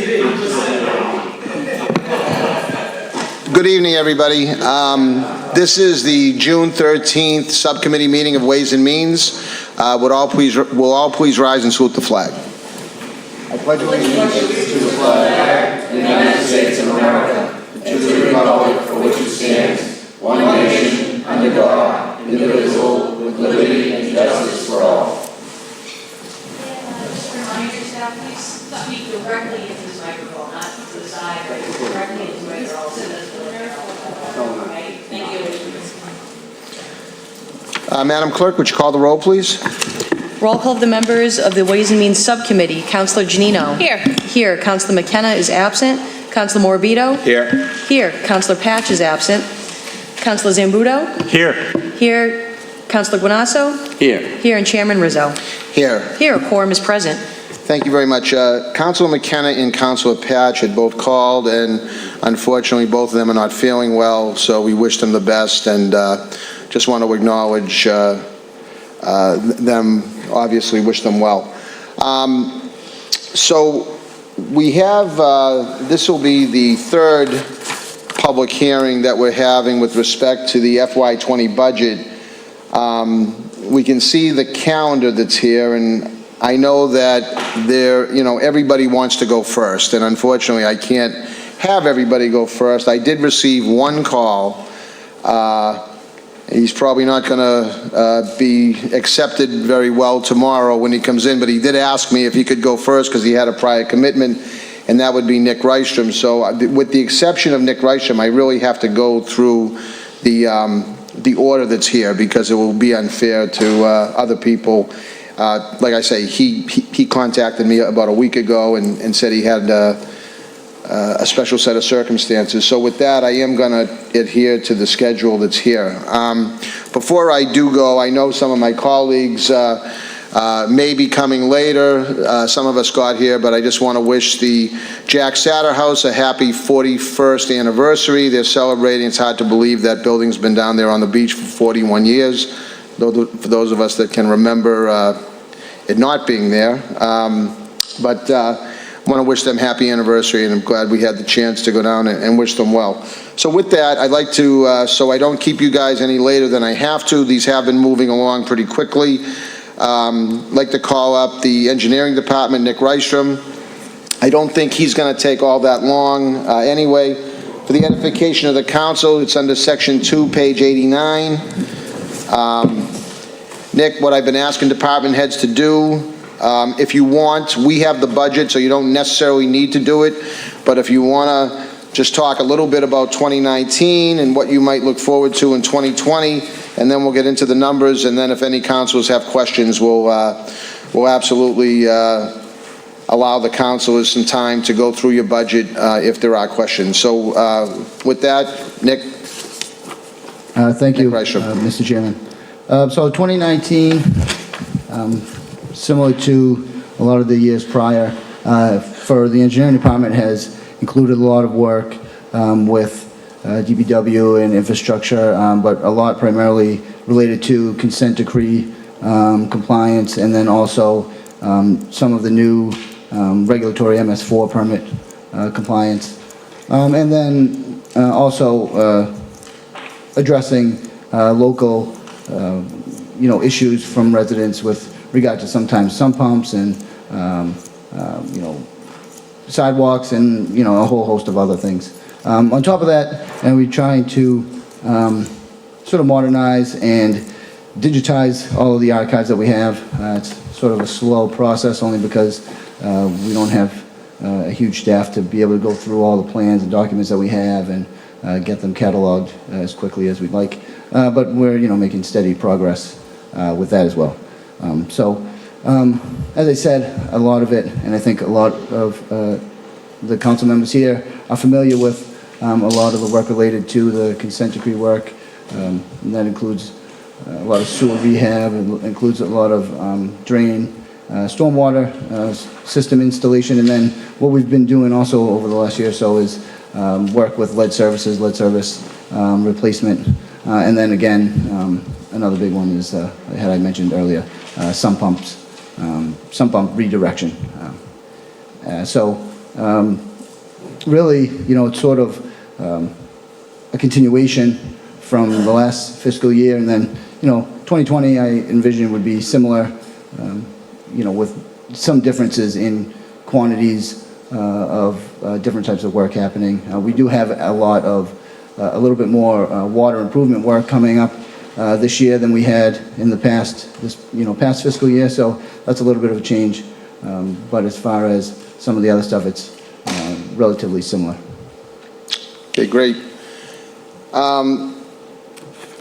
Good evening, everybody. This is the June 13th subcommittee meeting of Ways and Means. Will all please rise and salute the flag. I pledge allegiance to the flag of the United States of America and to the republic for which it stands, one nation, under God, indivisible, with liberty and justice for all. Just remind yourself, please speak directly into this microphone, not to the side, but directly into the microphone. Right? Thank you. Madam Clerk, would you call the roll, please? Roll call of the members of the Ways and Means Subcommittee. Councilor Janino. Here. Here. Councilor McKenna is absent. Councilor Morabito. Here. Here. Councilor Patch is absent. Councilor Zambuto. Here. Here. Councilor Guanasso. Here. Here. And Chairman Rizzo. Here. Here. A quorum is present. Thank you very much. Councilor McKenna and Councilor Patch had both called, and unfortunately both of them are not feeling well, so we wish them the best, and just want to acknowledge them, obviously wish them well. So we have, this will be the third public hearing that we're having with respect to the FY20 budget. We can see the calendar that's here, and I know that everybody wants to go first, and unfortunately I can't have everybody go first. I did receive one call. He's probably not going to be accepted very well tomorrow when he comes in, but he did ask me if he could go first because he had a prior commitment, and that would be Nick Rystrom. So with the exception of Nick Rystrom, I really have to go through the order that's here because it will be unfair to other people. Like I say, he contacted me about a week ago and said he had a special set of circumstances. So with that, I am going to adhere to the schedule that's here. Before I do go, I know some of my colleagues may be coming later. Some of us got here, but I just want to wish the Jack Satter House a happy 41st anniversary. They're celebrating. It's hard to believe that building's been down there on the beach for 41 years. For those of us that can remember it not being there. But I want to wish them happy anniversary, and I'm glad we had the chance to go down and wish them well. So with that, I'd like to, so I don't keep you guys any later than I have to, these have been moving along pretty quickly. I'd like to call up the engineering department, Nick Rystrom. I don't think he's going to take all that long anyway. For the edification of the council, it's under section 2, page 89. Nick, what I've been asking department heads to do, if you want, we have the budget, so you don't necessarily need to do it, but if you want to just talk a little bit about 2019 and what you might look forward to in 2020, and then we'll get into the numbers, and then if any councilors have questions, we'll absolutely allow the councilors some time to go through your budget if there are questions. So with that, Nick. Thank you, Nick Rystrom. Mr. Chairman. So 2019, similar to a lot of the years prior, for the engineering department has included a lot of work with DPW and infrastructure, but a lot primarily related to consent decree compliance, and then also some of the new regulatory MS4 permit compliance, and then also addressing local issues from residents with regard to sometimes sump pumps and sidewalks and a whole host of other things. On top of that, and we're trying to sort of modernize and digitize all of the archives that we have. It's sort of a slow process only because we don't have a huge staff to be able to go through all the plans and documents that we have and get them cataloged as quickly as we'd like. But we're making steady progress with that as well. As I said, a lot of it, and I think a lot of the council members here are familiar with a lot of the work related to the consent decree work, and that includes a lot of sewer rehab, it includes a lot of drain, stormwater system installation, and then what we've been doing also over the last year or so is work with lead service replacement, and then again, another big one is, had I mentioned earlier, sump pump redirection. really, it's sort of a continuation from the last fiscal year, and then, 2020 I envision would be similar, with some differences in quantities of different types of work happening. We do have a little bit more water improvement work coming up this year than we had in the past fiscal year, so that's a little bit of a change. But as far as some of the other stuff, it's relatively similar. Okay, great.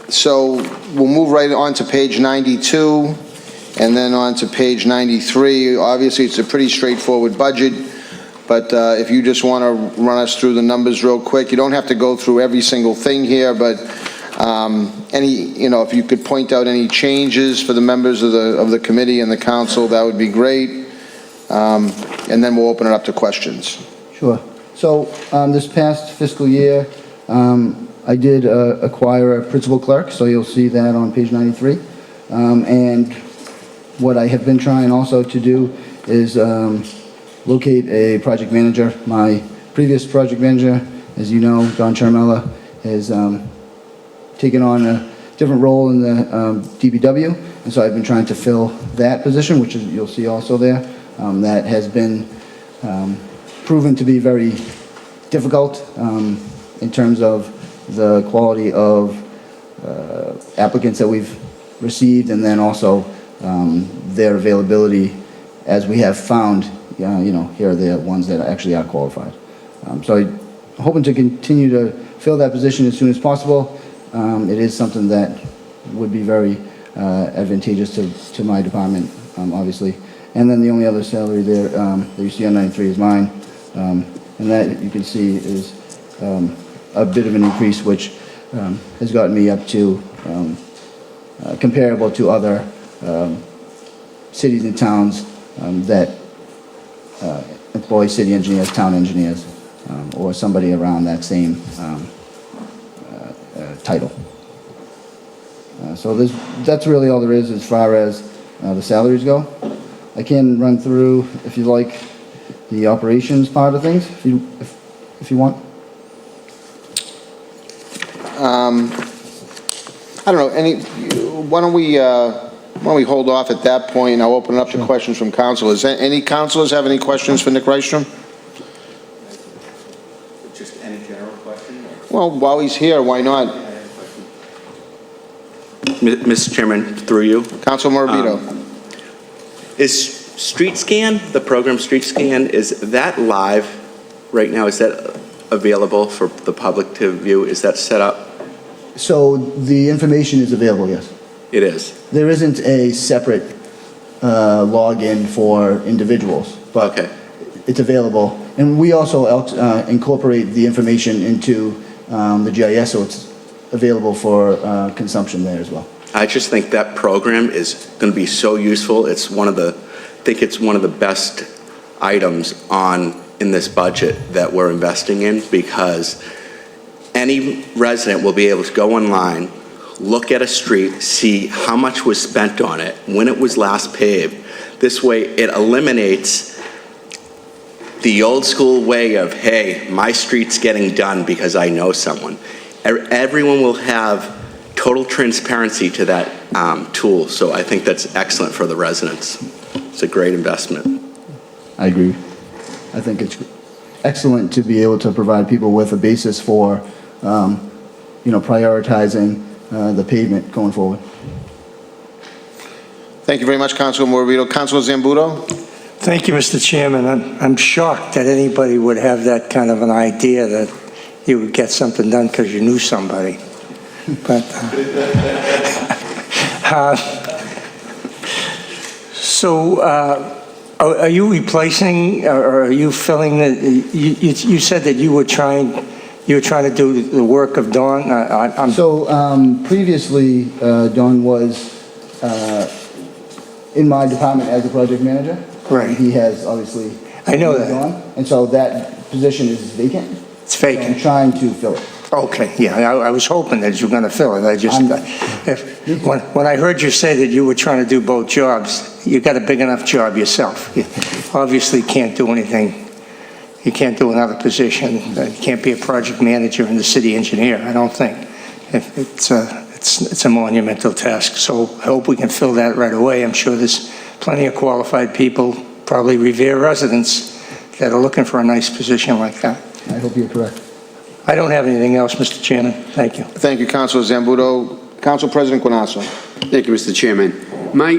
So we'll move right on to page 92 and then on to page 93. Obviously, it's a pretty straightforward budget, but if you just want to run us through the numbers real quick, you don't have to go through every single thing here, but if you could point out any changes for the members of the committee and the council, that would be great. And then we'll open it up to questions. Sure. So this past fiscal year, I did acquire a principal clerk, so you'll see that on page 93. And what I have been trying also to do is locate a project manager. My previous project manager, as you know, Don Charmella, has taken on a different role in the DPW, and so I've been trying to fill that position, which is, you'll see also there. That has been proven to be very difficult in terms of the quality of applicants that we've received, and then also their availability, as we have found, here are the ones that actually are qualified. So I'm hoping to continue to fill that position as soon as possible. It is something that would be very advantageous to my department, obviously. And then the only other salary there that you see on 93 is mine. And that, you can see, is a bit of an increase, which has gotten me up to comparable to other cities and towns that employ city engineers, town engineers, or somebody around that same title. So that's really all there is as far as the salaries go. I can run through, if you like, the operations part of things, if you want. I don't know, why don't we hold off at that point? I'll open it up to questions from council. Is there any councilors have any questions for Nick Rystrom? Just any general question? Well, while he's here, why not? Mr. Chairman, through you. Council Morabito. Is Street Scan, the program Street Scan, is that live right now? Is that available for the public to view? Is that set up? So the information is available, yes. It is. There isn't a separate login for individuals, but Okay. it's available. And we also incorporate the information into the GIS, so it's available for consumption there as well. I just think that program is going to be so useful. I think it's one of the best items in this budget that we're investing in, because any resident will be able to go online, look at a street, see how much was spent on it, when it was last paved. This way it eliminates the old school way of, hey, my street's getting done because I know someone. Everyone will have total transparency to that tool, so I think that's excellent for the residents. It's a great investment. I agree. I think it's excellent to be able to provide people with a basis for, prioritizing the pavement going forward. Thank you very much, Councilor Morabito. Councilor Zambuto? Thank you, Mr. Chairman. I'm shocked that anybody would have that kind of an idea that you would get something done because you knew somebody. But are you replacing, or are you filling the? You said that you were trying to do the work of Dawn. Previously, Don was in my department as a project manager. Right. He has obviously. I know moved that. on, and so that position is vacant. It's vacant. I'm trying to fill it. Okay, yeah, I was hoping that you were going to fill it. When I heard you say that you were trying to do both jobs, you got a big enough job yourself. You obviously can't do anything You can't do another position. You can't be a project manager and the city engineer, I don't think. It's a monumental task, so I hope we can fill that right away. I'm sure there's plenty of qualified people, probably Revere residents, that are looking for a nice position like that. I hope you're correct. I don't have anything else, Mr. Chairman. Thank you. Thank you, Councilor Zambudo. Council President Guanasso. Thank you, Mr. Chairman. My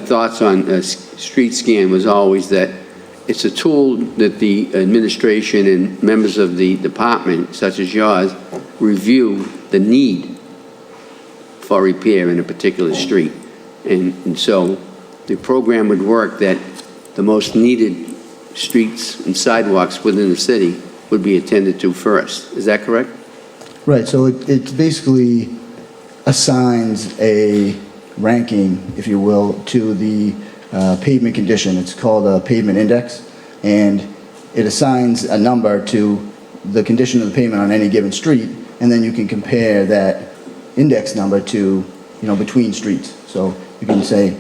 thoughts on street scan was always that it's a tool that the administration and members of the department, such as yours, review the need for repair in a particular street. And so the program would work that the most needed streets and sidewalks within the city would be attended to first. Is that correct? Right, so it basically assigns a ranking, if you will, to the pavement condition. It's called a pavement index, and it assigns a number to the condition of the pavement on any given street, and then you can compare that index number to, between streets. So you can say,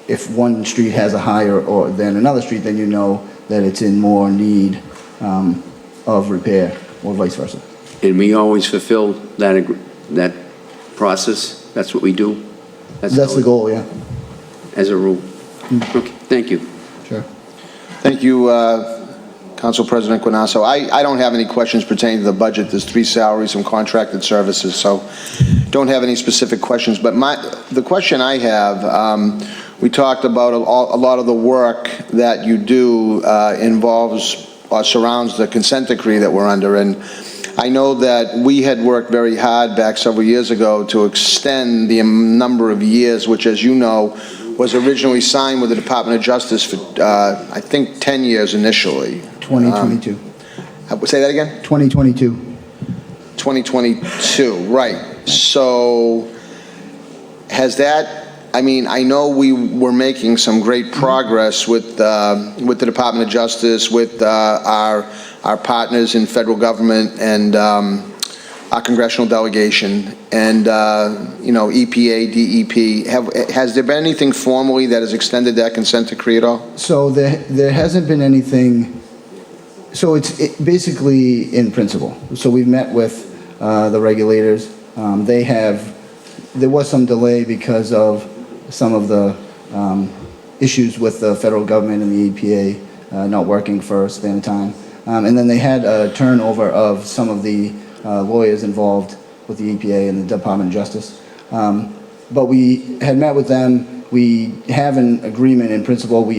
if one street has a higher than another street, then you know that it's in more need of repair, or vice versa. And we always fulfill that process? That's what we do? That's the goal, yeah. As a rule? Okay, thank you. Sure. Thank you, Council President Guanasso. I don't have any questions pertaining to the budget. There's 3 salaries, some contracted services, so don't have any specific questions. But the question I have, we talked about a lot of the work that you do involves or surrounds the consent decree that we're under, and I know that we had worked very hard back several years ago to extend the number of years, which, as you know, was originally signed with the Department of Justice for, I think, 10 years initially. 2022. Say that again? 2022. 2022, right. So has that, I mean, I know we were making some great progress with the Department of Justice, with our partners in federal government and our congressional delegation and, EPA, DEP. Has there been anything formally that has extended that consent decree at all? So there hasn't been anything. So it's basically in principle. So we've met with the regulators. There was some delay because of some of the issues with the federal government and the EPA not working for a span of time. And then they had a turnover of some of the lawyers involved with the EPA and the Department of Justice. But we had met with them. We have an agreement in principle.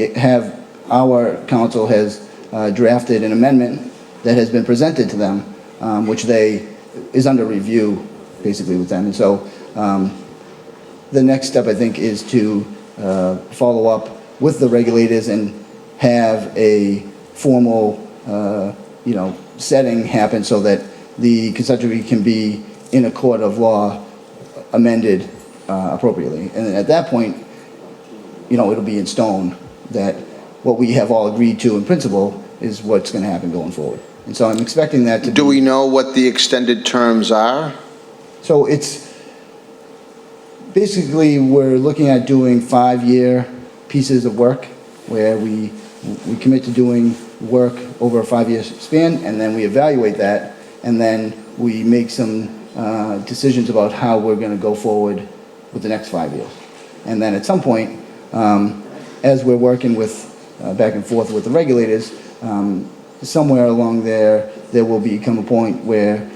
Our council has drafted an amendment that has been presented to them, which is under review, basically, with them. And so the next step, I think, is to follow up with the regulators and have a formal, setting happen so that the consent decree can be in a court of law amended appropriately. And at that point, it'll be in stone that what we have all agreed to in principle is what's going to happen going forward. And so I'm expecting that to Do we know what the extended terms are? So it's basically, we're looking at doing 5-year pieces of work where we commit to doing work over a 5-year span, and then we evaluate that, and then we make some decisions about how we're going to go forward with the next 5 years. And then at some point, as we're working with back and forth with the regulators, somewhere along there will become a point where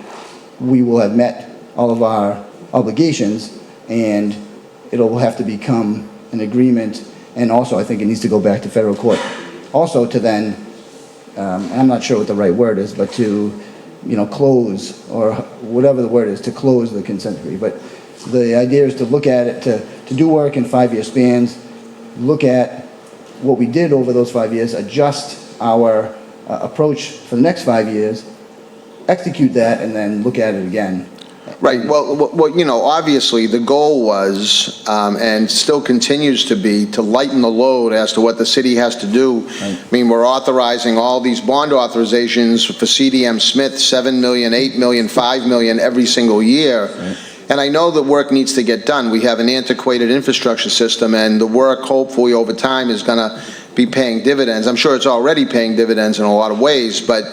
we will have met all of our obligations, and it'll have to become an agreement. And also, I think it needs to go back to federal court. Also to then, and I'm not sure what the right word is, but to, close, or whatever the word is, to close the consent decree. But the idea is to look at it, to do work in 5-year spans, look at what we did over those 5 years, adjust our approach for the next 5 years, execute that, and then look at it again. Right, well, obviously, the goal was, and still continues to be, to lighten the load as to what the city has to do. Right. I mean, we're authorizing all these bond authorizations for CDM Smith, $7 million, $8 million, $5 million every single year. Right. And I know that work needs to get done. We have an antiquated infrastructure system, and the work, hopefully, over time, is going to be paying dividends. I'm sure it's already paying dividends in a lot of ways, but,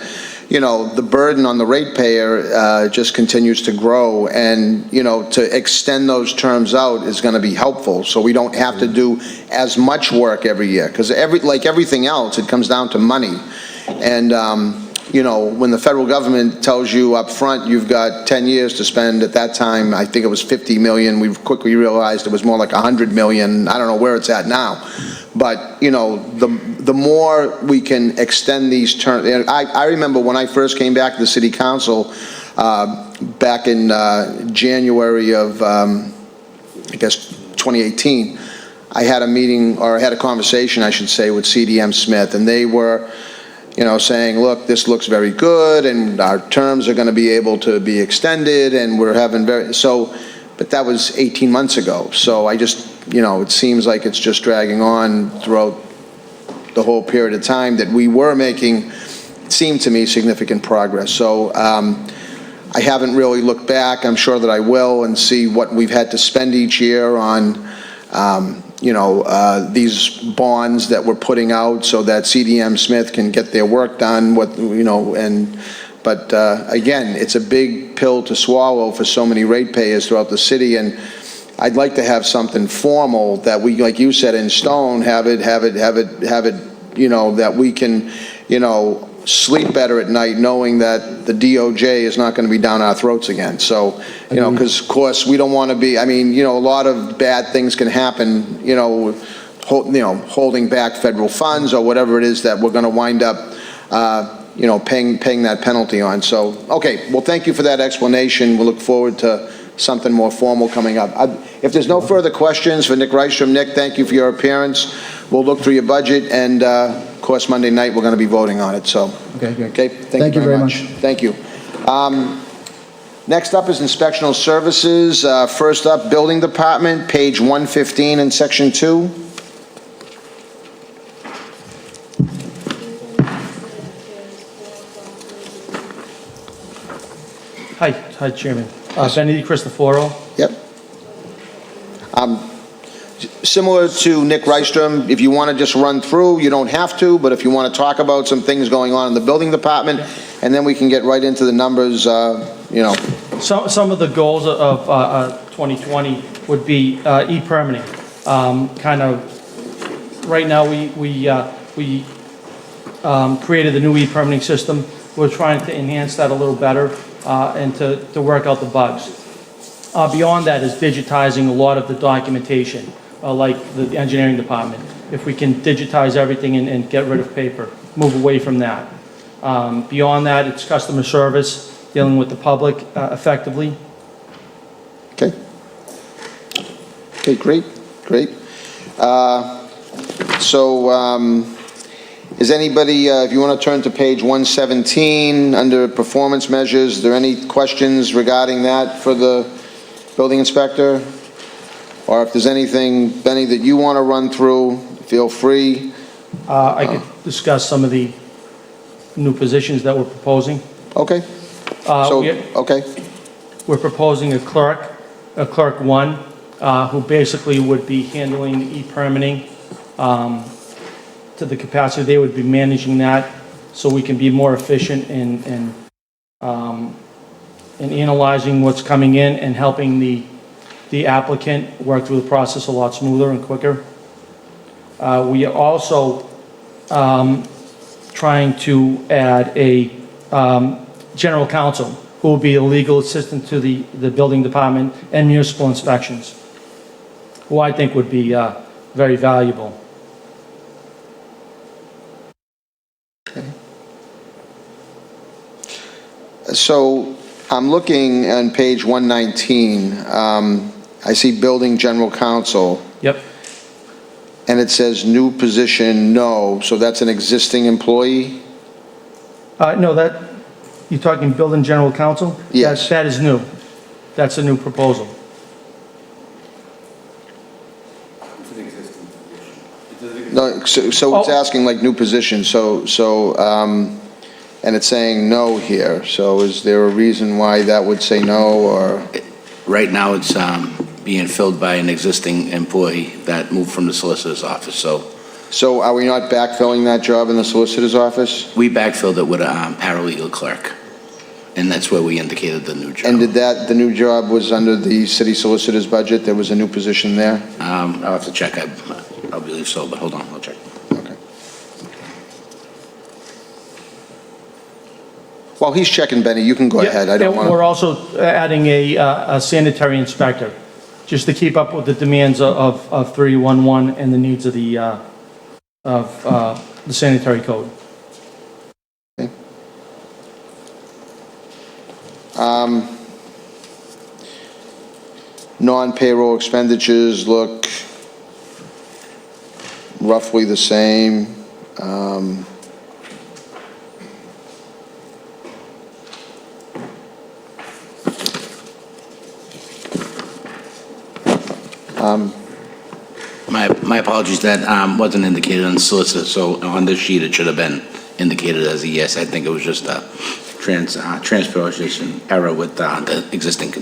you know, the burden on the ratepayer just continues to grow, and, you know, to extend those terms out is going to be helpful, so we don't have to do as much work every year, because like everything else, it comes down to money. And, you know, when the federal government tells you up front you've got 10 years to spend, at that time, I think it was 50 million, we quickly realized it was more like 100 million, I don't know where it's at now. But, you know, the more we can extend these terms, I remember when I first came back to the city council, back in January of, I guess, 2018, I had a meeting, or I had a conversation, I should say, with CDM Smith, and they were, you know, saying, look, this looks very good, and our terms are going to be able to be extended, and we're having but that was 18 months ago. So I just, you know, it seems like it's just dragging on throughout the whole period of time that we were making, it seemed to me, significant progress. So I haven't really looked back. I'm sure that I will, and see what we've had to spend each year on, you know, these bonds that we're putting out so that CDM Smith can get their work done, you know, but again, it's a big pill to swallow for so many ratepayers throughout the city, and I'd like to have something formal that we, like you said, in stone, have it, you know, that we can, you know, sleep better at night knowing that the DOJ is not going to be down our throats again. So, you know, because of course we don't want to be, I mean, you know, a lot of bad things can happen, you know, holding back federal funds or whatever it is that we're going to wind up, you know, paying that penalty on. So, okay, well, thank you for that explanation. We'll look forward to something more formal coming up. If there's no further questions for Nick Rystrom, Nick, thank you for your appearance. We'll look through your budget, and of course, Monday night, we're going to be voting on it, so. Okay, great. Okay, thank you very much. Thank you. Next up is inspectional services. First up, building department, page 115 in section 2. Hi, Chairman. Benny Cristoforo. Yep. Similar to Nick Rystrom, if you want to just run through, you don't have to, but if you want to talk about some things going on in the building department, and then we can get right into the numbers, you know. Some of the goals of 2020 would be e-permitting. Kind of, right now, we created the new e-permitting system. We're trying to enhance that a little better and to work out the bugs. Beyond that is digitizing a lot of the documentation, like the engineering department. If we can digitize everything and get rid of paper, move away from that. Beyond that, it's customer service, dealing with the public effectively. Okay. Okay, great. Is anybody, if you want to turn to page 117, under performance measures, are there any questions regarding that for the building inspector? Or if there's anything, Benny, that you want to run through, feel free. I could discuss some of the new positions that we're proposing. Okay. Okay. We're proposing a clerk one, who basically would be handling the e-permitting to the capacity. They would be managing that so we can be more efficient in analyzing what's coming in and helping the applicant work through the process a lot smoother and quicker. We are also trying to add a general counsel who will be a legal assistant to the building department and municipal inspections, who I think would be very valuable. So I'm looking on page 119. I see building general counsel. Yep. And it says new position, no. So that's an existing employee? No, you're talking building general counsel? Yes. That is new. That's a new proposal. No, so it's asking like new position, and it's saying no here. So is there a reason why that would say no, or? Right now, it's being filled by an existing employee that moved from the solicitor's office, so So are we not backfilling that job in the solicitor's office? We backfilled it with a paralegal clerk, and that's where we indicated the new job. And did the new job was under the city solicitor's budget? There was a new position there? I'll have to check. I believe so, but hold on, I'll check. Okay. While he's checking, Benny, you can go ahead. I don't Yeah, we're want to... also adding a sanitary inspector, just to keep up with the demands of 311 and the needs of the sanitary code. Non-payroll expenditures look roughly the same. My apologies, that wasn't indicated on the solicitor, so on this sheet, it should have been indicated as a yes. I think it was just a transposition error with the existing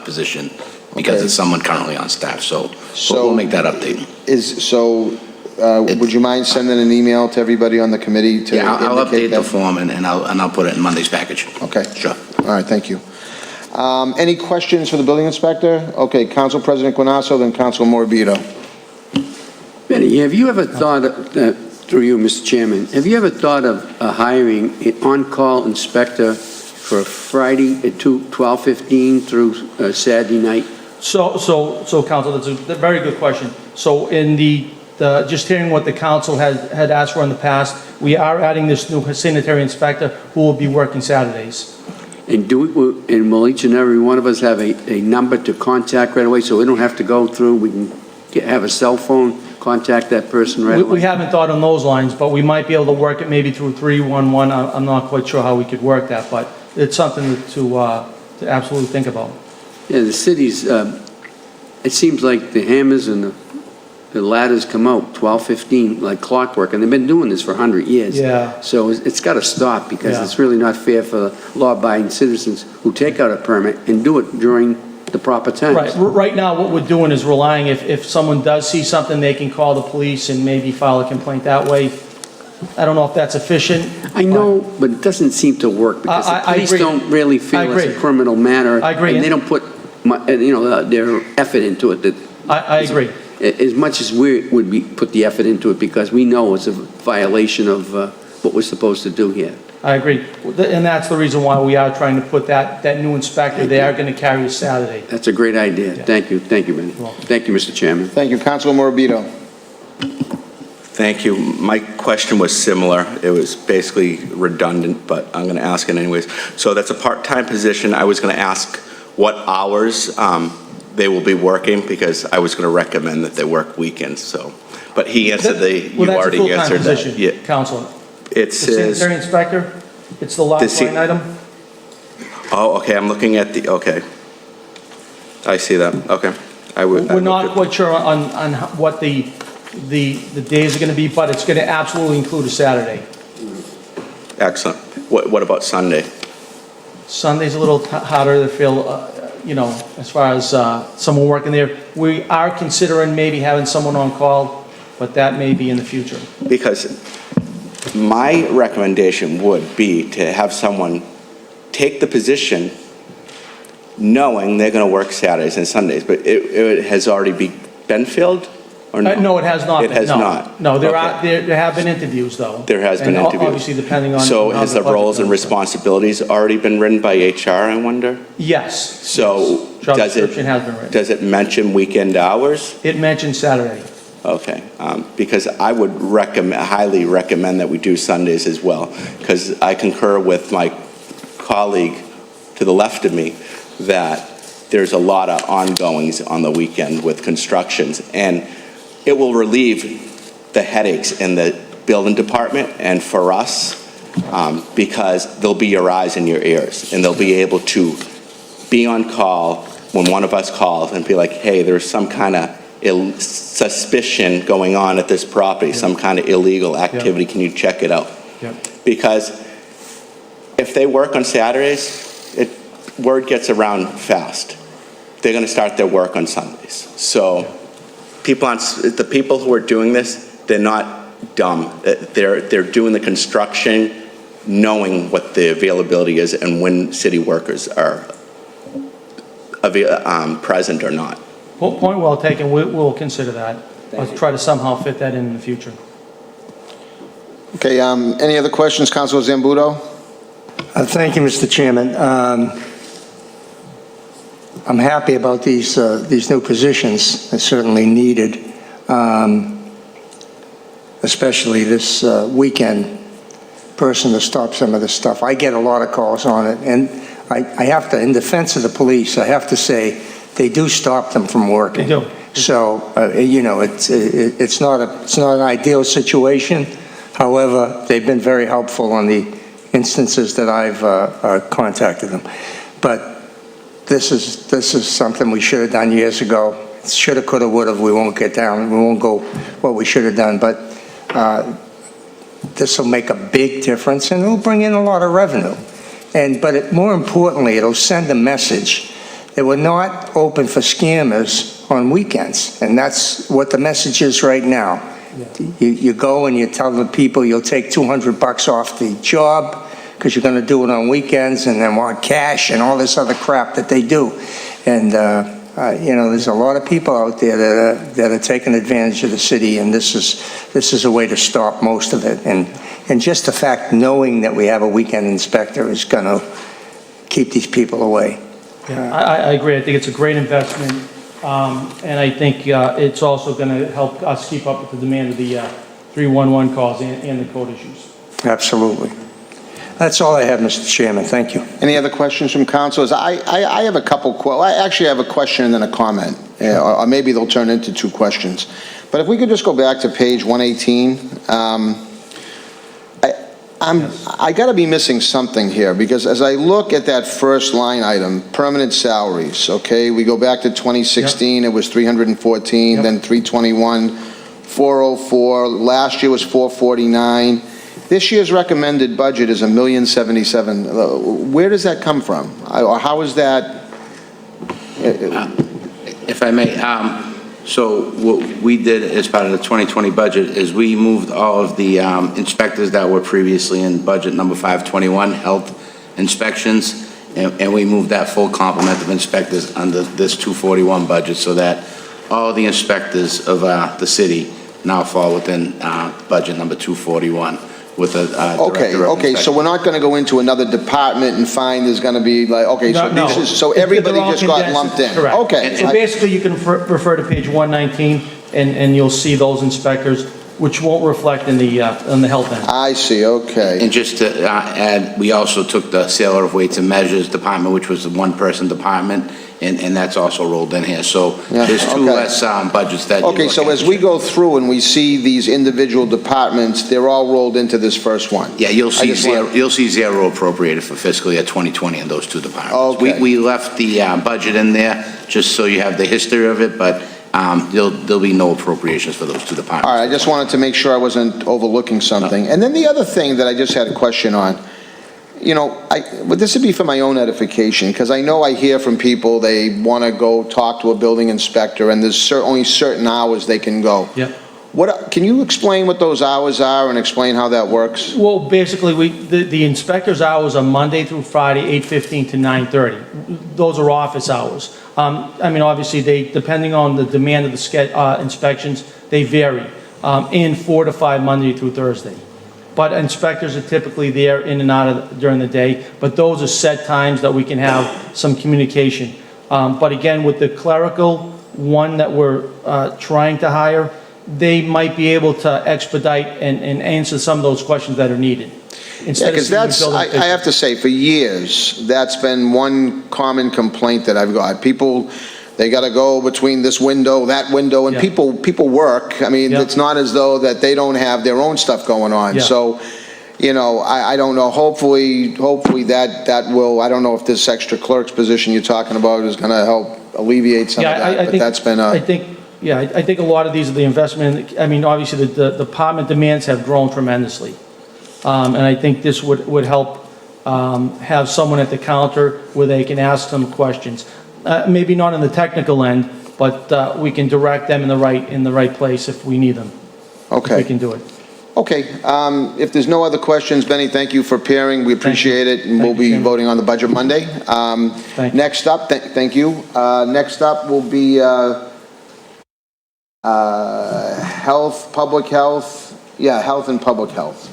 position, because Okay. it's someone currently on staff, so So- we'll make that update. Would you mind sending an email to everybody on the committee to Yeah, I'll indicate update the that? form, and I'll put it in Monday's package. Okay. Sure. All right, thank you. Any questions for the building inspector? Okay, Council President Guanasso, then Council Morbido. Benny, have you ever thought, through you, Mr. Chairman, have you ever thought of hiring an on-call inspector for Friday at 12:15 through Saturday night? So, Council, that's a very good question. So in just hearing what the council had asked for in the past, we are adding this new sanitary inspector who will be working Saturdays. And will each and every one of us have a number to contact right away, so we don't have to go through, we can have a cell phone, contact that person right away? We haven't thought on those lines, but we might be able to work it maybe through 311. I'm not quite sure how we could work that, but it's something to absolutely think about. Yeah, the cities, it seems like the hammers and the ladders come out 12:15 like clockwork, and they've been doing this for 100 years. Yeah. So it's got to stop, because Yeah. it's really not fair for law-abiding citizens who take out a permit and do it during the proper times. Right, right now, what we're doing is relying, if someone does see something, they can call the police and maybe file a complaint that way. I don't know if that's efficient. I know, but it doesn't seem to work, because the I police agree. don't really I feel it's a agree. criminal matter. I agree. And they don't put, their effort into it. I agree. As much as we would put the effort into it, because we know it's a violation of what we're supposed to do here. I agree. And that's the reason why we are trying to put that new inspector. They are going to carry Saturday. That's a great idea. Thank you, Benny. welcome. Thank you, Mr. Chairman. Thank you, Council Morbido. Thank you. My question was similar. It was basically redundant, but I'm going to ask it anyways. So that's a part-time position. I was going to ask what hours they will be working, because I was going to recommend that they work weekends, so. But he answered you already answered that. Well, that's a full-time Yeah. position, Council. It The says, sanitary inspector, it's the The last sa- line item. oh, okay, I'm looking at okay. I see that, okay. I would. We're not quite sure on what the days are going to be, but it's going to absolutely include a Saturday. Excellent. What about Sunday? Sunday's a little harder to fill, as far as someone working there. We are considering maybe having someone on call, but that may be in the future. Because my recommendation would be to have someone take the position knowing they're going to work Saturdays and Sundays, but it has already been filled, or no? No, it has not. It been. has No. not? No, there Okay. have been interviews, though. There has been And interviews. Obviously, depending on. So how has the budget roles and goes. responsibilities already been written by HR, I wonder? Yes. So Job does description has been written. does it mention weekend hours? It mentioned Saturday. Okay, because I would highly recommend that we do Sundays as well, because I concur with my colleague to the left of me that there's a lot of ongoings on the weekend with constructions, and it will relieve the headaches in the building department and for us, because there'll be your eyes and your ears, and they'll be able to be on call when one of us calls and be like, hey, there's some kind of suspicion going on at this property, some kind of illegal activity, can you check it out? Yep. Because if they work on Saturdays, word gets around fast. They're going to start their work on Sundays. So the people who are doing this, they're not dumb. They're doing the construction knowing what the availability is and when city workers are present or not. Point well taken, we'll consider that. Let's try to somehow fit that in the future. Okay, any other questions, Councilor Zambudo? Thank you, Mr. Chairman. I'm happy about these new positions. They're certainly needed, especially this weekend person to stop some of this stuff. I get a lot of calls on it, and I have to, in defense of the police, I have to say they do stop them from working. They do. So, you know, it's not an ideal situation. However, they've been very helpful on the instances that I've contacted them. But this is something we should have done years ago. Shoulda, coulda, woulda. We won't get down. We won't go what we should have done. But this will make a big difference, and it'll bring in a lot of revenue. But more importantly, it'll send a message that we're not open for scammers on weekends, and that's what the message is right now. You go and you tell the people you'll take $200 off the job because you're going to do it on weekends, and then want cash and all this other crap that they do. And you know, there's a lot of people out there that are taking advantage of the city, and this is a way to stop most of it. And just the fact knowing that we have a weekend inspector is going to keep these people away. Yeah, I agree. I think it's a great investment, and I think it's also going to help us keep up with the demand of the 311 calls and the code issues. Absolutely. That's all I have, Mr. Chairman. Thank you. Any other questions from councilors? I have a couple, I actually have a question and then a comment, or maybe they'll turn into two questions. But if we could just go back to page 118, I got to be missing something here, because as I look at that first line item, permanent salaries, okay, we go back to 2016, It was 314, then 321, 404, last year was 449. This year's recommended budget is $1,077,000. Where does that come from? Or how is that? If I may, so what we did as part of the 2020 budget is we moved all of the inspectors that were previously in budget number 521, health inspections, and we moved that full complement of inspectors under this 241 budget, so that all the inspectors of the city now fall within budget number 241. With a director of Okay, so inspection. we're not going to go into another department and find there's going to be like, okay, so No. this is, so everybody They're all just got condensed. lumped in? Correct. Okay. So basically, you can refer to page 119, and you'll see those inspectors, which won't reflect in the health end. I see, okay. And just to add, we also took the sailor of weights and measures department, which was the one-person department, and that's also rolled in here. So Yeah, there's two okay. less budgets that. you Okay, look so at. as we go through and we see these individual departments, they're all rolled into this first one? Yeah, you'll I see just zero, want- you'll see zero appropriated for fiscal year 2020 in those two departments. Okay. We left the budget in there just so you have the history of it, but there'll be no appropriations for those two departments. All right, I just wanted to make sure I wasn't overlooking something. And then the other thing that I just had a question on, you know, but this would be for my own edification, because I know I hear from people, they want to go talk to a building inspector, and there's only certain hours they can go. Yep. Can you explain what those hours are and explain how that works? Well, basically, the inspector's hours are Monday through Friday, 8:15 to 9:30. Those are office hours. I mean, obviously, depending on the demand of the inspections, they vary, and 4 to 5 Monday through Thursday. But inspectors are typically there in and out during the day, but those are set times that we can have some communication. But again, with the clerical one that we're trying to hire, they might be able to expedite and answer some of those questions that are needed. Yeah, because I have to say, for years, that's been one common complaint that I've got. People, they got to go between this window, that window, and Yeah. people work. I mean, Yeah. it's not as though that they don't have their own stuff going on. Yeah. So, you know, I don't know, hopefully that will, I don't know if this extra clerk's position you're talking about is going to help alleviate some of that, but that's been I think a lot of these are the investment, I mean, obviously, the department demands have grown tremendously. And I think this would help have someone at the counter where they can ask some questions. Maybe not on the technical end, but we can direct them in the right place if we need them. If we Okay. can do it. Okay, if there's no other questions, Benny, thank you for appearing. We appreciate it, and we'll Thank you, be Chairman. voting on the budget Monday. Thank you. Next up, thank you. Next up will be health, public health, health and public health.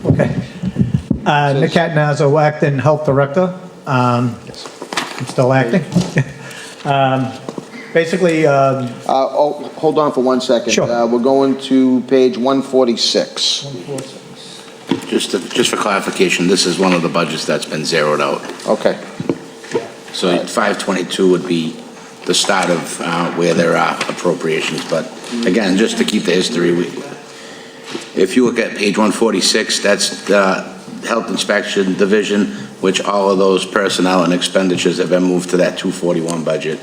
Okay. Nick Catanazzo, acting health director. I'm still acting. Basically, Hold on for 1 second. Sure. We're going to page 146. Just for clarification, this is one of the budgets that's been zeroed out. Okay. So 522 would be the start of where there are appropriations. But again, just to keep the history, if you look at page 146, that's the Health Inspection Division, which all of those personnel and expenditures have been moved to that 241 budget,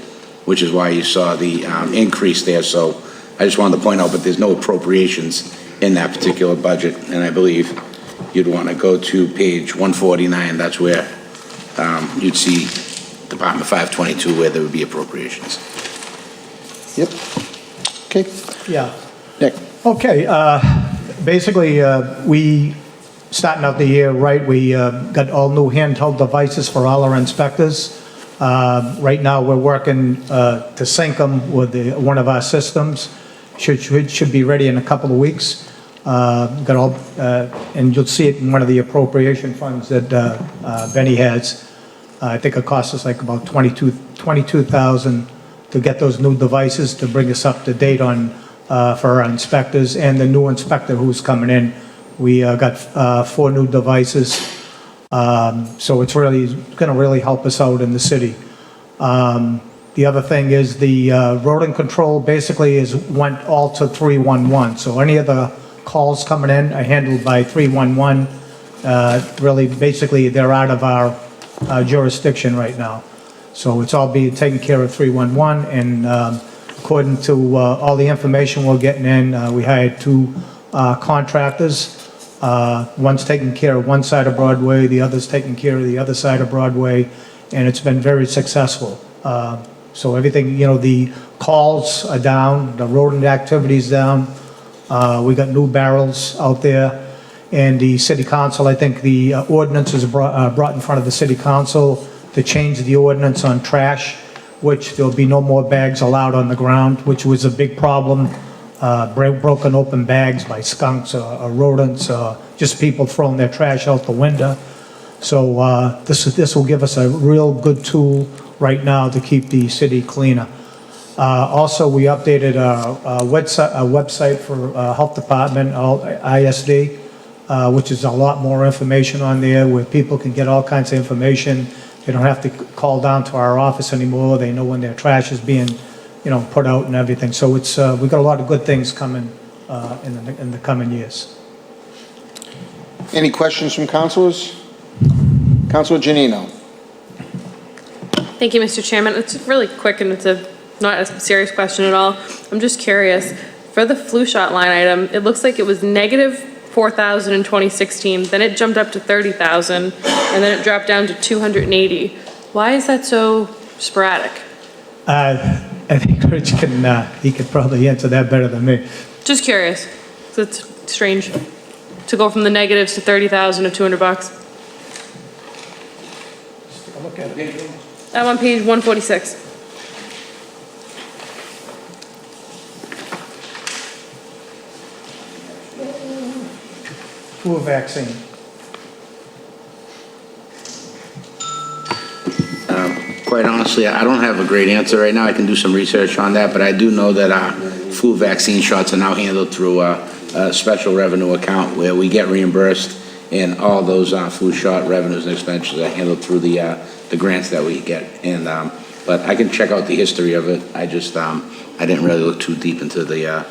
which is why you saw the increase there. So I just wanted to point out, but there's no appropriations in that particular budget. And I believe you'd want to go to page 149. That's where you'd see Department 522, where there would be appropriations. Yep. Okay. yeah. Nick. Okay, basically, we, starting out the year, right, we got all new handheld devices for all our inspectors. Right now, we're working to sync them with one of our systems. Should be ready in a couple of weeks. Got all, and you'll see it in one of the appropriation funds that Benny has. I think it costs us like about $22,000 to get those new devices to bring us up to date on for our inspectors and the new inspector who's coming in. We got 4 new devices, so it's really going to really help us out in the city. The other thing is the rodent control basically went all to 311. So any of the calls coming in are handled by 311. Really, basically, they're out of our jurisdiction right now. So it's all being taken care of 311, and according to all the information we're getting in, we hired 2 contractors. One's taking care of one side of Broadway, the other's taking care of the other side of Broadway, and it's been very successful. So everything, the calls are down, the rodent activity's down. We got new barrels out there, and the city council, I think the ordinance is brought in front of the city council to change the ordinance on trash, which there'll be no more bags allowed on the ground, which was a big problem. Broken open bags by skunks or rodents, just people throwing their trash out the window. So this will give us a real good tool right now to keep the city cleaner. Also, we updated our website for Health Department, ISD, which is a lot more information on there where people can get all kinds of information. They don't have to call down to our office anymore. They know when their trash is being put out and everything. So it's we've got a lot of good things coming in the coming years. Any questions from councilors? Councilor Janino. Thank you, Mr. Chairman. It's really quick and it's not a serious question at all. I'm just curious, for the flu shot line item, it looks like it was negative 4,000 in 2016, then it jumped up to 30,000, and then it dropped down to 280. Why is that so sporadic? I think Rich he could probably answer that better than me. Just curious. So it's strange to go from the negatives to 30,000 to $200. Look at it. I'm on page 146. Flu vaccine. Quite honestly, I don't have a great answer right now. I can do some research on that, but I do know that our flu vaccine shots are now handled through a special revenue account where we get reimbursed, and all those flu shot revenues and expenditures are handled through the grants that we get. And but I can check out the history of it. I just I didn't really look too deep into the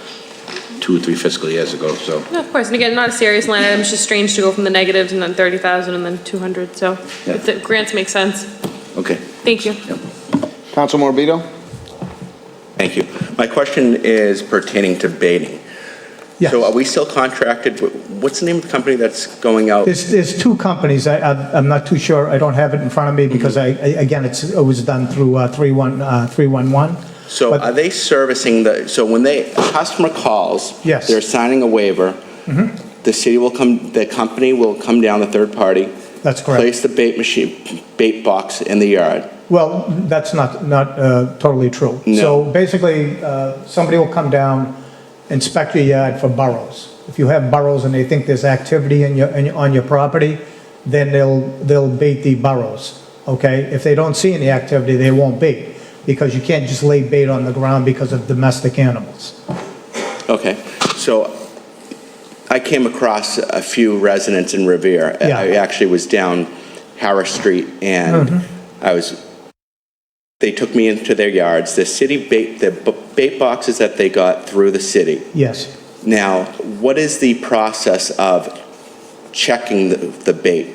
2 or 3 fiscal years ago. So No, of course, and again, not a serious line item. It's just strange to go from the negatives and then 30,000 and then 200. So if the grants make sense. okay. Thank you. Yep. Council Morbido? Thank you. My question is pertaining to baiting. Yes. So are we still contracted? What's the name of the company that's going out? There's 2 companies. I'm not too sure. I don't have it in front of me because again, it was done through 311. So But- are they servicing so when a customer calls? Yes. They're signing a waiver. The city will the company will come down, the third party. That's correct. Place the bait box in the yard. Well, that's not totally true. No. So basically, somebody will come down, inspect your yard for burrows. If you have burrows and they think there's activity on your property, then they'll bait the burrows, okay? If they don't see any activity, they won't bait, because you can't just lay bait on the ground because of domestic animals. Okay, so I came across a few residents in Revere. Yeah. I actually was down Harris Street, and they took me into their yards. The bait boxes that they got through the city. Yes. Now, what is the process of checking the bait?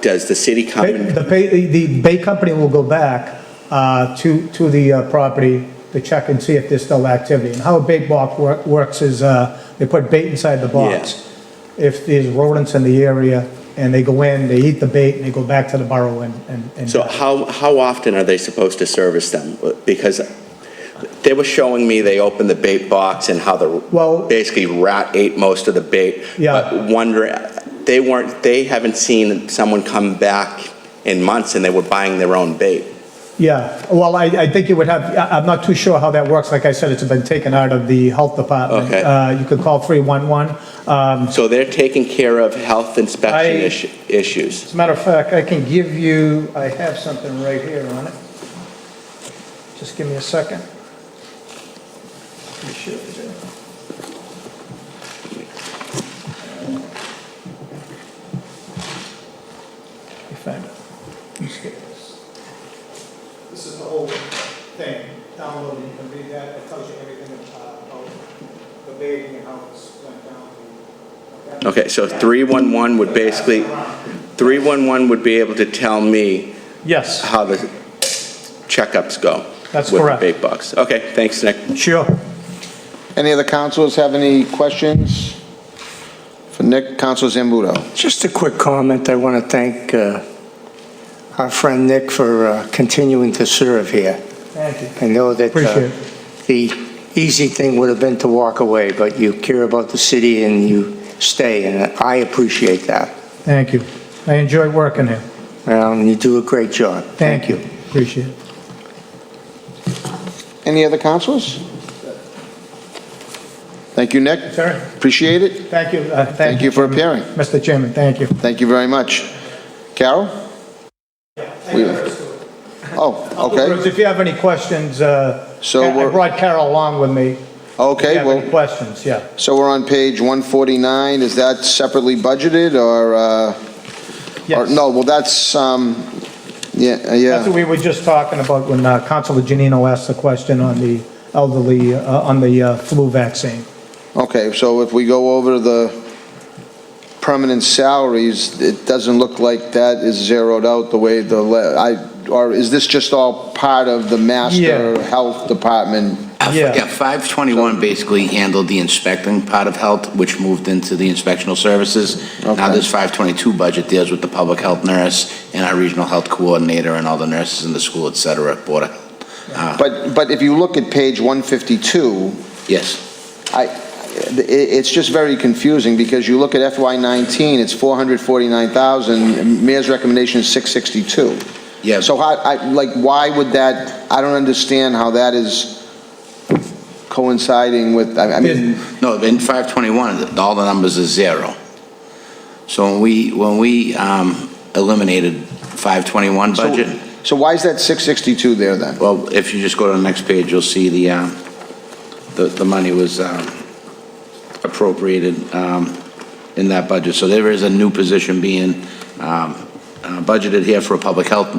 Does the city come in? The bait company will go back to the property to check and see if there's still activity. And how a bait box works is they put bait inside the box. If there's rodents in the area and they go in, they eat the bait, and they go back to the burrow and. So how often are they supposed to service them? Because they were showing me they opened the bait box and how basically rat ate most of the bait. Yeah. But wondering, they haven't seen someone come back in months, and they were buying their own bait. Yeah, well, I think you would have, I'm not too sure how that works. Like I said, it's been taken out of the health department. Okay. You could call 311. So they're taking care of health inspection issues. As a matter of fact, I can give you, I have something right here on it. Just give me a second. Pretty sure it's there. You find it. Let's get this. This is the whole thing. Download it, you can read that. It tells you everything about the baiting and how it's went down. Okay, so 311 would basically, 311 would be able to tell me Yes, how the checkups go. That's with correct. the bait box. Okay, thanks, Nick. sure. Any other councilors have any questions for Nick? Councilor Zambudo. Just a quick comment. I want to thank our friend Nick for continuing to serve here. Thank you. I know that Appreciate it. the easy thing would have been to walk away, but you care about the city and you stay, and I appreciate that. Thank you. I enjoy working here. And you do a great job. Thank you. Appreciate it. Any other councilors? Thank you, Nick. Sir, Appreciate it. thank you. Thank you for appearing. Mr. Chairman, thank you. Thank you very much. Carol? Oh, okay. If you have any questions, I we're- brought Carol along with me. If you Okay, have well, any questions, yeah. so we're on page 149. Is that separately budgeted or Yes. no, well, that's, That's what we were just talking about when Councilor Janino asked the question on the elderly, on the flu vaccine. Okay, so if we go over the permanent salaries, it doesn't look like that is zeroed out the way or is this just all part of the master Yeah. health department? Yeah. 521 basically handled the inspecting part of health, which moved into the inspectional services. Now Okay. this 522 budget deals with the public health nurse and our regional health coordinator and all the nurses in the school, et cetera, Board of Health. But if you look at page 152, Yes. it's just very confusing because you look at FY19, it's 449,000, mayor's recommendation is 662. Yeah. So why would that, I don't understand how that is coinciding with, I mean, No, in 521, all the numbers are zero. So when we eliminated 521 budget, so why is that 662 there then? well, if you just go to the next page, you'll see the money was appropriated in that budget. So there is a new position being budgeted here for a public health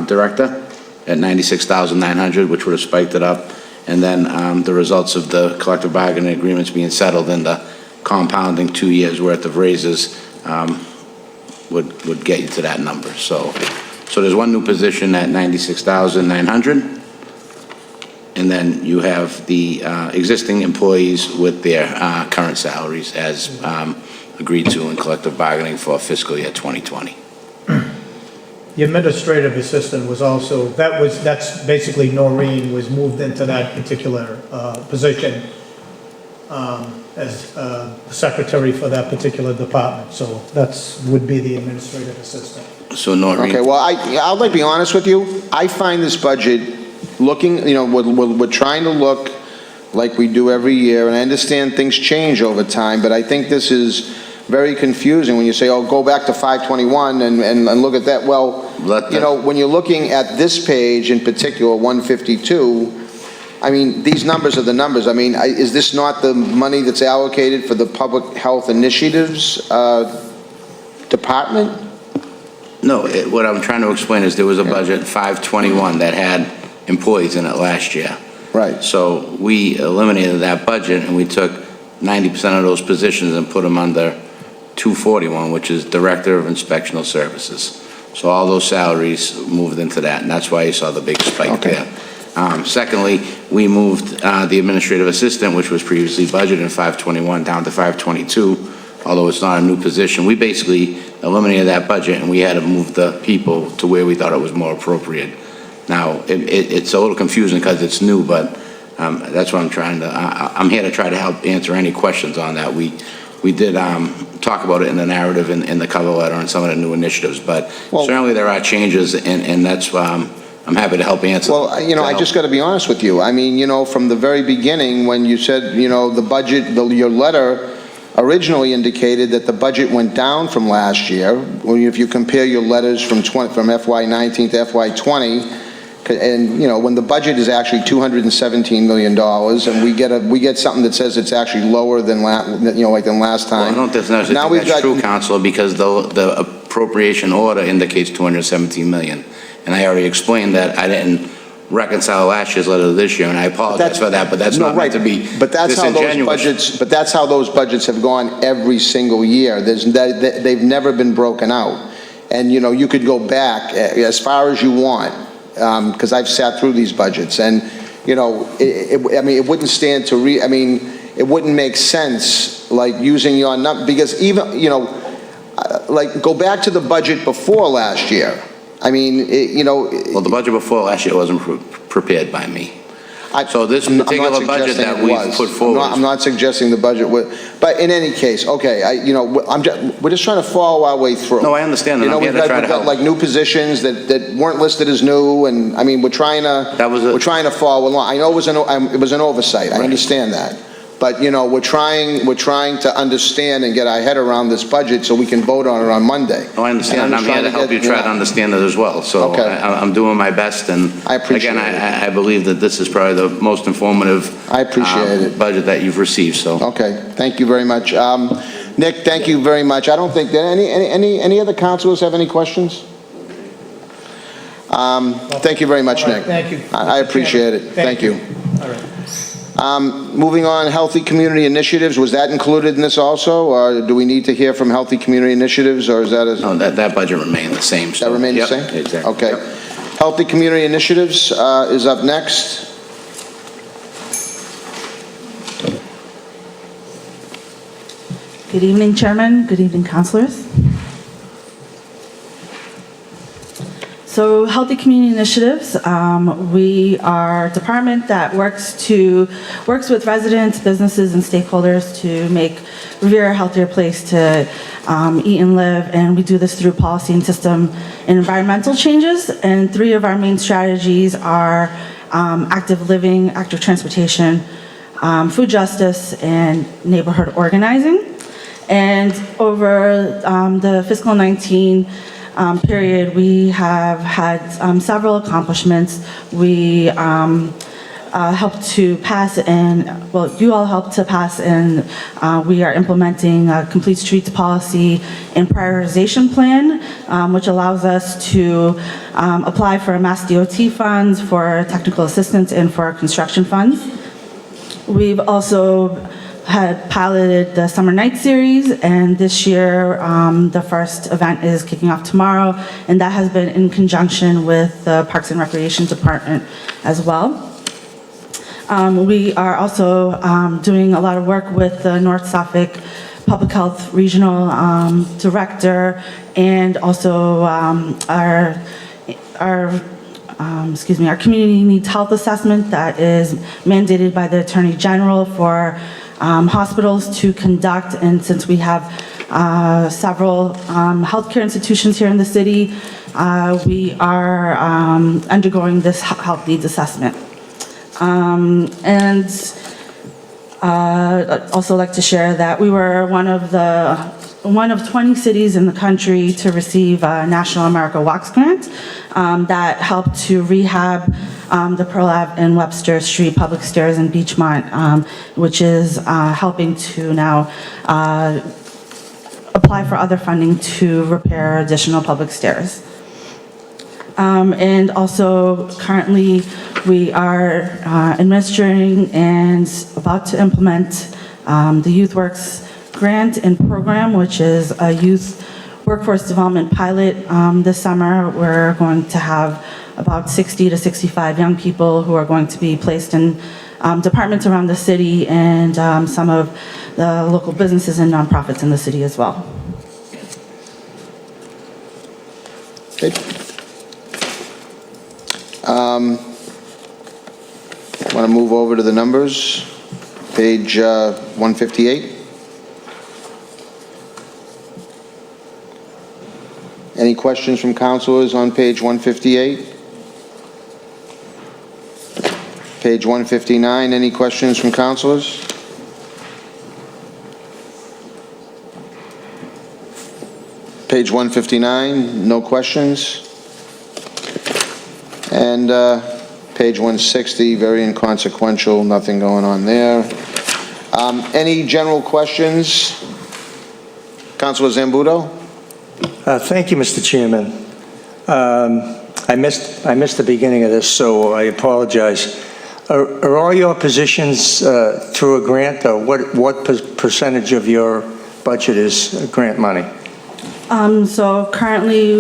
director at $96,900, which would have spiked it up. And then the results of the collective bargaining agreements being settled and the compounding 2 years' worth of raises would get you to that number. So there's one new position at $96,900. And then you have the existing employees with their current salaries as agreed to in collective bargaining for fiscal year 2020. The administrative assistant was also, that's basically Noreen was moved into that particular position as secretary for that particular department. So would be the administrative assistant. So Noreen. Okay, well, I'd like to be honest with you. I find this budget looking, we're trying to look like we do every year, and I understand things change over time, but I think this is very confusing when you say, oh, go back to 521 and look at that. Well, when you're looking at this page in particular, 152, I mean, these numbers are the numbers. I mean, is this not the money that's allocated for the Public Health Initiatives Department? No, what I'm trying to explain is there was a budget, 521, that had employees in it last year. Right. So we eliminated that budget and we took 90% of those positions and put them under 241, which is Director of Inspectional Services. So all those salaries moved into that, and that's why you saw the big spike there. Secondly, we moved the administrative assistant, which was previously budgeted in 521, down to 522, although it's not a new position. We basically eliminated that budget, and we had to move the people to where we thought it was more appropriate. Now, it's a little confusing because it's new, but that's what I'm trying to, I'm here to try to help answer any questions on that. We did talk about it in the narrative in the cover letter and some of the new initiatives, but certainly there are changes, and that's I'm happy to help answer. Well, I just got to be honest with you. I mean, from the very beginning, when you said, the budget, your letter originally indicated that the budget went down from last year. If you compare your letters from FY19 to FY20, and when the budget is actually $217 million, and we get something that says it's actually lower than than last time. Well, I don't necessarily think that's true, Counselor, because the appropriation order indicates $217 million, and I already explained that I didn't reconcile last year's letter to this year, and I apologize for that, but that's not meant to be disingenuous. But that's how those budgets have gone every single year. They've never been broken out, and you could go back as far as you want. Because I've sat through these budgets, and it wouldn't stand to it wouldn't make sense like using your number, because even like go back to the budget before last year. I mean, well, the budget before last year wasn't prepared by me. So this particular budget that we put forward. I'm not suggesting the budget would, but in any case, okay, we're just trying to follow our way through. No, I understand, and I'm here to try to help. We've got like new positions that weren't listed as new, and I mean, we're trying to follow along. I know it was an oversight. I understand that. But, we're trying to understand and get our head around this budget so we can vote on it on Monday. Oh, I understand, and I'm here to help you try to understand it as well. So I'm doing my best, and I appreciate again, it. I believe that this is probably the most informative budget that you've received. So okay, thank you very much. Nick, thank you very much. I don't think that any other councilors have any questions? Thank you very much, Nick. Thank you. I appreciate it. Thank you. All right. Moving on, Healthy Community Initiatives, was that included in this also, or do we need to hear from Healthy Community Initiatives, or is that no, that budget remained the same. So. That remained the same? Exactly. Okay. Healthy Community Initiatives is up next. Good evening, Chairman. Good evening, councilors. So Healthy Community Initiatives, we are a department that works with residents, businesses, and stakeholders to make Revere a healthier place to eat and live, and we do this through policy and system and environmental changes. And 3 of our main strategies are active living, active transportation, food justice, and neighborhood organizing. And over the fiscal 19 period, we have had several accomplishments. We helped to pass you all helped to pass and we are implementing a complete streets policy and prioritization plan, which allows us to apply for Mass DOT funds, for technical assistance, and for construction funds. We've also had piloted the Summer Night Series, and this year the first event is kicking off tomorrow, and that has been in conjunction with the Parks and Recreation Department as well. We are also doing a lot of work with the North Suffolk Public Health Regional Director, and also our Community Needs Health Assessment that is mandated by the Attorney General for hospitals to conduct. And since we have several healthcare institutions here in the city, we are undergoing this health needs assessment. And I'd also like to share that we were one of 20 cities in the country to receive a National America Walks grant that helped to rehab the Pearl Ave and Webster Street public stairs in Beachmont, which is helping to now apply for other funding to repair additional public stairs. And also currently we are administering and about to implement the YouthWorks grant and program, which is a youth workforce development pilot. This summer, we're going to have about 60 to 65 young people who are going to be placed in departments around the city and some of the local businesses and nonprofits in the city as well. Okay. Want to move over to the numbers, page 158. Any questions from councilors on page 158? Page 159, any questions from councilors? Page 159, no questions. And page 160, very inconsequential, nothing going on there. Any general questions? Councilor Zambudo? Thank you, Mr. Chairman. I missed the beginning of this, so I apologize. Are all your positions through a grant, or what percentage of your budget is grant money? So currently,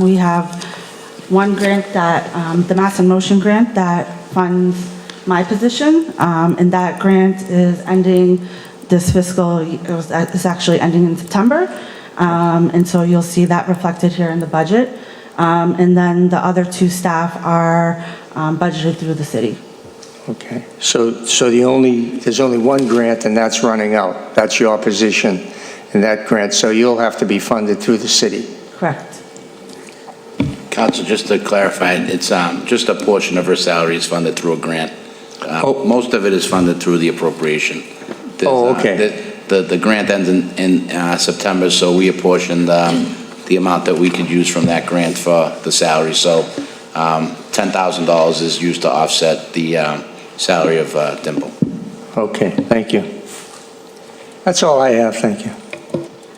we have one grant that, the Mass in Motion grant that funds my position, and that grant is ending this fiscal, it's actually ending in September, and so you'll see that reflected here in the budget. And then the other two staff are budgeted through the city. Okay, so there's only one grant, and that's running out. That's your position in that grant, so you'll have to be funded through the city. Correct. Council, just to clarify, it's just a portion of her salary is funded through a grant. Most of it is funded through the appropriation. Okay. The grant ends in September, so we apportioned the amount that we could use from that grant for the salary. So $10,000 is used to offset the salary of Dimple. Okay, thank you. That's all I have, thank you.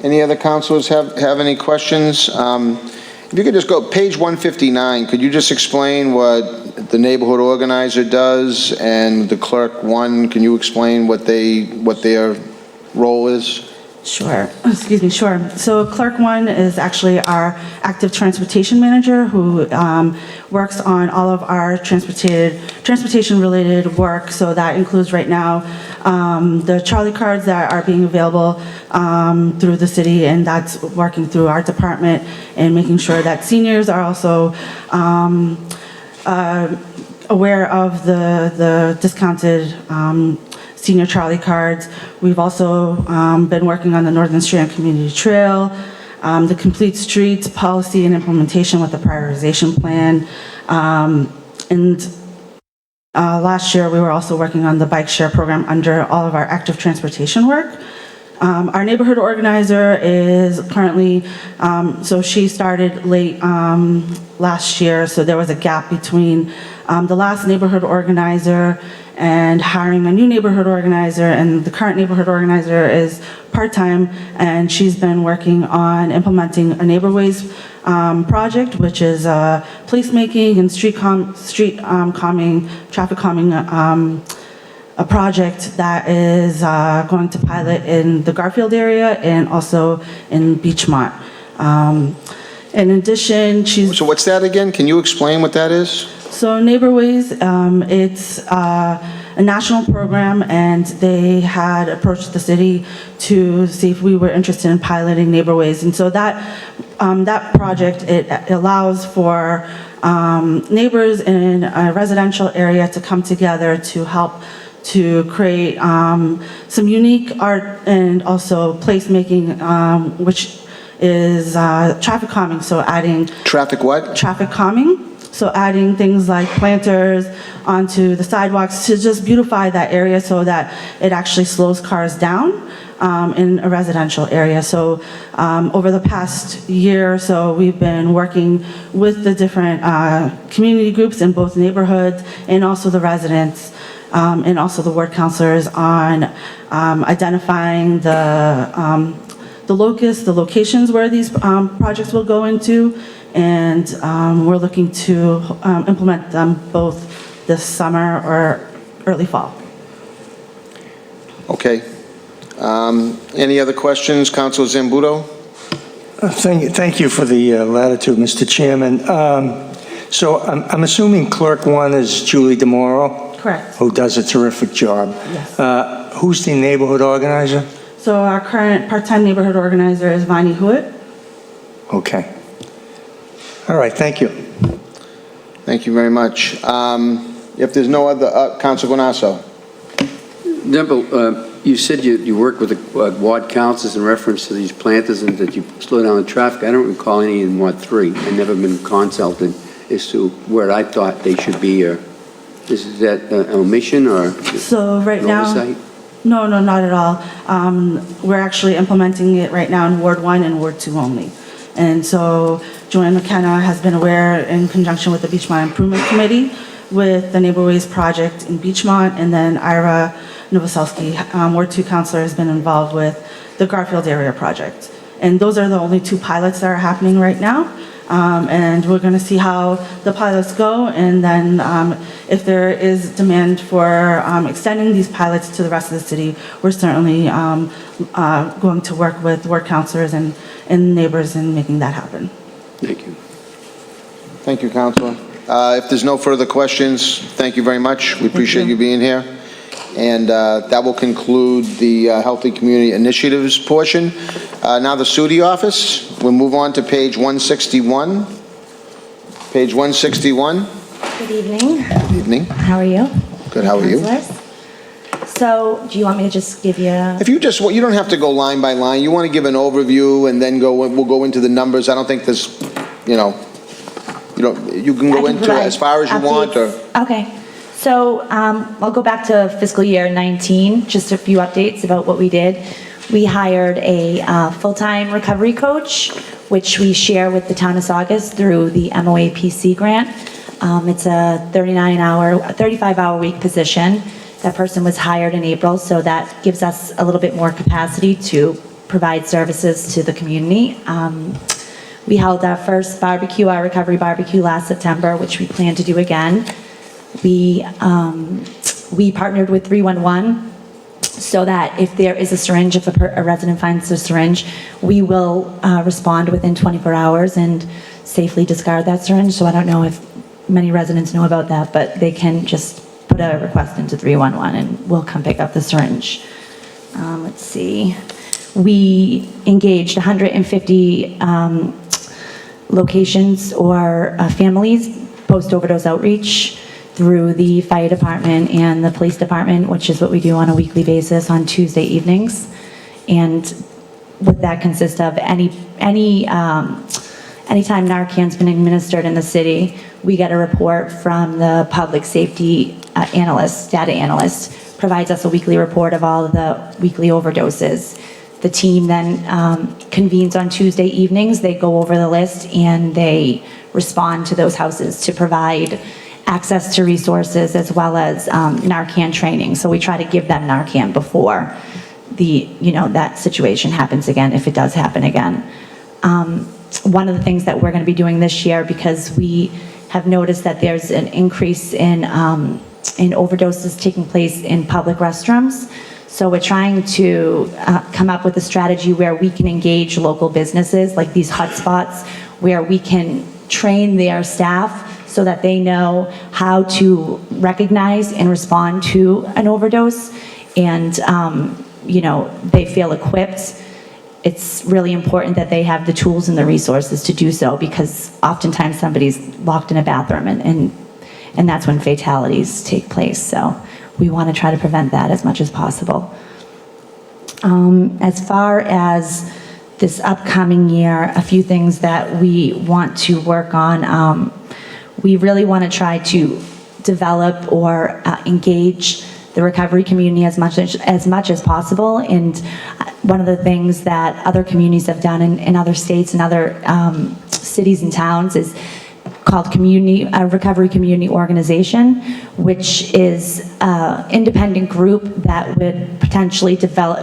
Any other councilors have any questions? If you could just go page 159, could you just explain what the neighborhood organizer does and the clerk one? Can you explain what their role is? Sure. Excuse me. Sure. So Clerk One is actually our active transportation manager who works on all of our transportation-related work. So that includes right now the Charlie cards that are being available through the city, and that's working through our department and making sure that seniors are also aware of the discounted senior Charlie cards. We've also been working on the Northern Strand Community Trail, the Complete Streets policy and implementation with the prioritization plan. And last year, we were also working on the bike share program under all of our active transportation work. Our neighborhood organizer is currently, so she started late last year, so there was a gap between the last neighborhood organizer and hiring a new neighborhood organizer, and the current neighborhood organizer is part-time, and she's been working on implementing a NeighborWays project, which is placemaking and street calming, traffic calming, a project that is going to pilot in the Garfield area and also in Beachmont. In addition, So what's that again? Can you explain what that is? So NeighborWays, it's a national program, and they had approached the city to see if we were interested in piloting NeighborWays. And so that project, it allows for neighbors in a residential area to come together to help to create some unique art and also placemaking, which is traffic calming, so adding Traffic what? traffic calming. So adding things like planters onto the sidewalks to just beautify that area so that it actually slows cars down in a residential area. So over the past year or so, we've been working with the different community groups in both neighborhoods and also the residents and also the ward counselors on identifying the locations where these projects will go into, and we're looking to implement them both this summer or early fall. Okay. Any other questions? Councilor Zambudo? Thank you for the latitude, Mr. Chairman. So I'm assuming Clerk 1 is Julie DeMoro, Correct. who does a terrific job. Yes. Who's the neighborhood organizer? So our current part-time neighborhood organizer is Vani Hewitt. Okay. All right, thank you. Thank you very much. If there's no other, Councilor Guanasso? Dimple, you said you work with the ward councils in reference to these planters and that you slow down the traffic. I don't recall any in Ward 3. I've never been consulted as to where I thought they should be. Is that an omission or So right an now, oversight? no, not at all. We're actually implementing it right now in Ward 1 and Ward 2 only. And so Joanne McKenna has been aware, in conjunction with the Beachmont Improvement Committee, with the NeighborWays project in Beachmont, and then Ira Novoselsky, Ward 2 counselor, has been involved with the Garfield area project. And those are the only two pilots that are happening right now. And we're going to see how the pilots go, and then if there is demand for extending these pilots to the rest of the city, we're certainly going to work with ward counselors and neighbors in making that happen. Thank you. Thank you, Councilor. If there's no further questions, thank you very much. We appreciate you being here. And that will conclude the Healthy Community Initiatives portion. Now the SUDI office. We'll move on to page 161. Page 161. Good evening. Good evening. How are you? Good, how are you? Councilors? So, do you want me to just give you? If you just, you don't have to go line by line. You want to give an overview and then we'll go into the numbers. I don't think this, you can go into it as far as you want, or. Okay. So, I'll go back to fiscal year 19, just a few updates about what we did. We hired a full-time recovery coach, which we share with the town of Saugus through the MOAPC grant. It's a 35-hour week position. That person was hired in April, so that gives us a little bit more capacity to provide services to the community. We held our first barbecue, our recovery barbecue, last September, which we plan to do again. We partnered with 311 so that if there is a syringe, if a resident finds a syringe, we will respond within 24 hours and safely discard that syringe. So I don't know if many residents know about that, but they can just put a request into 311 and we'll come pick up the syringe. Let's see. We engaged 150 locations or families, post-overdose outreach, through the fire department and the police department, which is what we do on a weekly basis on Tuesday evenings. And what that consists of, anytime Narcan's been administered in the city, we get a report from the public safety analyst, data analyst, provides us a weekly report of all of the weekly overdoses. The team then convenes on Tuesday evenings. They go over the list and they respond to those houses to provide access to resources as well as Narcan training. So we try to give them Narcan before that situation happens again, if it does happen again. One of the things that we're going to be doing this year, because we have noticed that there's an increase in overdoses taking place in public restrooms. So we're trying to come up with a strategy where we can engage local businesses, like these hotspots, where we can train their staff so that they know how to recognize and respond to an overdose, and, they feel equipped. It's really important that they have the tools and the resources to do so, because oftentimes somebody's locked in a bathroom, and that's when fatalities take place. So we want to try to prevent that as much as possible. As far as this upcoming year, a few things that we want to work on. We really want to try to develop or engage the recovery community as much as possible. And one of the things that other communities have done in other states and other cities and towns is called Recovery Community Organization, which is an independent group that would potentially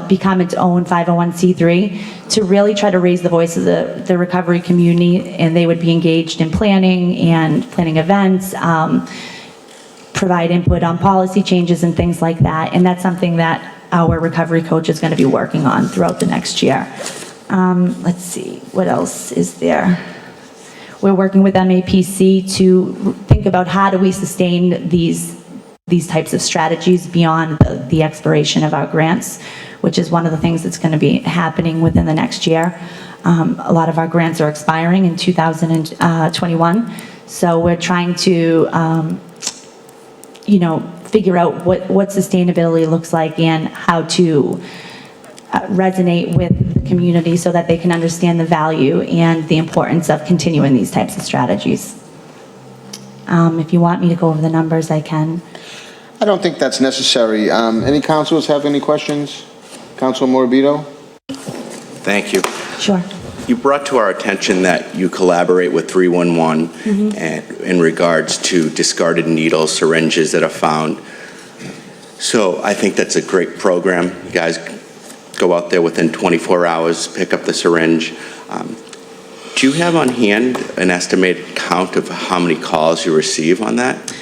become its own 501c3 to really try to raise the voice of the recovery community, and they would be engaged in planning events, provide input on policy changes and things like that. And that's something that our recovery coach is going to be working on throughout the next year. Let's see, what else is there? We're working with MAPC to think about how do we sustain these types of strategies beyond the expiration of our grants, which is one of the things that's going to be happening within the next year. A lot of our grants are expiring in 2021, so we're trying to figure out what sustainability looks like and how to resonate with the community so that they can understand the value and the importance of continuing these types of strategies. If you want me to go over the numbers, I can. I don't think that's necessary. Any councilors have any questions? Councilor Morabito? Thank you. Sure. You brought to our attention that you collaborate with 311 and in regards to discarded needles, syringes that are found. So I think that's a great program. You guys go out there within 24 hours, pick up the syringe. Do you have on hand an estimated count of how many calls you receive on that?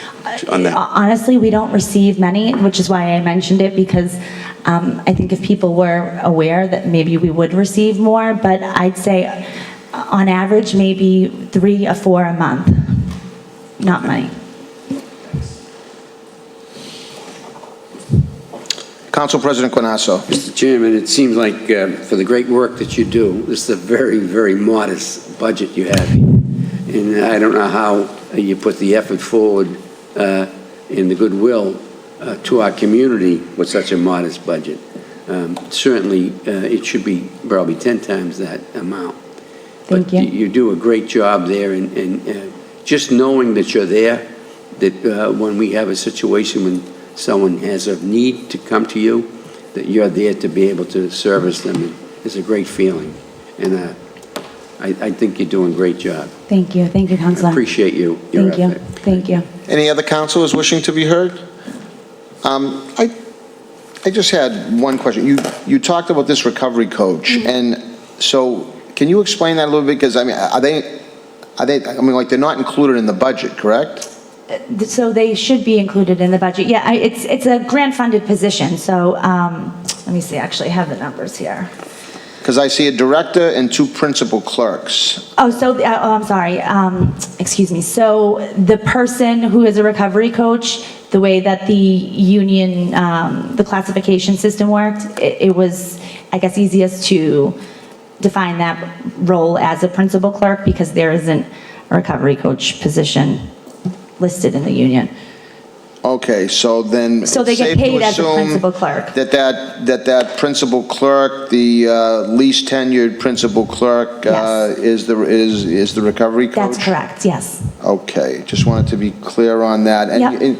Honestly, we don't receive many, which is why I mentioned it, because I think if people were aware that maybe we would receive more, but I'd say on average maybe 3 or 4 a month. Not many. Council President Quinasso. Mr. Chairman, it seems like for the great work that you do, this is a very, very modest budget you have. And I don't know how you put the effort forward in the goodwill to our community with such a modest budget. Certainly, it should be probably 10 times that amount. Thank you. You do a great job there, and just knowing that you're there, that when we have a situation when someone has a need to come to you, that you're there to be able to service them is a great feeling. And I think you're doing a great job. Thank you, Councilor. I appreciate your effort. Thank you. Any other councilors wishing to be heard? I just had one question. You talked about this recovery coach, and so can you explain that a little bit? Because I mean, like they're not included in the budget, correct? So they should be included in the budget. Yeah, it's a grant-funded position. So let me see. Actually, I have the numbers here. Because I see a director and 2 principal clerks. Oh, so I'm sorry. Excuse me. So the person who is a recovery coach, the way that the union, the classification system worked, it was, I guess, easiest to define that role as a principal clerk because there isn't a recovery coach position listed in the union. Okay, so then So they it's get safe to paid as a assume principal clerk. that principal clerk, the least tenured principal clerk, Yes. is the recovery coach? That's correct, yes. Okay, just wanted to be clear on that. Yep. And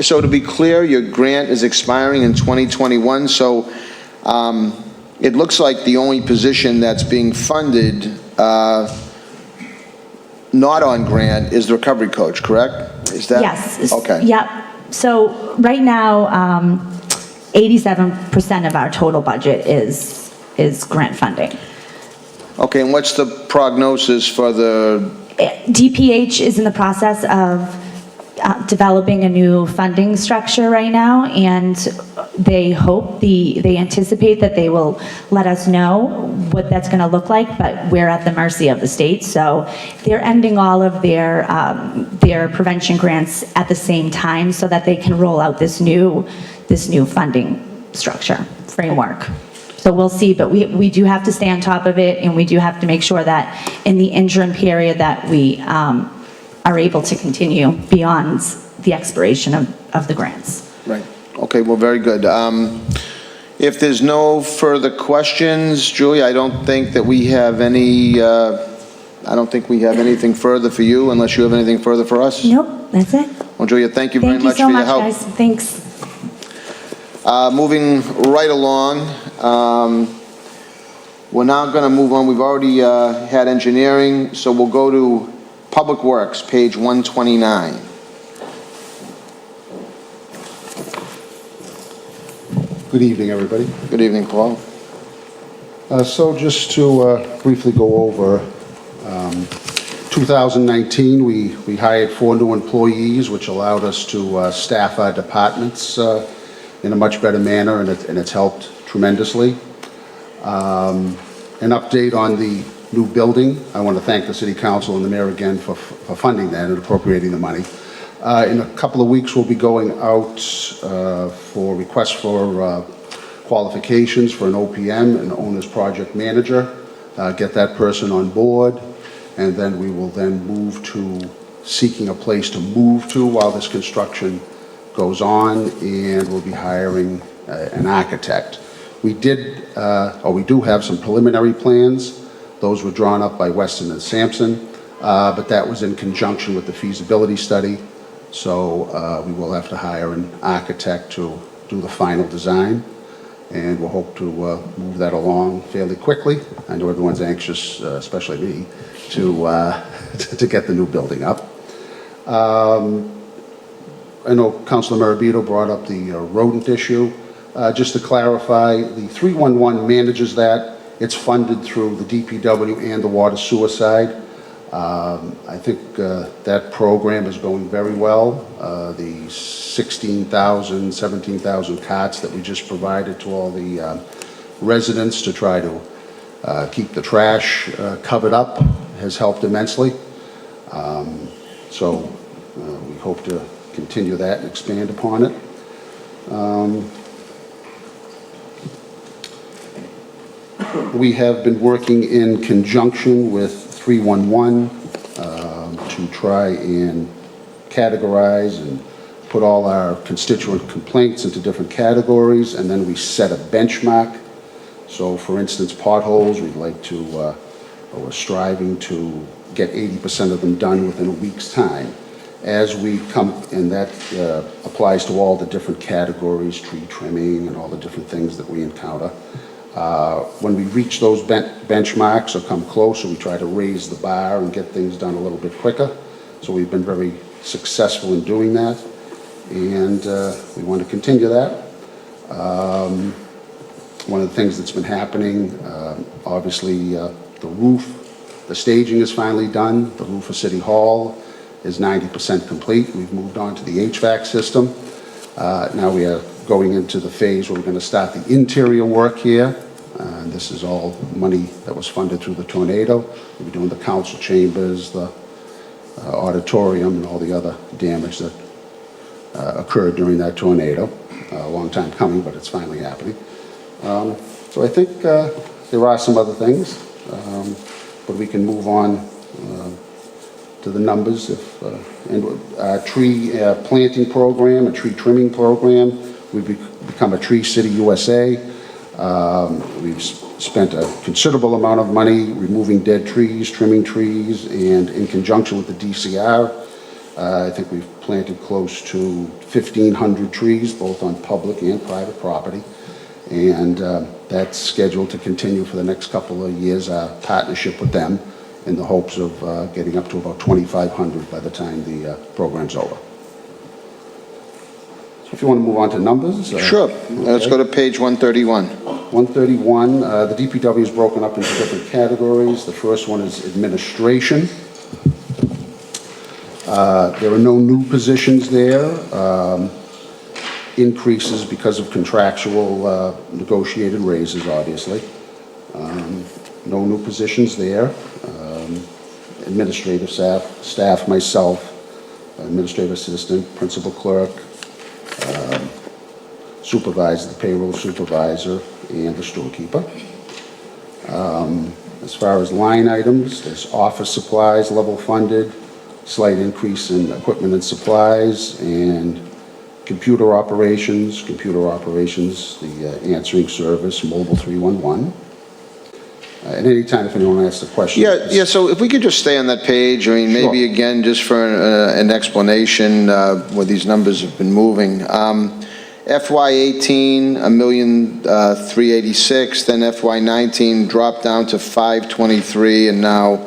so to be clear, your grant is expiring in 2021, so it looks like the only position that's being funded not on grant is the recovery coach, correct? Is that? Yes. Okay. Yep. So right now, 87% of our total budget is grant funding. Okay, and what's the prognosis for the? DPH is in the process of developing a new funding structure right now, and they anticipate that they will let us know what that's going to look like, but we're at the mercy of the state. So they're ending all of their prevention grants at the same time so that they can roll out this new funding structure framework. So we'll see, but we do have to stay on top of it, and we do have to make sure that in the interim period that we are able to continue beyond the expiration of the grants. Right. Okay, well, very good. If there's no further questions, Julie, I don't think that we have any, I don't think we have anything further for you, unless you have anything further for us? Nope, that's it. Well, Julia, thank you very much for your help. Thank you so much, guys. Thanks. Moving right along, we're now going to move on. We've already had engineering, so we'll go to Public Works, page 129. Good evening, everybody. Good evening, Paul. So just to briefly go over, 2019, we hired 4 new employees, which allowed us to staff our departments in a much better manner, and it's helped tremendously. An update on the new building. I want to thank the City Council and the Mayor again for funding that and appropriating the money. In a couple of weeks, we'll be going out for requests for qualifications for an OPM, an Owner's Project Manager, get that person on board, and then we will then move to seeking a place to move to while this construction goes on, and we'll be hiring an architect. We do have some preliminary plans. Those were drawn up by Weston and Sampson, but that was in conjunction with the feasibility study. So we will have to hire an architect to do the final design, and we'll hope to move that along fairly quickly. I know everyone's anxious, especially me, to get the new building up. I know Councilor Marabito brought up the rodent issue. Just to clarify, the 311 manages that. It's funded through the DPW and the water sewer side. I think that program is going very well. The 16,000, 17,000 cots that we just provided to all the residents to try to keep the trash covered up has helped immensely. So we hope to continue that and expand upon it. We have been working in conjunction with 311 to try and categorize and put all our constituent complaints into different categories, and then we set a benchmark. So for instance, potholes, we'd like to, we're striving to get 80% of them done within a week's time. As we come, and that applies to all the different categories, tree trimming and all the different things that we encounter. When we reach those benchmarks or come closer, we try to raise the bar and get things done a little bit quicker. So we've been very successful in doing that, and we want to continue that. One of the things that's been happening, obviously the roof, the staging is finally done. The roof of City Hall is 90% complete. We've moved on to the HVAC system. Now we are going into the phase where we're going to start the interior work here. And this is all money that was funded through the tornado. We'll be doing the council chambers, the auditorium, and all the other damage that occurred during that tornado. A long time coming, but it's finally happening. So I think there are some other things, but we can move on to the numbers. And our tree planting program, a tree trimming program, we've become a Tree City USA. We've spent a considerable amount of money removing dead trees, trimming trees, and in conjunction with the DCR, I think we've planted close to 1,500 trees, both on public and private property. And that's scheduled to continue for the next couple of years, our partnership with them, in the hopes of getting up to about 2,500 by the time the program's over. So if you want to move on to numbers. Sure. Let's go to page 131. 131, the DPW is broken up into different categories. The first one is administration. There are no new positions there. Increases because of contractual negotiated raises, obviously. No new positions there. Administrative staff, myself, administrative assistant, principal clerk, supervisor, the payroll supervisor, and the storekeeper. As far as line items, there's office supplies level funded, slight increase in equipment and supplies, and computer operations, the answering service, mobile 311. At any time, if anyone asks a question. Yeah, so if we could just stay on that page, I mean, maybe Sure. again, just for an explanation where these numbers have been moving. FY18, $1,386,000, then FY19 dropped down to $523,000, and now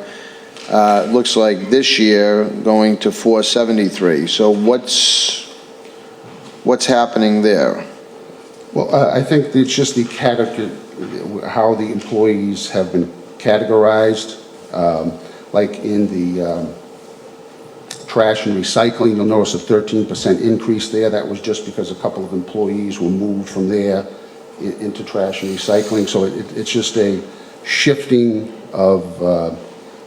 it looks like this year going to $473,000. So what's happening there? Well, I think it's just how the employees have been categorized. Like in the trash and recycling, you'll notice a 13% increase there. That was just because a couple of employees were moved from there into trash and recycling. So it's just a shifting of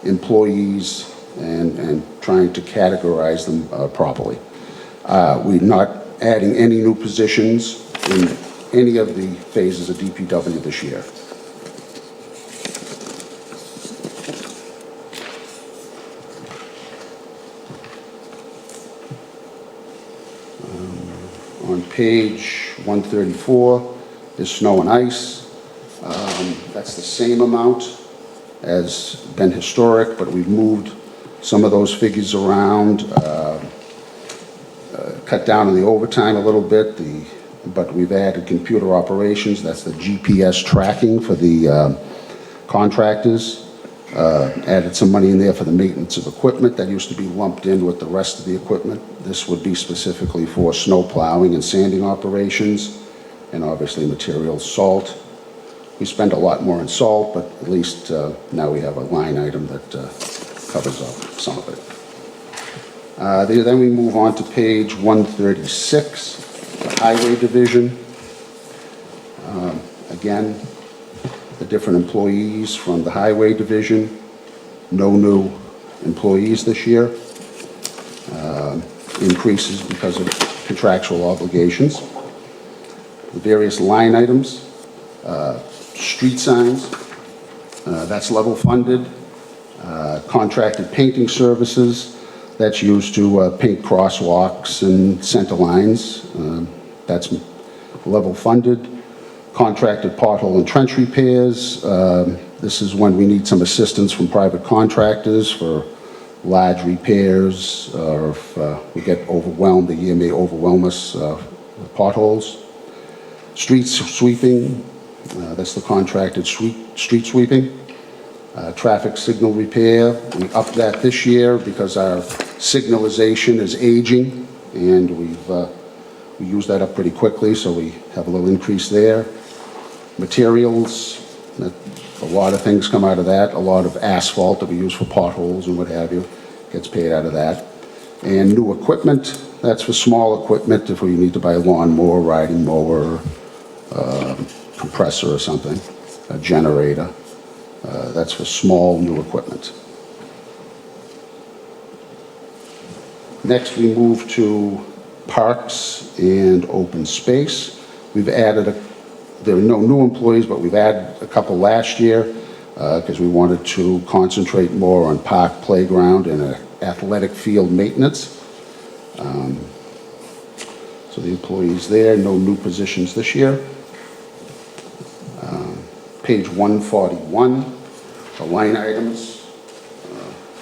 employees and trying to categorize them properly. We're not adding any new positions in any of the phases of DPW this year. On page 134 is snow and ice. That's the same amount as been historic, but we've moved some of those figures around, cut down on the overtime a little bit, but we've added computer operations. That's the GPS tracking for the contractors. Added some money in there for the maintenance of equipment that used to be lumped in with the rest of the equipment. This would be specifically for snow plowing and sanding operations, and obviously materials, salt. We spend a lot more on salt, but at least now we have a line item that covers up some of it. Then we move on to page 136, the highway division. Again, the different employees from the highway division. No new employees this year. Increases because of contractual obligations. The various line items. Street signs, that's level funded. Contracted painting services, that's used to paint crosswalks and center lines. That's level funded. Contracted pothole and trench repairs. This is when we need some assistance from private contractors for large repairs, or if we get overwhelmed, the year may overwhelm us with potholes. Street sweeping, that's the contracted street sweeping. Traffic signal repair, we upped that this year because our signalization is aging, and we use that up pretty quickly, so we have a little increase there. Materials, a lot of things come out of that. A lot of asphalt that we use for potholes and what have you gets paid out of that. And new equipment, that's for small equipment if we need to buy a lawnmower, riding mower, compressor or something, a generator. That's for small new equipment. Next, we move to parks and open space. We've added there are no new employees, but we've added a couple last year because we wanted to concentrate more on park, playground, and athletic field maintenance. So the employees there, no new positions this year. Page 141, the line items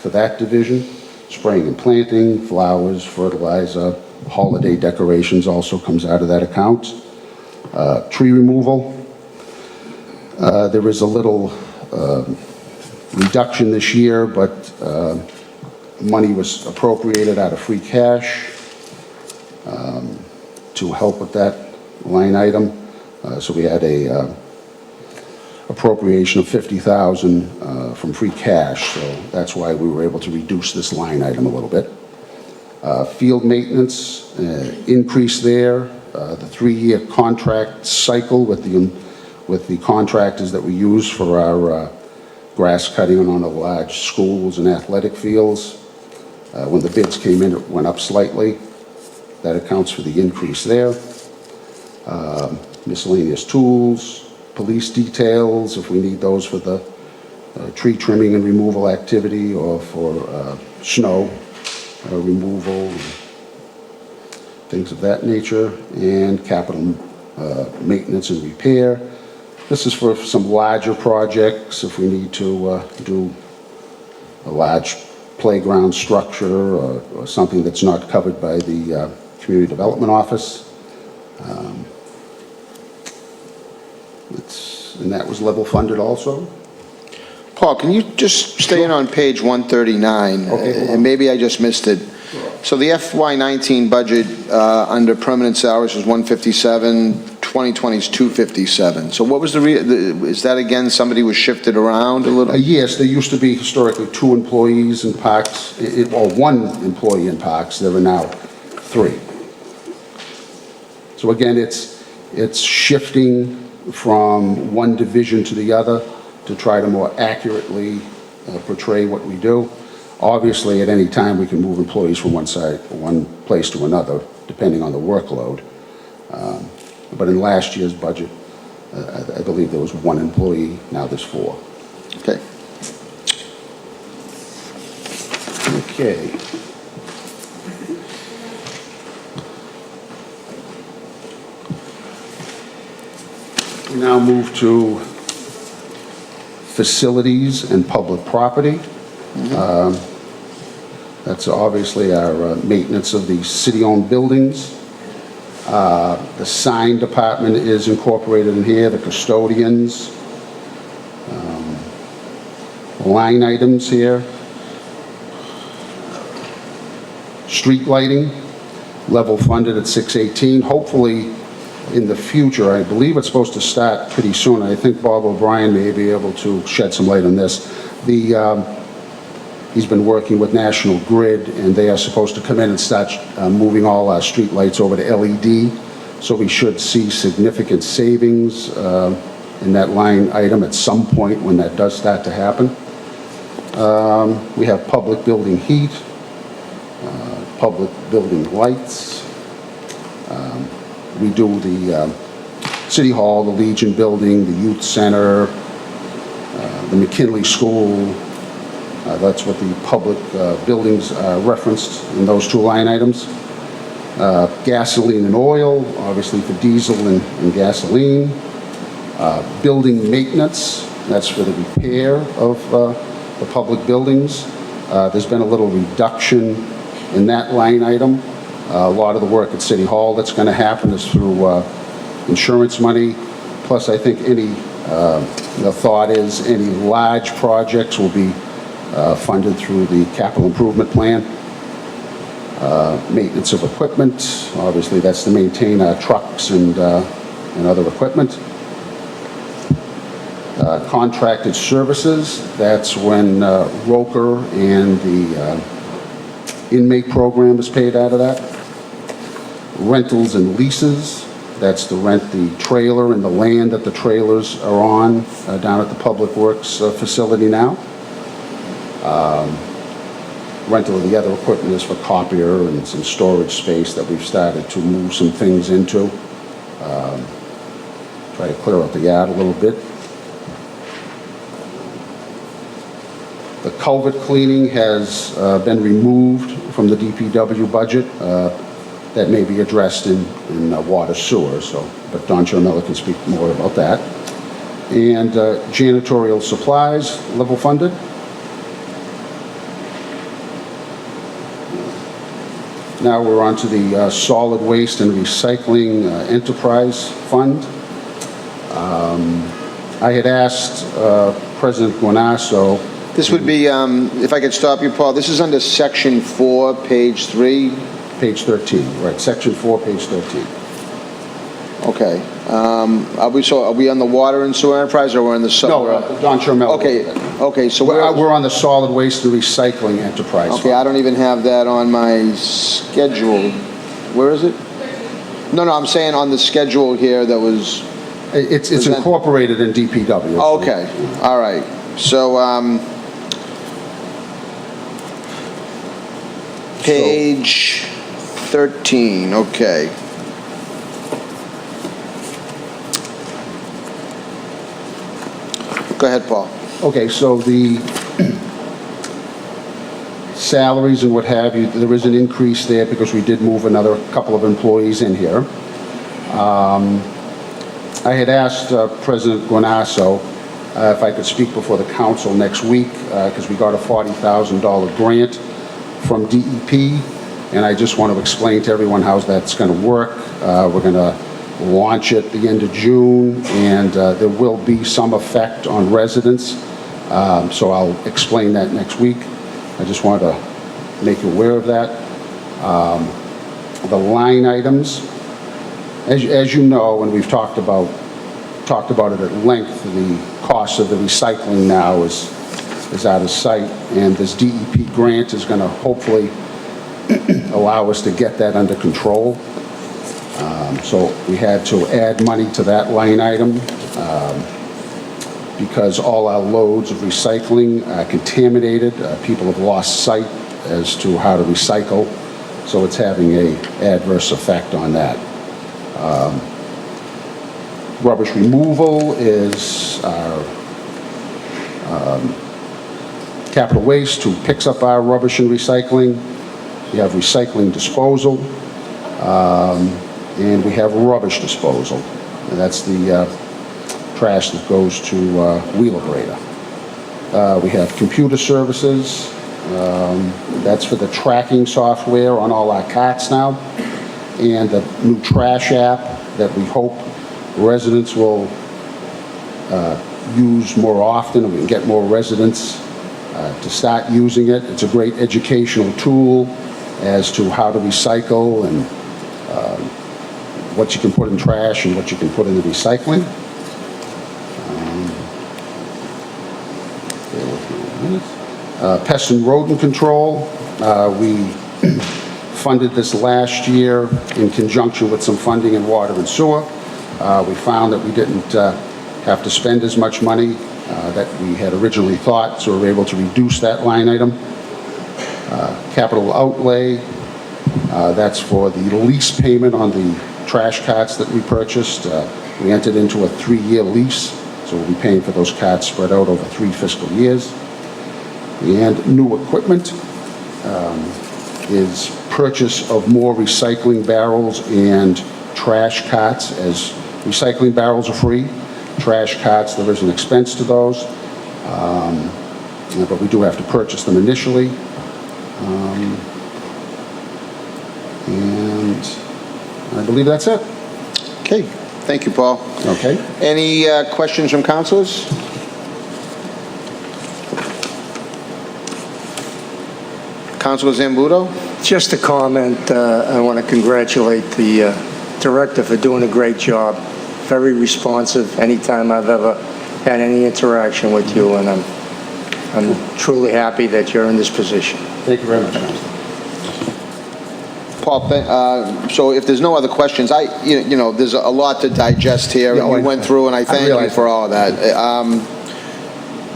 for that division. Spraying and planting, flowers, fertilizer, holiday decorations also comes out of that account. Tree removal, there is a little reduction this year, but money was appropriated out of free cash to help with that line item. So we had a appropriation of $50,000 from free cash, so that's why we were able to reduce this line item a little bit. Field maintenance, increase there. The 3-year contract cycle with the contractors that we use for our grass cutting on the large schools and athletic fields. When the bids came in, it went up slightly. That accounts for the increase there. Miscellaneous tools, police details, if we need those for the tree trimming and removal activity or for snow removal, things of that nature, and capital maintenance and repair. This is for some larger projects, if we need to do a large playground structure or something that's not covered by the Community Development Office. And that was level funded also. Paul, can you just stay in on page 139? Okay. And maybe I just missed it. So the FY19 budget under permanent salaries is 157, 2020 is 257. So what was is that again, somebody was shifted around a little? Yes, there used to be historically 2 employees in parks, or 1 employee in parks. There are now 3. So again, it's shifting from one division to the other to try to more accurately portray what we do. Obviously, at any time, we can move employees from one place to another, depending on the workload. But in last year's budget, I believe there was 1 employee, now there's 4. Okay. Okay. We now move to facilities and public property. That's obviously our maintenance of the city-owned buildings. The sign department is incorporated in here, the custodians. Line items here. Street lighting, level funded at 618. Hopefully, in the future, I believe it's supposed to start pretty soon. I think Bob O'Brien may be able to shed some light on this. He's been working with National Grid, and they are supposed to come in and start moving all our street lights over to LED. So we should see significant savings in that line item at some point when that does start to happen. We have public building heat, public building lights. We do the City Hall, the Legion Building, the Youth Center, the McKinley School. That's what the public buildings referenced in those 2 line items. Gasoline and oil, obviously for diesel and gasoline. Building maintenance, that's for the repair of the public buildings. There's been a little reduction in that line item. A lot of the work at City Hall that's going to happen is through insurance money. Plus, I think the thought is any large projects will be funded through the capital improvement plan. Maintenance of equipment, obviously that's to maintain our trucks and other equipment. Contracted services, that's when Roker and the inmate program is paid out of that. Rentals and leases, that's to rent the trailer and the land that the trailers are on down at the Public Works facility now. Rental of the other equipment is for copier and some storage space that we've started to move some things into. Try to clear out the yard a little bit. The culvert cleaning has been removed from the DPW budget. That may be addressed in water sewer, but Don Chermella can speak more about that. And janitorial supplies, level funded. Now we're on to the solid waste and recycling enterprise fund. I had asked President Guanasso. This would be, if I could stop you, Paul, this is under section 4, page 3. Page 13, right, section 4, page 13. Okay. Are we on the water and sewer enterprise, or we're in the sewer? No, Don Chermel. Okay, so We're on the solid waste and recycling enterprise. Okay, I don't even have that on my schedule. Where is it? No, I'm saying on the schedule here that was... It's incorporated in DPW. Okay, all right. So, page 13, okay. Go ahead, Paul. Okay, so the salaries and what have you, there is an increase there because we did move another couple of employees in here. I had asked President Guanasso if I could speak before the council next week because we got a $40,000 grant from DEP, and I just want to explain to everyone how that's going to work. We're going to launch it the end of June, and there will be some effect on residents, so I'll explain that next week. I just wanted to make you aware of that. The line items, as you know, and we've talked about it at length, the cost of the recycling now is out of sight, and this DEP grant is going to hopefully allow us to get that under control. So we had to add money to that line item because all our loads of recycling are contaminated. People have lost sight as to how to recycle, so it's having an adverse effect on that. Rubbish removal is our capital waste, who picks up our rubbish and recycling. We have recycling disposal, and we have rubbish disposal. And that's the trash that goes to Wheelabrator. We have computer services. That's for the tracking software on all our carts now, and the new trash app that we hope residents will use more often, and we can get more residents to start using it. It's a great educational tool as to how to recycle and what you can put in trash and what you can put in the recycling. Pest and rodent control. We funded this last year in conjunction with some funding in water and sewer. We found that we didn't have to spend as much money that we had originally thought, so we were able to reduce that line item. Capital outlay, that's for the lease payment on the trash carts that we purchased. We entered into a 3-year lease, so we'll be paying for those carts spread out over 3 fiscal years. And new equipment is purchase of more recycling barrels and trash carts. As recycling barrels are free, trash carts, there is an expense to those, but we do have to purchase them initially. And I believe that's it. Okay, thank you, Paul. Okay. Any questions from councilors? Councilor Zambudo? Just a comment. I want to congratulate the director for doing a great job. Very responsive anytime I've ever had any interaction with you, and I'm truly happy that you're in this position. Thank you very much, Councilor. Paul, so if there's no other questions, you know, there's a lot to digest here. Yeah, You went through, and I thank you realize for all of that.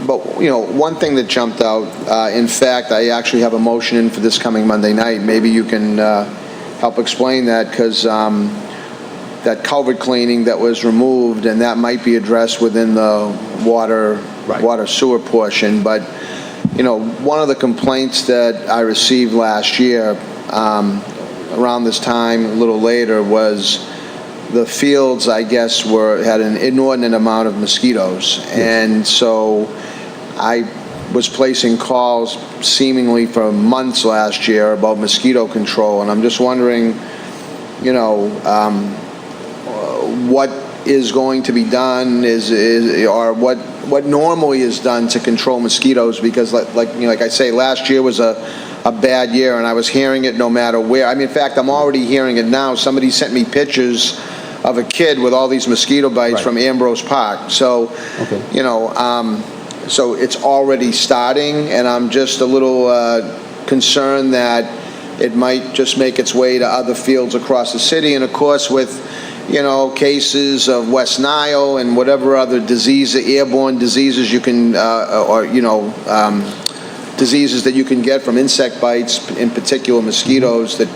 But, you know, one thing that jumped out, in fact, I actually have a motion in for this coming Monday night. Maybe you can help explain that, because that culvert cleaning that was removed, and that might be addressed within the water sewer portion. But, you know, one of the complaints that I received last year, around this time, a little later, was the fields, I guess, had an inordinate amount of mosquitoes. Yes. And so I was placing calls seemingly for months last year about mosquito control, and I'm just wondering, you know, what is going to be done or what normally is done to control mosquitoes, because like I say, last year was a bad year, and I was hearing it no matter where. I mean, in fact, I'm already hearing it now. Somebody sent me pictures of a kid with all these mosquito bites from Ambrose Park. So, you know, so it's already starting, and I'm just a little concerned that it might just make its way to other fields across the city. And of course, with, you know, cases of West Nile and whatever other diseases, airborne diseases you can, or, you know, diseases that you can get from insect bites, in particular mosquitoes, that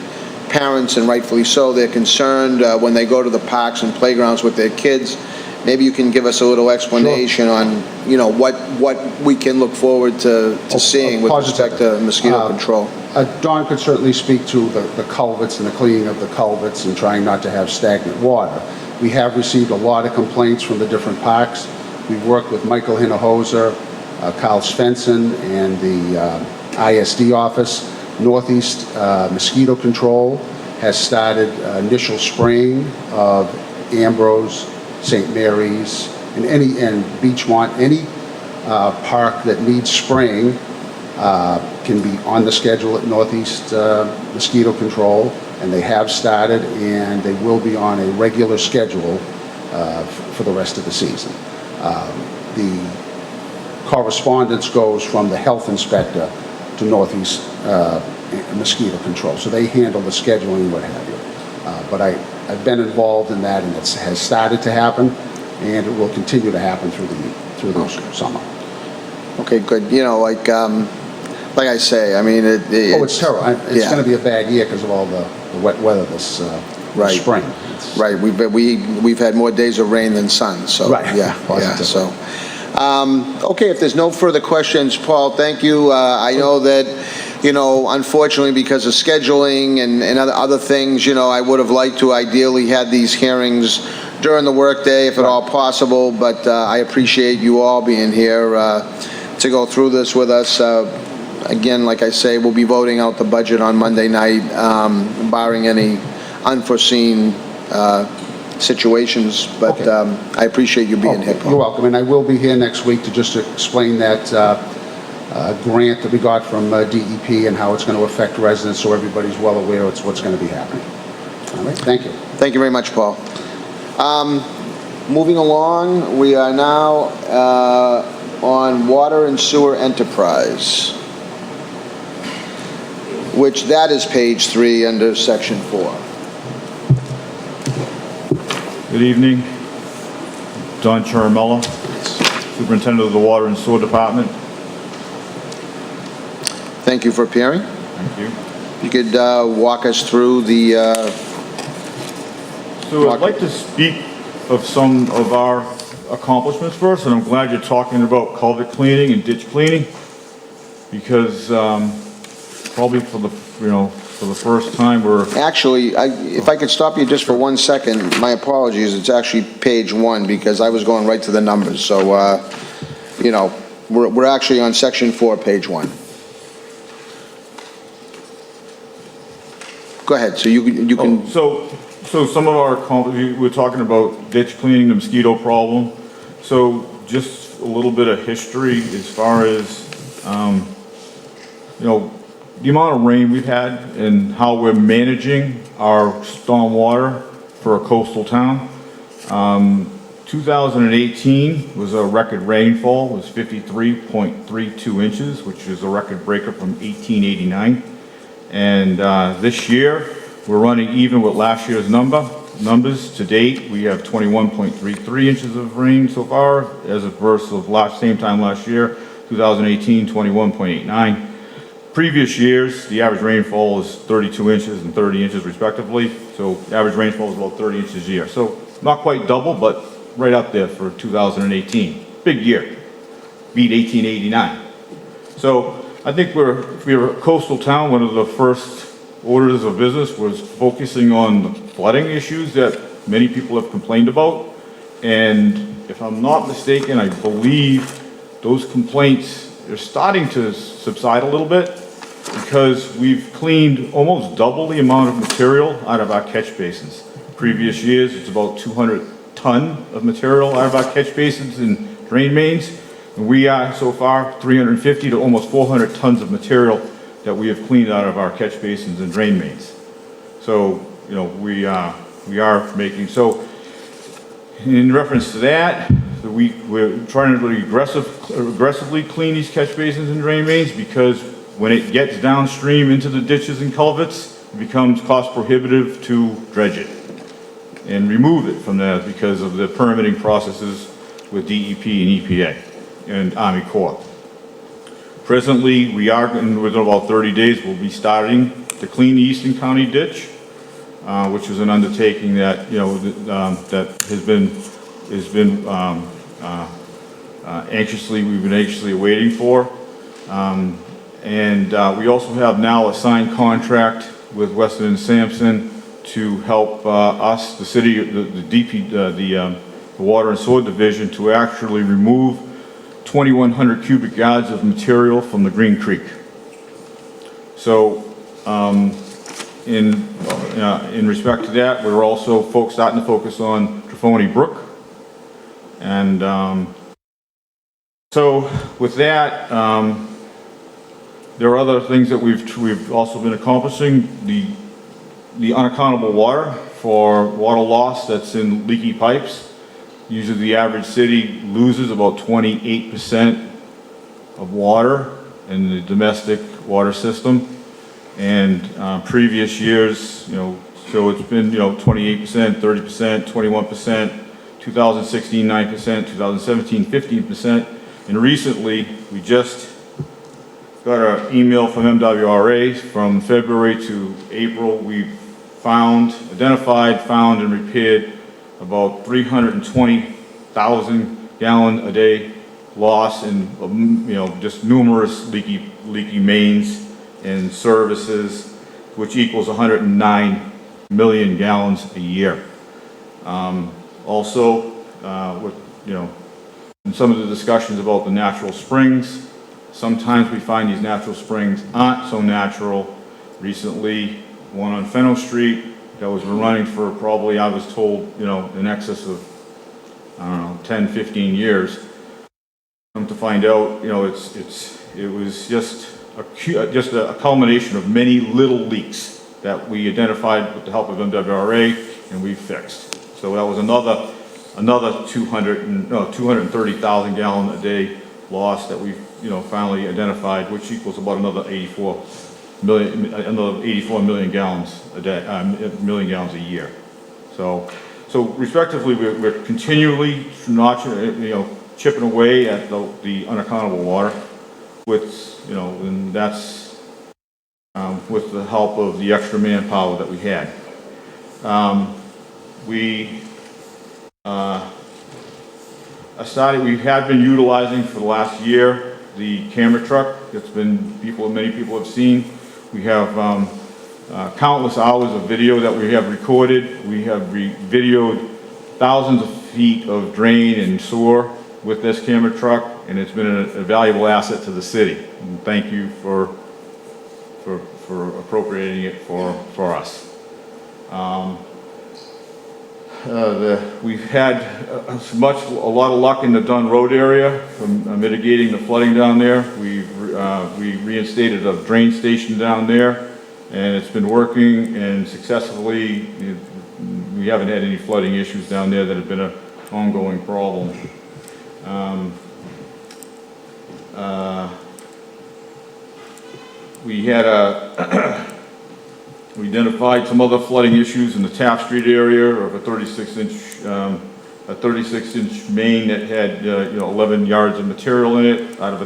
parents, and rightfully so, they're concerned when they go to the parks and playgrounds with their kids. Maybe you can give us a little explanation on, you know, what we can look forward to seeing with respect to mosquito control. Don could certainly speak to the culverts and the cleaning of the culverts and trying not to have stagnant water. We have received a lot of complaints from the different parks. We've worked with Michael Hinojosa, Carl Svensson, and the ISD office. Northeast Mosquito Control has started initial spraying of Ambrose, St. Mary's, and Beachmont. Any park that needs spraying can be on the schedule at Northeast Mosquito Control, and they have started, and they will be on a regular schedule for the rest of the season. The correspondence goes from the health inspector to Northeast Mosquito Control, so they handle the scheduling and what have you. But I've been involved in that, and it has started to happen, and it will continue to happen through the summer. Okay, good. You know, like I say, I mean, it's terrible. It's going to be a bad year because of all the wet weather this spring. Right. We've had more days of rain than sun. So yeah. So okay, if there's no further questions, Paul, thank you. I know that, you know, unfortunately, because of scheduling and other things, you know, I would have liked to ideally had these hearings during the workday, if at all possible. But I appreciate you all being here to go through this with us. Again, like I say, we'll be voting out the budget on Monday night, barring any unforeseen situations. But I appreciate you being here, Paul. You're welcome. And I will be here next week to just explain that grant that we got from DEP and how it's going to affect residents, so everybody's well aware of what's going to be happening. All right. Thank you. Thank you very much, Paul. Moving along, we are now on Water and Sewer Enterprise, which that is page 3 under section 4. Good evening. Don Chiaramella, Superintendent of the Water and Sewer Department. Thank you for appearing. Thank you. You could walk us through the... So I'd like to speak of some of our accomplishments first, and I'm glad you're talking about culvert cleaning and ditch cleaning, because probably for the first time we're... Actually, if I could stop you just for 1 second, my apologies, it's actually page 1, because I was going right to the numbers. So, you know, we're actually on section 4, page 1. Go ahead, so you can... So some of our accomplishments, we're talking about ditch cleaning, the mosquito problem. So just a little bit of history as far as, you know, the amount of rain we've had and how we're managing our storm water for a coastal town. 2018 was a record rainfall, it was 53.32 inches, which is a record breaker from 1889. And this year, we're running even with last year's numbers. To date, we have 21.33 inches of rain so far, as opposed to same time last year, 2018, 21.89. Previous years, the average rainfall is 32 inches and 30 inches respectively. So the average rainfall is about 30 inches a year. So not quite double, but right up there for 2018. Big year. Beat 1889. So I think we're a coastal town. One of the first orders of business was focusing on the flooding issues that many people have complained about. And if I'm not mistaken, I believe those complaints are starting to subside a little bit, because we've cleaned almost double the amount of material out of our catch basins. Previous years, it's about 200 ton of material out of our catch basins and drain mains. And we are so far 350 to almost 400 tons of material that we have cleaned out of our catch basins and drain mains. So, you know, we are making, so in reference to that, we're trying to really aggressively clean these catch basins and drain mains because when it gets downstream into the ditches and culverts, it becomes cost prohibitive to dredge it and remove it from there because of the permitting processes with DEP and EPA and Army Corps. Presently, within about 30 days, we'll be starting to clean the Eastern County ditch, which is an undertaking that, that has been we've been anxiously waiting for. We also have now a signed contract with Weston and Sampson to help us, the city, the Water and Sewer Division, to actually remove 2,100 cubic yards of material from the Green Creek. So, in respect to that, we're also starting to focus on Trafoni Brook. And so with that, there are other things that we've also been accomplishing. The unaccountable water for water loss that's in leaky pipes. Usually the average city loses about 28% of water in the domestic water system. And previous years, so it's been, 28%, 30%, 21%, 2016, 9%, 2017, 15%. And recently, we just got an email from MWRA from February to April. We've identified, found, and repaired about 320,000 gallon a day loss in, just numerous leaky mains and services, which equals 109 million gallons a year. Also, in some of the discussions about the natural springs, sometimes we find these natural springs aren't so natural. Recently, one on Fennel Street that was running for probably, I was told, in excess of, 10, 15 years. Come to find out, it was just a culmination of many little leaks that we identified with the help of MWRA and we fixed. So that was another 230,000 gallon a day loss that we finally identified, which equals about another 84 million gallons a day, million gallons a year. So respectively, we're continually chipping away at the unaccountable water with, and that's with the help of the extra manpower that we had. We have been utilizing for the last year the camera truck. Many people have seen. We have countless hours of video that we have recorded. We have videoed thousands of feet of drain and sewer with this camera truck, and it's been a valuable asset to the city. And thank you for appropriating it for us. We've had a lot of luck in the Dunn Road area from mitigating the flooding down there. We reinstated a drain station down there, and it's been working and successfully. We haven't had any flooding issues down there that have been an ongoing problem. We identified some other flooding issues in the Taft Street area of a 36-inch main that had 11 yards of material in it out of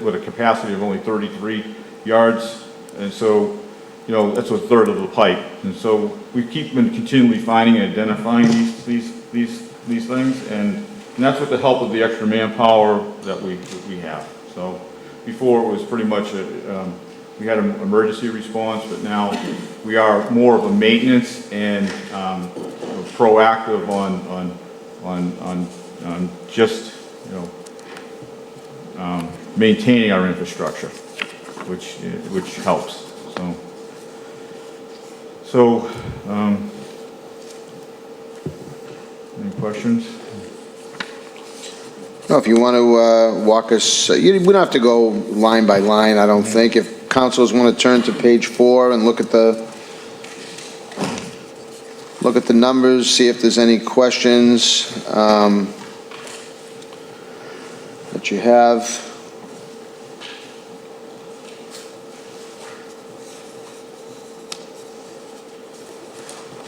with a capacity of only 33 yards, and so that's a third of the pipe. And so we keep continually finding and identifying these things, and that's with the help of the extra manpower that we have. So before it was pretty much we had an emergency response, but now we are more of a maintenance and proactive on just maintaining our infrastructure, which helps. So any questions? No, if you want to walk us, we don't have to go line by line, I don't think. If councilors want to turn to page 4 and look at look at the numbers, see if there's any questions that you have.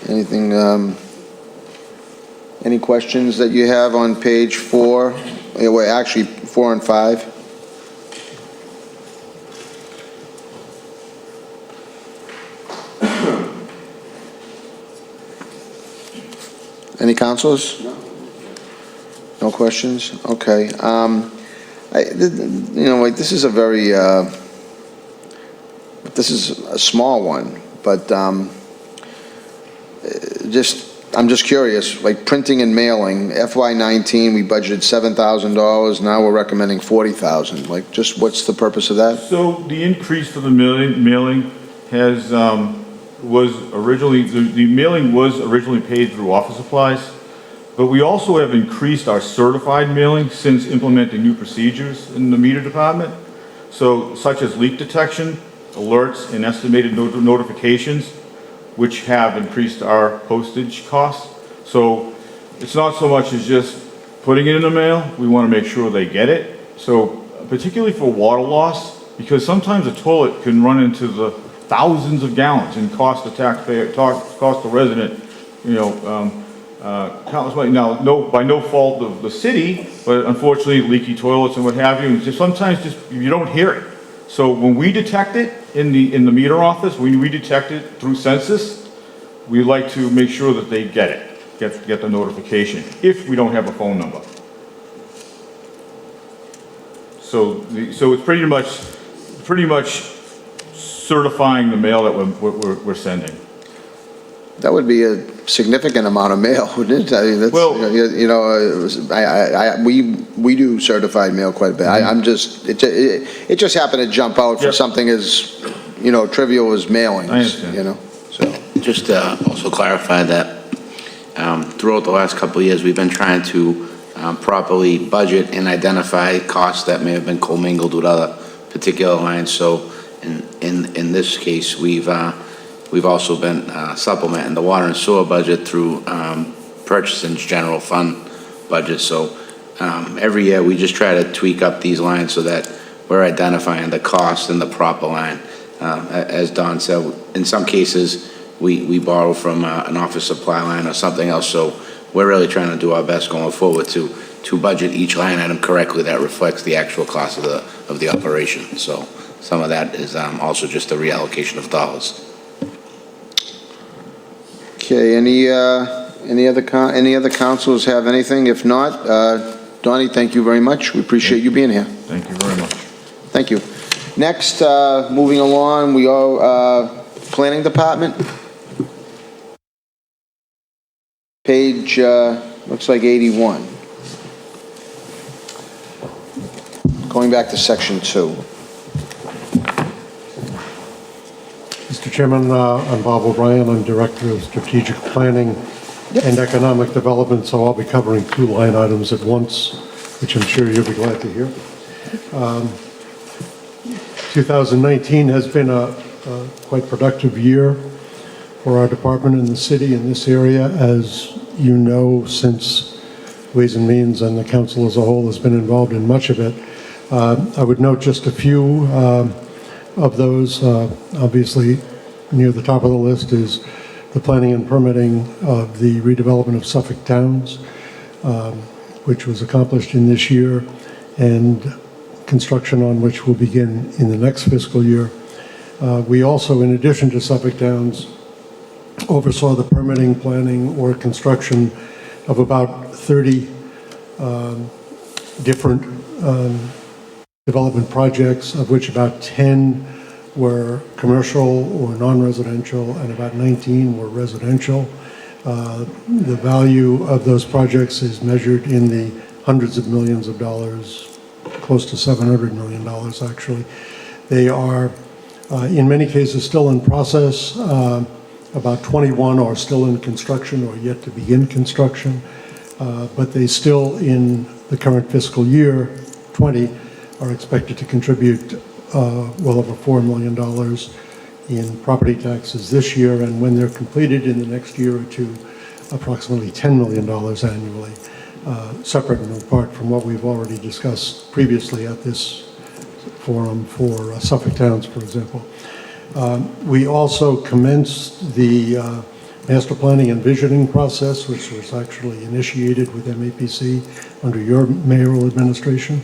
Anything, any questions that you have on page 4? Well, actually, 4 and 5. Any councilors? No questions? Okay. This is a very, this is a small one, but I'm just curious, like printing and mailing, FY19, we budgeted $7,000, now we're recommending $40,000. Like, just what's the purpose of that? So the increase for the mailing has, was originally, the mailing was originally paid through office supplies, but we also have increased our certified mailing since implementing new procedures in the meter department. So such as leak detection, alerts, and estimated notifications, which have increased our postage costs. So it's not so much as just putting it in the mail, we want to make sure they get it. So particularly for water loss, because sometimes a toilet can run into the thousands of gallons and cost the taxpayer, cost the resident, countless money. Now, by no fault of the city, but unfortunately leaky toilets and what have you, just sometimes you don't hear it. So when we detect it in the meter office, when we detect it through census, we like to make sure that they get it, get the notification, if we don't have a phone number. So it's pretty much certifying the mail that we're sending. That would be a significant amount of mail, wouldn't it? I mean, that's, we do certified mail quite a bit. It just happened to jump out for something as, trivial as mailings, so. Just to also clarify that throughout the last couple of years, we've been trying to properly budget and identify costs that may have been commingled with other particular lines. So in this case, we've also been supplementing the water and sewer budget through purchasing's general fund budget. So every year we just try to tweak up these lines so that we're identifying the cost in the proper line. As Don said, in some cases we borrow from an office supply line or something else. So we're really trying to do our best going forward to budget each line item correctly that reflects the actual cost of the operation. So some of that is also just a reallocation of dollars. Okay, any other councilors have anything? If not, Donnie, thank you very much. We appreciate you being here. Thank you very much. Thank you. Next, moving along, we are Planning Department. Page, looks like 81. Going back to section 2. Mr. Chairman, I'm Bob O'Brien. I'm Director of Strategic Planning and Economic Development, so I'll be covering 2 line items at once, which I'm sure you'll be glad to hear. 2019 has been a quite productive year for our department in the city in this area. As you know, since Ways and Means and the council as a whole has been involved in much of it, I would note just a few of those. Obviously, near the top of the list is the planning and permitting of the redevelopment of Suffolk Towns, which was accomplished in this year, and construction on which will begin in the next fiscal year. We also, in addition to Suffolk Towns, oversaw the permitting, planning, or construction of about 30 different development projects, of which about 10 were commercial or non-residential, and about 19 were residential. The value of those projects is measured in the hundreds of millions of dollars, close to $700 million actually. They are, in many cases, still in process. About 21 are still in construction or yet to begin construction, but they still, in the current fiscal year, 20, are expected to contribute well over $4 million in property taxes this year, and when they're completed in the next year or two, approximately $10 million annually, separate and apart from what we've already discussed previously at this forum for Suffolk Towns, for example. We also commenced the master planning and visioning process, which was actually initiated with MAPC under your mayoral administration.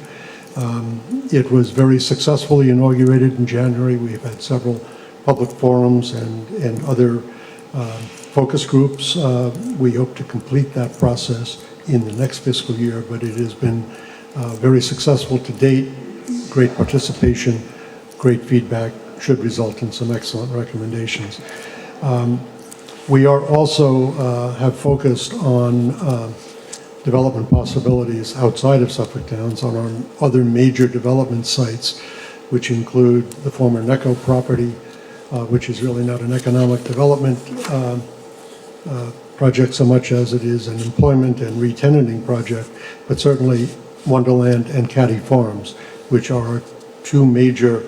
It was very successfully inaugurated in January. We've had several public forums and other focus groups. We hope to complete that process in the next fiscal year, but it has been very successful to date. Great participation, great feedback, should result in some excellent recommendations. We are also have focused on development possibilities outside of Suffolk Towns on our other major development sites, which include the former NECO property, which is really not an economic development project so much as it is an employment and re-tenanting project, but certainly Wonderland and Caddy Farms, which are our two major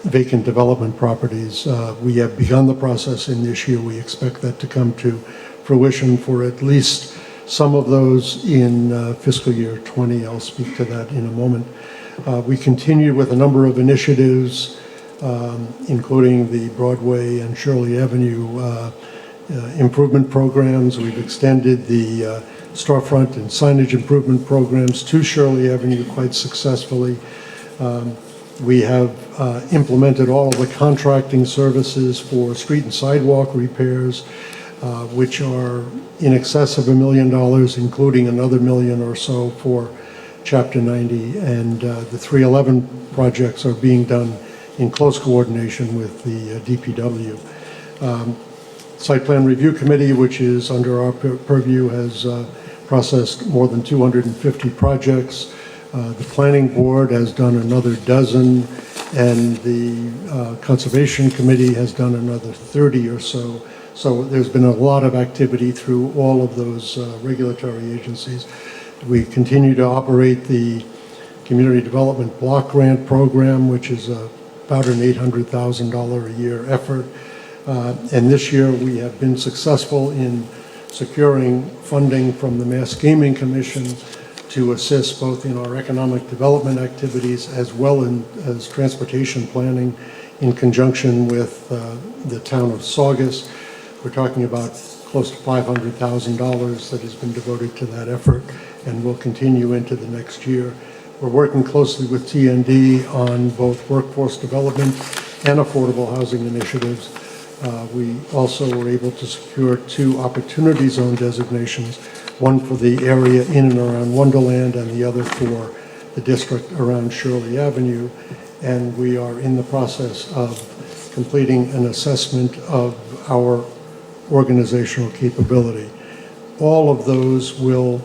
vacant development properties. We have begun the process in this year. We expect that to come to fruition for at least some of those in fiscal year 20. I'll speak to that in a moment. We continue with a number of initiatives, including the Broadway and Shirley Avenue improvement programs. We've extended the storefront and signage improvement programs to Shirley Avenue quite successfully. We have implemented all of the contracting services for street and sidewalk repairs, which are in excess of $1 million, including another $1 million or so for Chapter 90. And the 311 projects are being done in close coordination with the DPW. Site Plan Review Committee, which is under our purview, has processed more than 250 projects. The Planning Board has done another dozen, and the Conservation Committee has done another 30 or so. So there's been a lot of activity through all of those regulatory agencies. We continue to operate the Community Development Block Grant Program, which is about an $800,000 a year effort. And this year we have been successful in securing funding from the Mass Gaming Commission to assist both in our economic development activities as well as transportation planning in conjunction with the town of Saugus. We're talking about close to $500,000 that has been devoted to that effort and will continue into the next year. We're working closely with TND on both workforce development and affordable housing initiatives. We also were able to secure 2 Opportunity Zone designations, one for the area in and around Wonderland and the other for the district around Shirley Avenue. And we are in the process of completing an assessment of our organizational capability. All of those will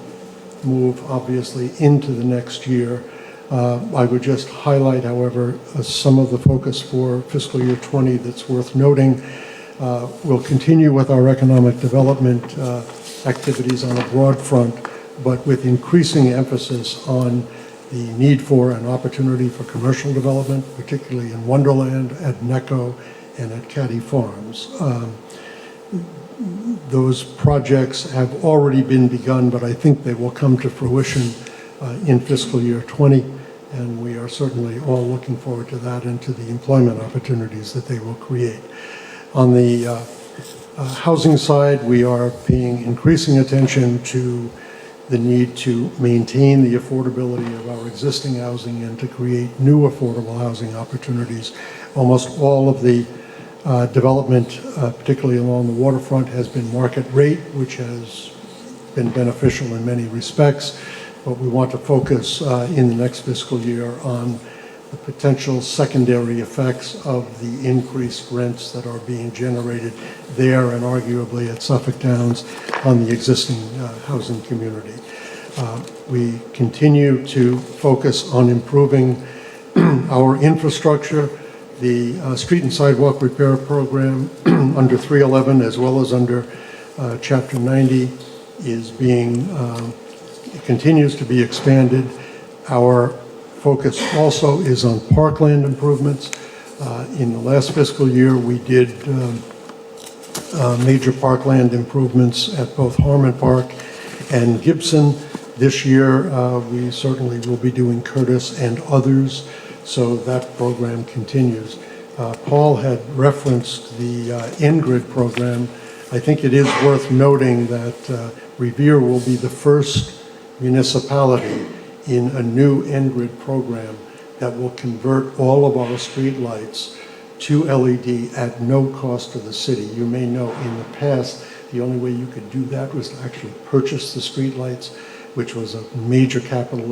move obviously into the next year. I would just highlight, however, some of the focus for fiscal year 20 that's worth noting. We'll continue with our economic development activities on a broad front, but with increasing emphasis on the need for an opportunity for commercial development, particularly in Wonderland, at NECO, and at Caddy Farms. Those projects have already been begun, but I think they will come to fruition in fiscal year 20, and we are certainly all looking forward to that and to the employment opportunities that they will create. On the housing side, we are paying increasing attention to the need to maintain the affordability of our existing housing and to create new affordable housing opportunities. Almost all of the development, particularly along the waterfront, has been market rate, which has been beneficial in many respects, but we want to focus in the next fiscal year on the potential secondary effects of the increased rents that are being generated there and arguably at Suffolk Downs on the existing housing community. We continue to focus on improving our infrastructure. The street and sidewalk repair program under 311 as well as under Chapter 90 is being, continues to be expanded. Our focus also is on parkland improvements. In the last fiscal year, we did major parkland improvements at both Harmon Park and Gibson. This year, we certainly will be doing Curtis and others, so that program continues. Paul had referenced the N-Grid program. I think it is worth noting that Revere will be the first municipality in a new N-Grid program that will convert all of our streetlights to LED at no cost to the city. You may know in the past, the only way you could do that was to actually purchase the streetlights, which was a major capital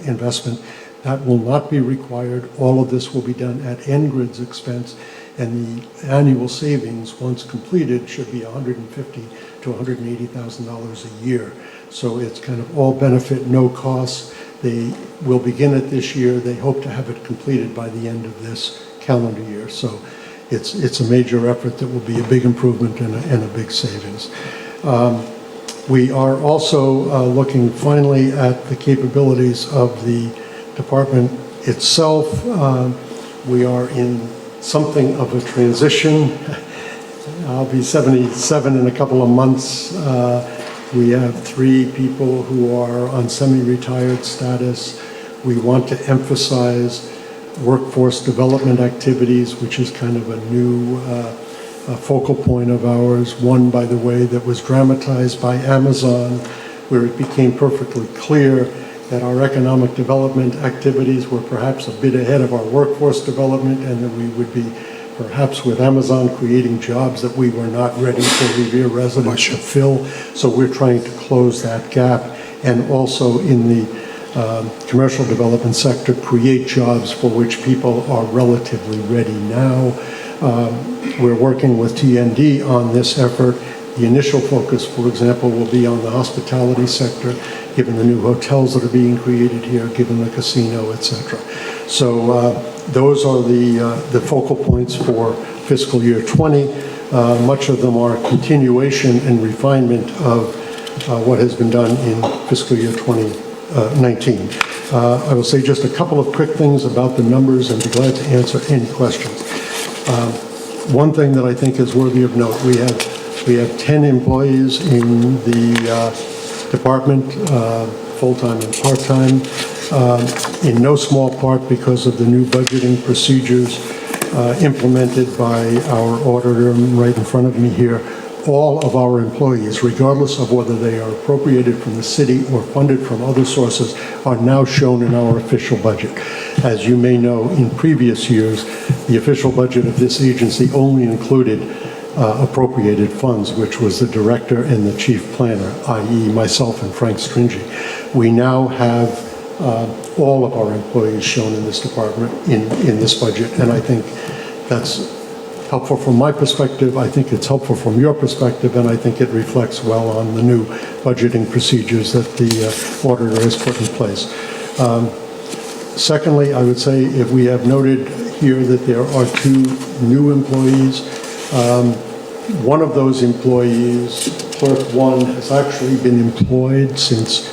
investment. That will not be required. All of this will be done at N-Grid's expense, and the annual savings, once completed, should be $150,000 to $180,000 a year. So it's kind of all benefit, no cost. They will begin it this year. They hope to have it completed by the end of this calendar year. So it's a major effort that will be a big improvement and a big savings. We are also looking finally at the capabilities of the department itself. We are in something of a transition. I'll be 77 in a couple of months. We have 3 people who are on semi-retired status. We want to emphasize workforce development activities, which is kind of a new focal point of ours. One, by the way, that was dramatized by Amazon, where it became perfectly clear that our economic development activities were perhaps a bit ahead of our workforce development, and that we would be perhaps with Amazon creating jobs that we were not ready for Revere residents to fill. So we're trying to close that gap, and also in the commercial development sector, create jobs for which people are relatively ready now. We're working with TND on this effort. The initial focus, for example, will be on the hospitality sector, given the new hotels that are being created here, given the casino, etc. So those are the focal points for fiscal year 20. Much of them are continuation and refinement of what has been done in fiscal year 2019. I will say just a couple of quick things about the numbers and be glad to answer any questions. One thing that I think is worthy of note, we have 10 employees in the department, full-time and part-time, in no small part because of the new budgeting procedures implemented by our auditor right in front of me here. All of our employees, regardless of whether they are appropriated from the city or funded from other sources, are now shown in our official budget. As you may know, in previous years, the official budget of this agency only included appropriated funds, which was the director and the chief planner, i.e. myself and Frank Stringy. We now have all of our employees shown in this department in this budget, and I think that's helpful from my perspective. I think it's helpful from your perspective, and I think it reflects well on the new budgeting procedures that the auditor has put in place. Secondly, I would say if we have noted here that there are 2 new employees, one of those employees, Clerk 1, has actually been employed since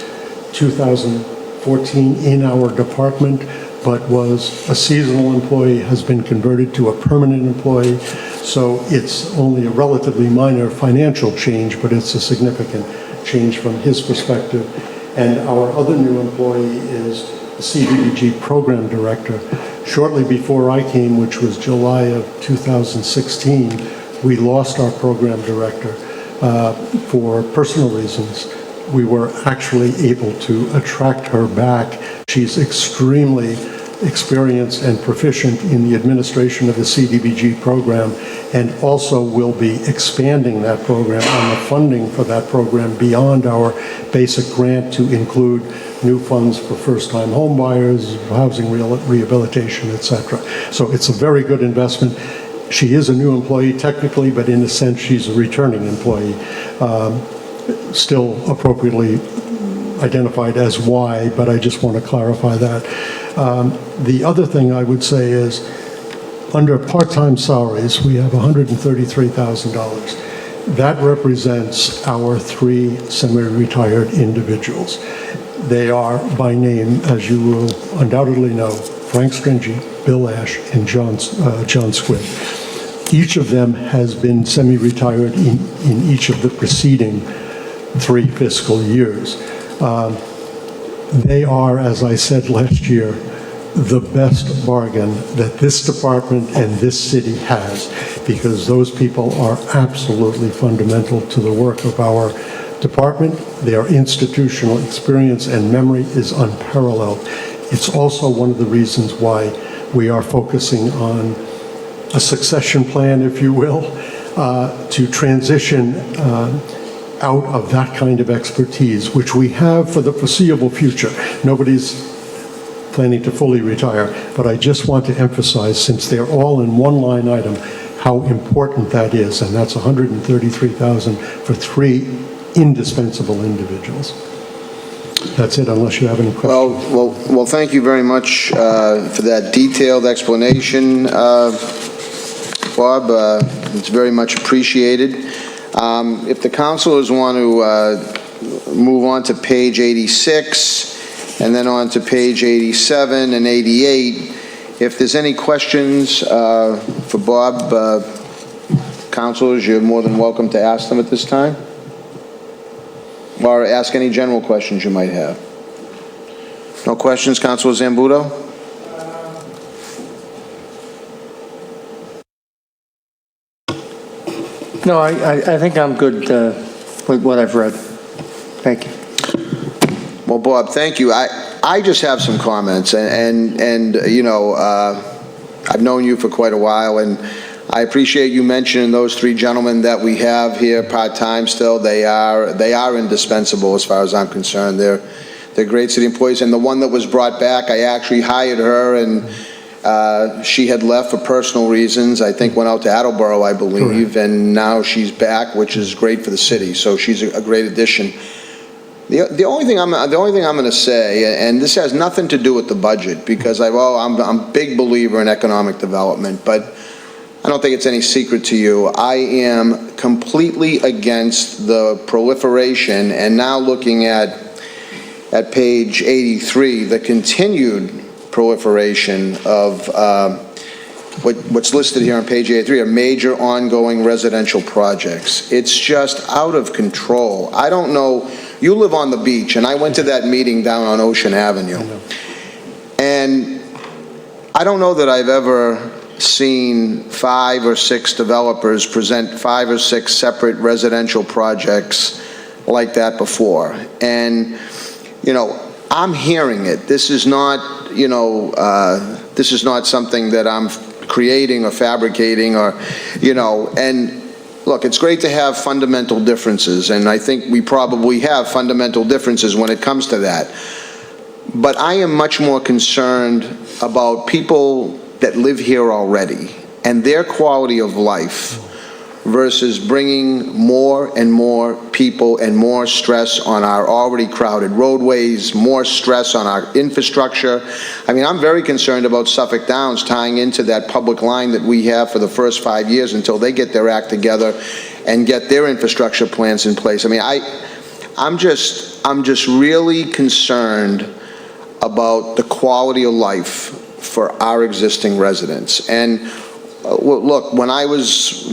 2014 in our department, but was a seasonal employee, has been converted to a permanent employee. So it's only a relatively minor financial change, but it's a significant change from his perspective. And our other new employee is the CDBG program director. Shortly before I came, which was July of 2016, we lost our program director for personal reasons. We were actually able to attract her back. She's extremely experienced and proficient in the administration of the CDBG program, and also will be expanding that program on the funding for that program beyond our basic grant to include new funds for first-time home buyers, housing rehabilitation, etc. So it's a very good investment. She is a new employee technically, but in a sense she's a returning employee, still appropriately identified as Y, but I just want to clarify that. The other thing I would say is, under part-time salaries, we have $133,000. That represents our 3 semi-retired individuals. They are, by name, as you will undoubtedly know, Frank Stringy, Bill Ash, and John Squibb. Each of them has been semi-retired in each of the preceding 3 fiscal years. They are, as I said last year, the best bargain that this department and this city has, because those people are absolutely fundamental to the work of our department. Their institutional experience and memory is unparalleled. It's also one of the reasons why we are focusing on a succession plan, if you will, to transition out of that kind of expertise, which we have for the foreseeable future. Nobody's planning to fully retire, but I just want to emphasize, since they're all in one line item, how important that is, and that's $133,000 for 3 indispensable individuals. That's it, unless you have any questions. Well, thank you very much for that detailed explanation, Bob. It's very much appreciated. If the councilors want to move on to page 86 and then on to page 87 and 88, if there's any questions for Bob, councilors, you're more than welcome to ask them at this time, or ask any general questions you might have. No questions, Councilor Zambudo? No, I think I'm good with what I've read. Thank you. Well, Bob, thank you. I just have some comments, and you know, I've known you for quite a while, and I appreciate you mentioning those 3 gentlemen that we have here part-time still. They are indispensable as far as I'm concerned. They're great city employees, and the one that was brought back, I actually hired her, and she had left for personal reasons. I think went out to Attleboro, I believe, and now she's back, which is great for the city. So she's a great addition. The only thing I'm going to say, and this has nothing to do with the budget, because I'm a big believer in economic development, but I don't think it's any secret to you. I am completely against the proliferation, and now looking at page 83, the continued proliferation of what's listed here on page 83 are major ongoing residential projects. It's just out of control. I don't know. You live on the beach, and I went to that meeting down on Ocean Avenue, and I don't know that I've ever seen 5 or 6 developers present 5 or 6 separate residential projects like that before. And, you know, I'm hearing it. This is not, you know, this is not something that I'm creating or fabricating or, you know, and look, it's great to have fundamental differences, and I think we probably have fundamental differences when it comes to that. But I am much more concerned about people that live here already and their quality of life versus bringing more and more people and more stress on our already crowded roadways, more stress on our infrastructure. I mean, I'm very concerned about Suffolk Downs tying into that public line that we have for the first 5 years until they get their act together and get their infrastructure plans in place. I mean, I'm just really concerned about the quality of life for our existing residents. And look, when I was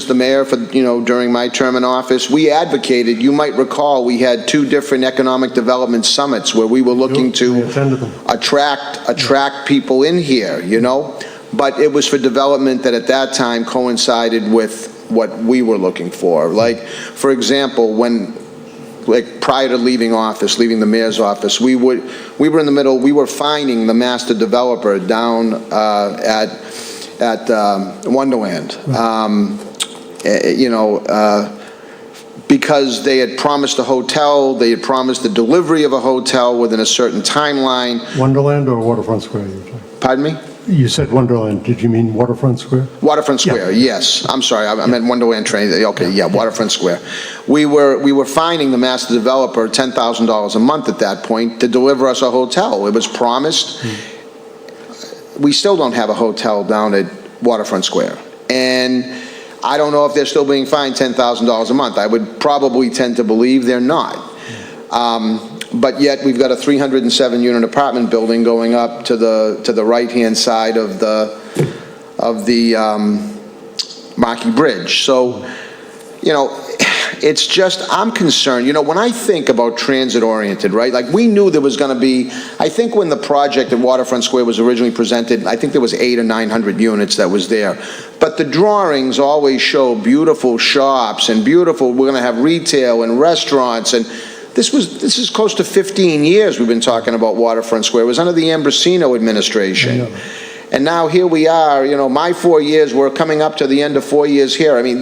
the mayor for, you know, during my term in office, we advocated, you might recall, we had 2 different economic development summits where we were looking to attract people in here, you know, but it was for development that at that time coincided with what we were looking for. Like, for example, like prior to leaving the mayor's office, we were in the middle, we were finding the master developer down at Wonderland, you know, because they had promised a hotel, they had promised the delivery of a hotel within a certain timeline. Wonderland or Waterfront Square? You were talking? Pardon me? You said Wonderland. Did you mean Waterfront Square? Waterfront Square, yes. I'm sorry, I meant Wonderland Train. Okay, yeah, Waterfront Square. We were finding the master developer $10,000 a month at that point to deliver us a hotel. It was promised. We still don't have a hotel down at Waterfront Square. And I don't know if they're still being fined $10,000 a month. I would probably tend to believe they're not. but yet we've got a 307-unit apartment building going up to the right-hand side of the Markey Bridge. So, you know, it's just, I'm concerned, you know, when I think about transit-oriented, right, like, we knew there was gonna be, I think when the project at Waterfront Square was originally presented, I think there was 800 or 900 units that was there. But the drawings always show beautiful shops and beautiful, we're gonna have retail and restaurants, and this is close to 15 years we've been talking about Waterfront Square. It was under the Ambrosino administration. And now here we are, you know, my 4 years, we're coming up to the end of 4 years here. I mean,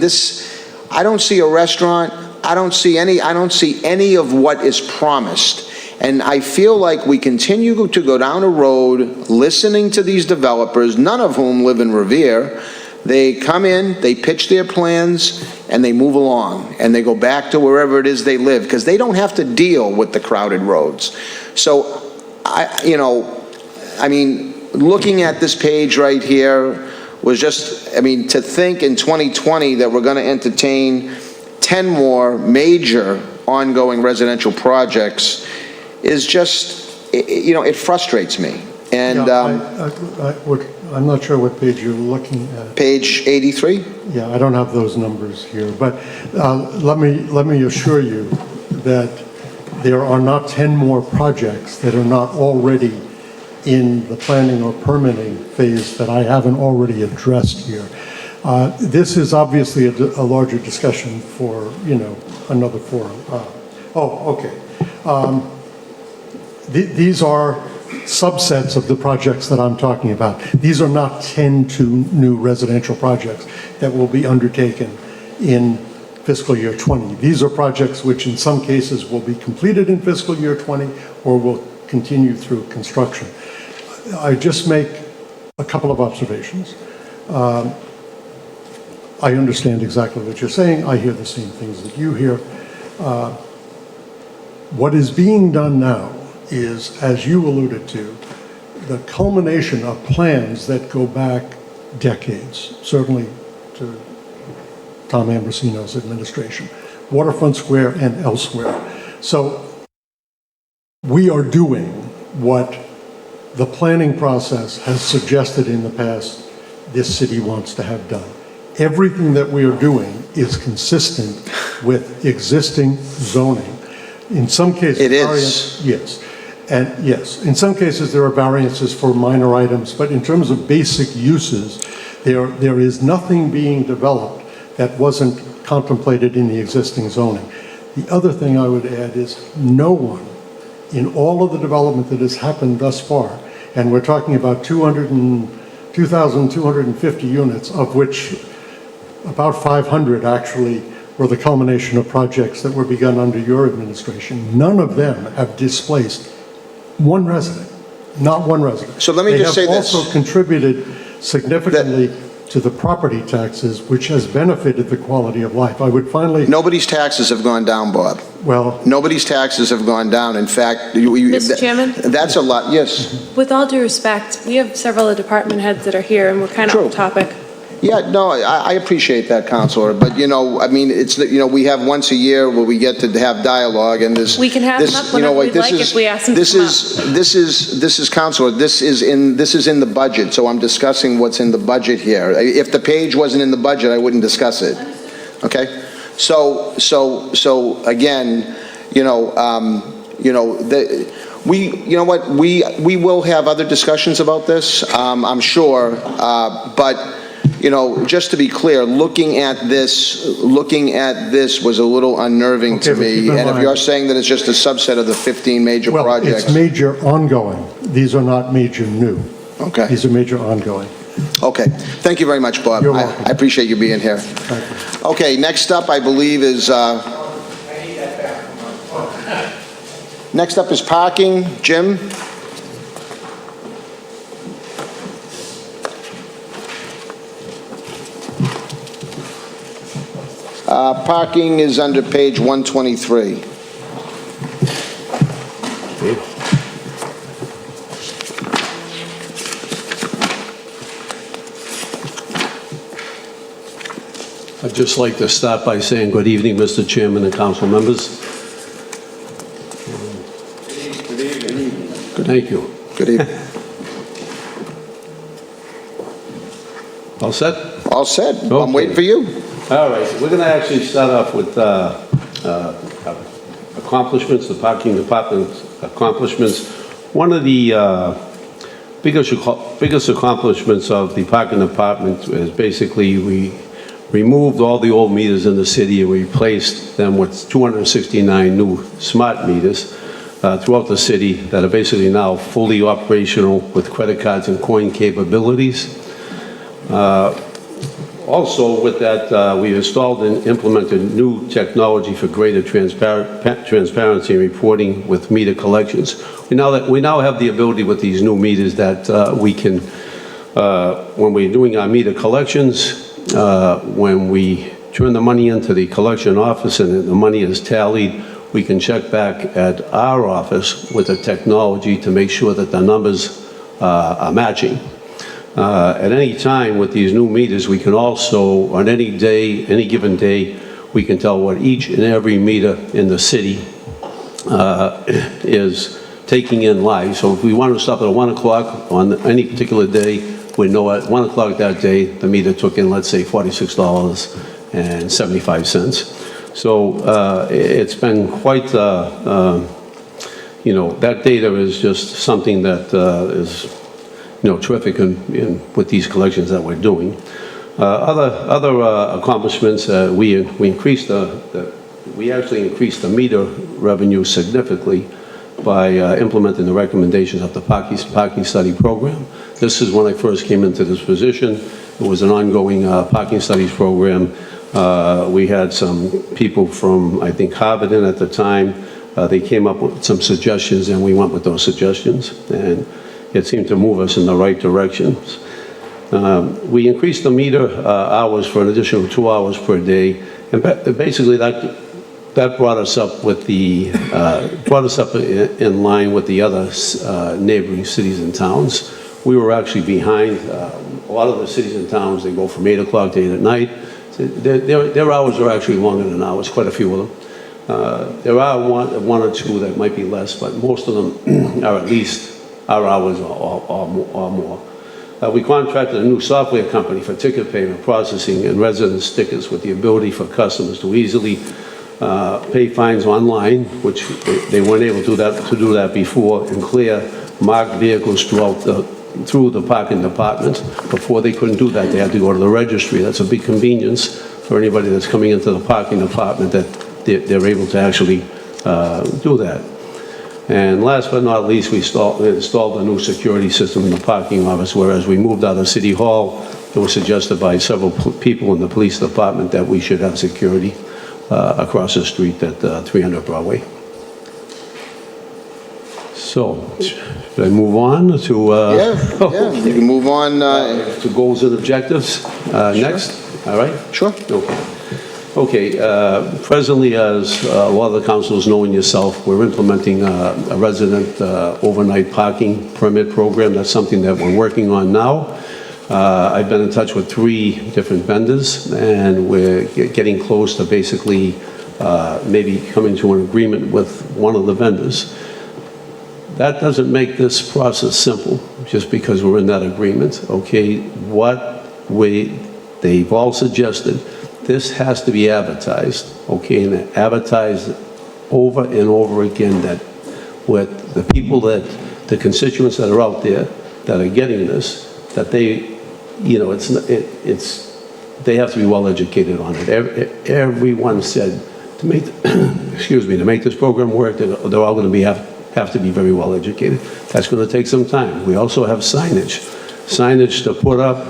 I don't see a restaurant, I don't see any of what is promised. And I feel like we continue to go down a road listening to these developers, none of whom live in Revere. They come in, they pitch their plans, and they move along, and they go back to wherever it is they live, because they don't have to deal with the crowded roads. So, looking at this page right here was just, to think in 2020 that we're going to entertain 10 more major ongoing residential projects is just, it frustrates me. And I'm not sure what page you're looking at. Page 83? Yeah, I don't have those numbers here, but let me assure you that there are not 10 more projects that are not already in the planning or permitting phase that I haven't already addressed here. This is obviously a larger discussion for, another forum. These are subsets of the projects that I'm talking about. These are not 10 new residential projects that will be undertaken in fiscal year 20. These are projects which in some cases will be completed in fiscal year 20 or will continue through construction. I just make a couple of observations. I understand exactly what you're saying. I hear the same things that you hear. What is being done now is, as you alluded to, the culmination of plans that go back decades, certainly to Tom Ambrosino's administration, Waterfront Square and elsewhere. So we are doing what the planning process has suggested in the past this city wants to have done. Everything that we are doing is consistent with existing zoning. In some cases, it is. Yes. And yes, in some cases there are variances for minor items, but in terms of basic uses, there is nothing being developed that wasn't contemplated in the existing zoning. The other thing I would add is no one in all of the development that has happened thus far, and we're talking about 2,250 units, of which about 500 actually were the culmination of projects that were begun under your administration. None of them have displaced one resident, not one resident. So let me just say this. They have also contributed significantly to the property taxes, which has benefited the quality of life. I would finally... Nobody's taxes have gone down, Bob. Well... Nobody's taxes have gone down. In fact... Mr. Chairman? That's a lot, yes. With all due respect, we have several department heads that are here, and we're kind of off topic. Yeah, no, I appreciate that, Counselor, but, it's, we have once a year where we get to have dialogue, and this... We can have them up whenever we'd like if we ask them to come up. This is, Counselor, this is in the budget, so I'm discussing what's in the budget here. If the page wasn't in the budget, I wouldn't discuss it, okay? So again, we will have other discussions about this, I'm sure, but... just to be clear, looking at this was a little unnerving to me. And if you're saying that it's just a subset of the 15 major projects. It's major ongoing. These are not major new. Okay. These are major ongoing. Okay. Thank you very much, Bob. You're welcome. I appreciate you being here. Thank you. Okay, next up, I believe, is... next up is parking. Jim? Parking is under page 123. I'd just like to start by saying good evening, Mr. Chairman and council members. Thank you. Good evening. All set? All set. I'm Okay. waiting for you. All right, so we're going to actually start off with accomplishments, the parking department's accomplishments. One of the biggest accomplishments of the parking department is basically we removed all the old meters in the city and replaced them with 269 new smart meters throughout the city that are basically now fully operational with credit cards and coin capabilities. Also, with that, we installed and implemented new technology for greater transparency and reporting with meter collections. We now have the ability with these new meters that we can, when we're doing our meter collections, when we turn the money into the collection office and the money is tallied, we can check back at our office with the technology to make sure that the numbers are matching. At any time with these new meters, we can also, on any day, any given day, we can tell what each and every meter in the city is taking in live. So if we want to stop at 1 o'clock on any particular day, we know at 1 o'clock that day, the meter took in, let's say, $46.75. So it's been quite, that data is just something that is terrific with these collections that we're doing. Other accomplishments, we actually increased the meter revenue significantly by implementing the recommendations of the parking study program. This is when I first came into this position. It was an ongoing parking studies program. We had some people from, I think, Harvard in at the time. They came up with some suggestions, and we went with those suggestions. And it seemed to move us in the right directions. We increased the meter hours for an additional 2 hours per day, and basically that brought us up with in line with the other neighboring cities and towns. We were actually behind a lot of the cities and towns. They go from 8 o'clock to 8 at night. Their hours are actually longer than ours, quite a few of them. There are one or two that might be less, but most of them are at least our hours or more. We contracted a new software company for ticket payment processing and resident stickers with the ability for customers to easily pay fines online, which they weren't able to do that before, and clear marked vehicles through the parking department. Before they couldn't do that, they had to go to the registry. That's a big convenience for anybody that's coming into the parking department, that they're able to actually do that. And last but not least, we installed a new security system in the parking office, whereas we moved out of City Hall. It was suggested by several people in the police department that we should have security across the street at 300 Broadway. So, should I move on to... Yeah, you can move on. To goals and objectives next? All right? Sure. Okay, presently, as a lot of the councils know and yourself, we're implementing a resident overnight parking permit program. That's something that we're working on now. I've been in touch with 3 different vendors, and we're getting close to basically maybe coming to an agreement with one of the vendors. That doesn't make this process simple, just because we're in that agreement. Okay, they've all suggested this has to be advertised, okay, and advertised over and over again, that with the people the constituents that are out there that are getting this, that they, they have to be well educated on it. Everyone said to make, to make this program work, they're all going to have to be very well educated. That's going to take some time. We also have signage to put up.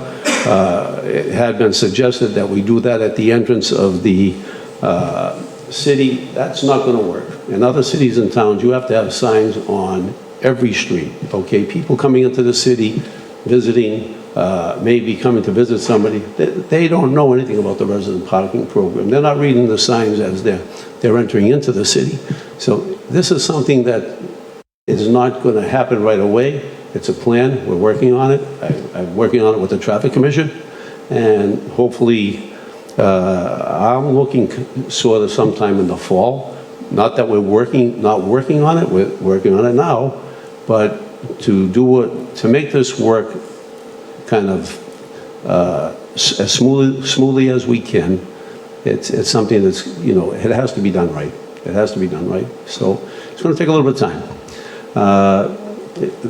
It had been suggested that we do that at the entrance of the city. That's not going to work. In other cities and towns, you have to have signs on every street, okay? People coming into the city, visiting, maybe coming to visit somebody, they don't know anything about the resident parking program. They're not reading the signs as they're entering into the city. So this is something that is not going to happen right away. It's a plan. We're working on it. I'm working on it with the Traffic Commission, and hopefully I'm looking sort of sometime in the fall. Not that we're not working on it. We're working on it now, but do it, to make this work kind of as smoothly as we can, it's something that's, it has to be done right. It has to be done right. So it's going to take a little bit of time.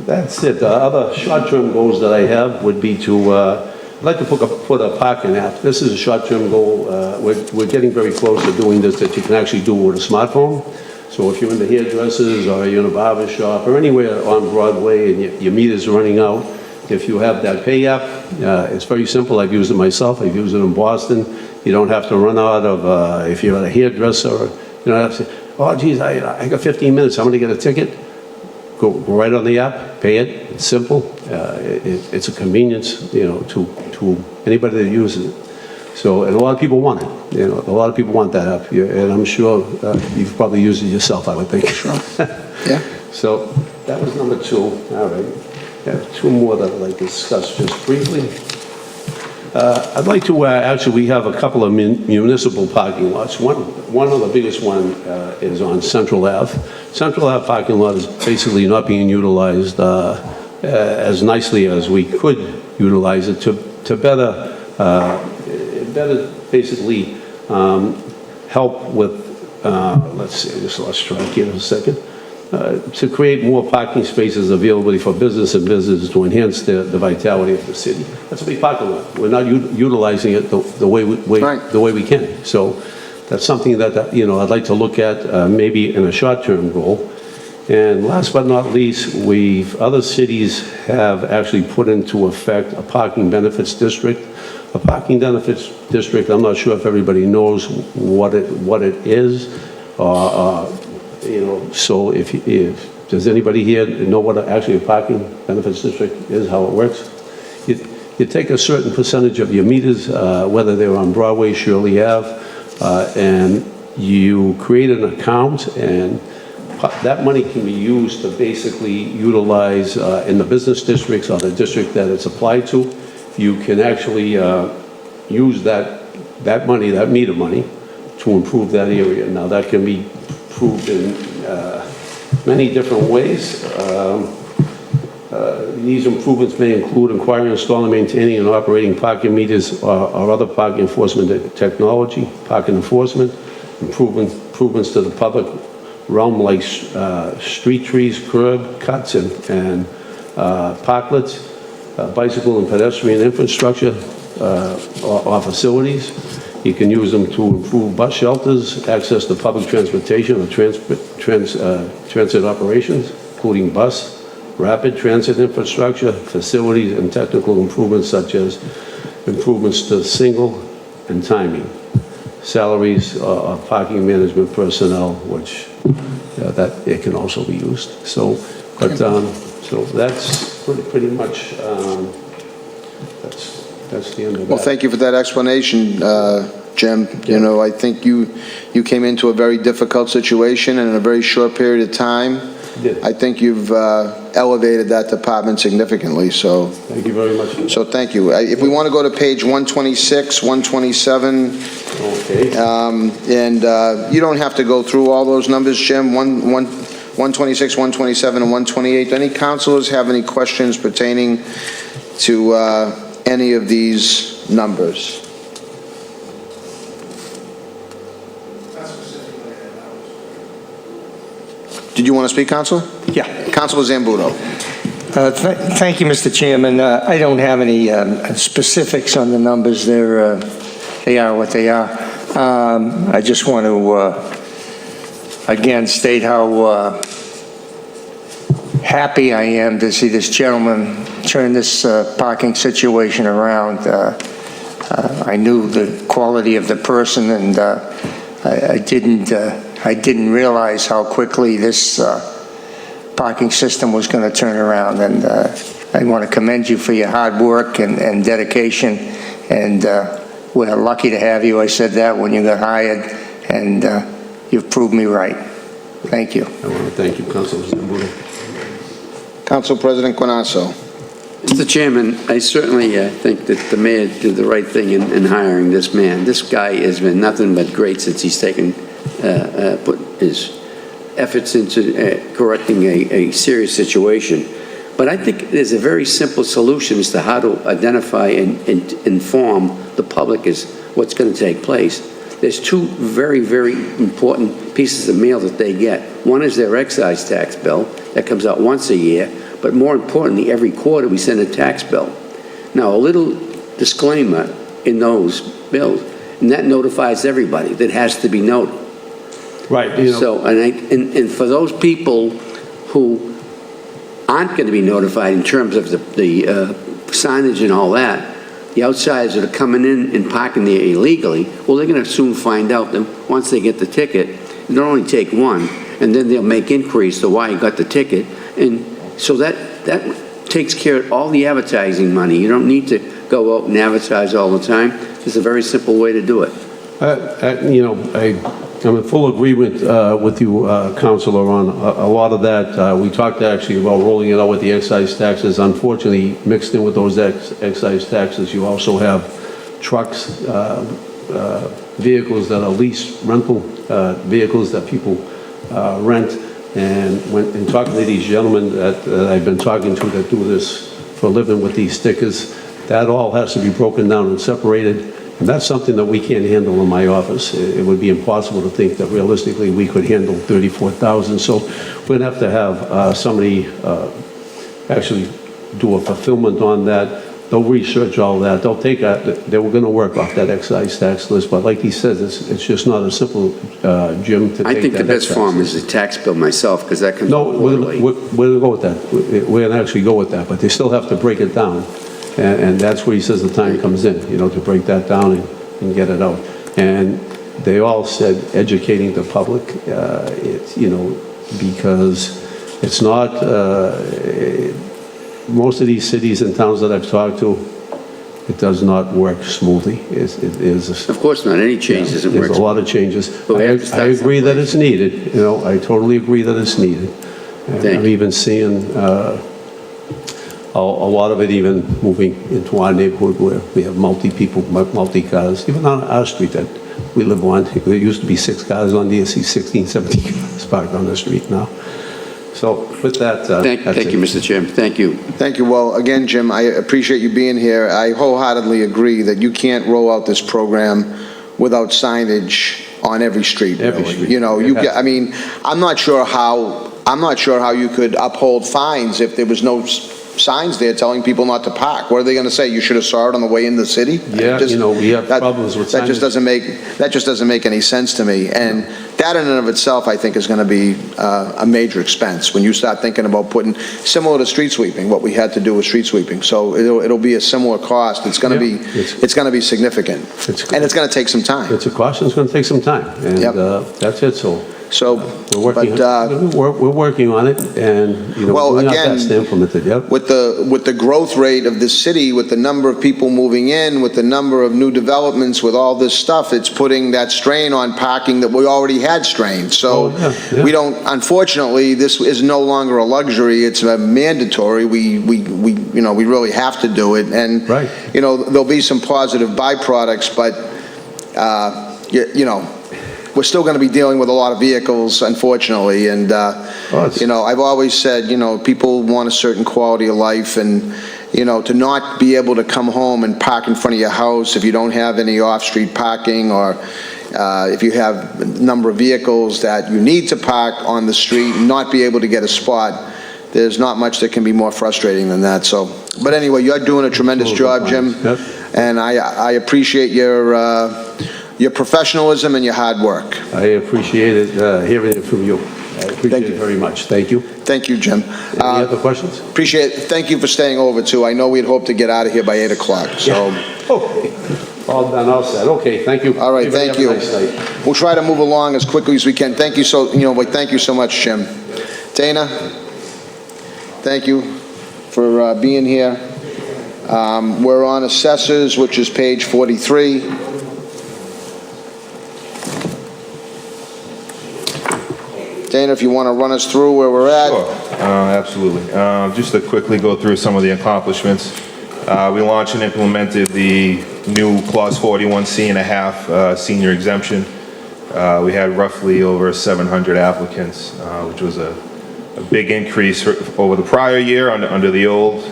That's it. The other short-term goals that I have would be to, I'd like to put a parking app. This is a short-term goal. We're getting very close to doing this, that you can actually do with a smartphone. So if you're in the hairdressers or you're in a barber shop or anywhere on Broadway and your meter's running out, if you have that pay app, it's very simple. I've used it myself. I've used it in Boston. You don't have to run out of, if you're at a hairdresser, you don't have to say, oh, geez, I got 15 minutes. I'm going to get a ticket. Go right on the app, pay it. It's simple. It's a convenience, to anybody that uses it. So, and a lot of people want it. A lot of people want that app. And I'm sure you've probably used it yourself, I would think. Sure. Yeah. So that was number 2. All right. I have 2 more that I'd like to discuss just briefly. I'd like to, actually, we have a couple of municipal parking lots. One of the biggest one is on Central Ave. Central Ave parking lot is basically not being utilized as nicely as we could utilize it to better basically help with, let's see, I just lost track here in a second. To create more parking spaces available for business and visitors to enhance the vitality of the city. That's a big parking lot. We're not utilizing it the way we can. So that's something that I'd like to look at maybe in a short-term goal. And last but not least, other cities have actually put into effect a parking benefits district. A parking benefits district, I'm not sure if everybody knows what it is. So if does anybody here know what actually a parking benefits district is, how it works? You take a certain percentage of your meters, whether they're on Broadway, Shirley Ave, and you create an account, and that money can be used to basically utilize in the business districts or the district that it's applied to. You can actually use that money, that meter money, to improve that area. Now that can be proved in many different ways. These improvements may include acquiring, installing, maintaining, and operating parking meters or other parking enforcement technology, parking enforcement, improvements to the public realm like street trees, curb cuts, and parklets, bicycle and pedestrian infrastructure or facilities. You can use them to improve bus shelters, access to public transportation or transit operations, including bus, rapid transit infrastructure, facilities, and technical improvements such as improvements to single and timing, salaries of parking management personnel, which that it can also be used. So, so that's pretty much that's the end of that. Well, thank you for that explanation, Jim. I think you came into a very difficult situation and in a very short period of time. I think you've elevated that department significantly, so. Thank you very much. So thank you. If we want to go to page 126, 127. Okay. And you don't have to go through all those numbers, Jim. 126, 127, and 128. Any councilors have any questions pertaining to any of these numbers? Did you want to speak, Council? Yeah. Councilor Zambudo. Thank you, Mr. Chairman. I don't have any specifics on the numbers. They are what they are. I just want to, again, state how happy I am to see this gentleman turn this parking situation around. I knew the quality of the person, and I didn't realize how quickly this parking system was going to turn around. And I want to commend you for your hard work and dedication. And we're lucky to have you. I said that when you got hired, and you've proved me right. Thank you. I want to thank you, Councilor Zambudo. Council President Quinasso. Mr. Chairman, I certainly think that the mayor did the right thing in hiring this man. This guy has been nothing but great since he's put his efforts into correcting a serious situation. But I think there's a very simple solution as to how to identify and inform the public as what's going to take place. There's two very, very important pieces of mail that they get. One is their excise tax bill that comes out once a year, but more importantly, every quarter we send a tax bill. Now, a little disclaimer in those bills, and that notifies everybody. That has to be noted. Right. You know, So, and for those people who aren't going to be notified in terms of the signage and all that, the outsiders that are coming in and parking there illegally, well, they're going to soon find out that once they get the ticket, they'll only take one, and then they'll make inquiries to why you got the ticket. And so that takes care of all the advertising money. You don't need to go out and advertise all the time. There's a very simple way to do it. you know, I'm in full agreement with you, Councilor, on a lot of that. We talked actually about rolling it out with the excise taxes. Unfortunately, mixed in with those excise taxes, you also have trucks, vehicles that are leased, rental vehicles that people rent. And in talking to these gentlemen that I've been talking to that do this for a living with these stickers, that all has to be broken down and separated. And that's something that we can't handle in my office. It would be impossible to think that realistically we could handle 34,000. So we'd have to have somebody actually do a fulfillment on that. They'll research all that. They'll take they were going to work off that excise tax list, but like he says, it's just not a simple, Jim, to take that. I think the best form is a tax bill myself, because that comes out quarterly. We're going to go with that. We're going to actually go with that, but they still have to break it down. And that's where he says the time comes in, you know, to break that down and get it out. And they all said educating the public, you know, because it's not, most of these cities and towns that I've talked to, it does not work smoothly. It is. Of course not. Any change doesn't work. There's a lot of changes. But we have to I start agree that it's needed. You know, I totally agree that it's needed. And Thank I'm you. even seeing a lot of it even moving into our neighborhood where we have multi-cars, even on our street that we live on. There used to be 6 cars on there, see 16, 17 cars parked on the street now. So with that, Thank you, Mr. Chairman. Thank you. Thank you. Well, again, Jim, I appreciate you being here. I wholeheartedly agree that you can't roll out this program without signage on every street. Every really. street. You know, It has I mean, I'm not sure how you could uphold fines if there was no signs there telling people not to park. What are they going to say? You should have saw it on the way in the city? Yeah, you know, we have problems with That just signage. doesn't make any sense to me. And that in and of itself, I think, is going to be a major expense when you start thinking about putting, similar to street sweeping, what we had to do with street sweeping. So it'll be a similar cost. It's going to be significant. And it's going to take some time. It's a cost and it's going to take some time. And that's it. So we're working on it, and you know, Well, we're not again, best to implement it. Yep. With the growth rate of the city, with the number of people moving in, with the number of new developments, with all this stuff, it's putting that strain on parking that we already had strain. So we don't, unfortunately, this is no longer a luxury, it's a mandatory. We really have to do it. And, you know, there'll be some positive byproducts, but, you know, we're still going to be dealing with a lot of vehicles, unfortunately, and, you know, I've always said, you know, people want a certain quality of life, and, you know, to not be able to come home and park in front of your house if you don't have any off-street parking, or if you have a number of vehicles that you need to park on the street and not be able to get a spot, there's not much that can be more frustrating than that. So, but anyway, you're doing a tremendous job, Jim, and I appreciate your professionalism and your hard work. I appreciate it, hearing it from you. I appreciate it very much. Thank you. Thank you, Jim. Any other questions? Appreciate it. Thank you for staying over, too. I know we'd hoped to get out of here by 8 o'clock, so. All done, all set. Okay, thank you. All right, Everybody thank have a you. nice night. We'll try to move along as quickly as we can. Thank you thank you so much, Jim. Dana, thank you for being here. We're on assessors, which is page 43. Dana, if you want to run us through where we're at. Sure, absolutely. Just to quickly go through some of the accomplishments. We launched and implemented the new Clause 41C.5 senior exemption. We had roughly over 700 applicants, which was a big increase over the prior year under the old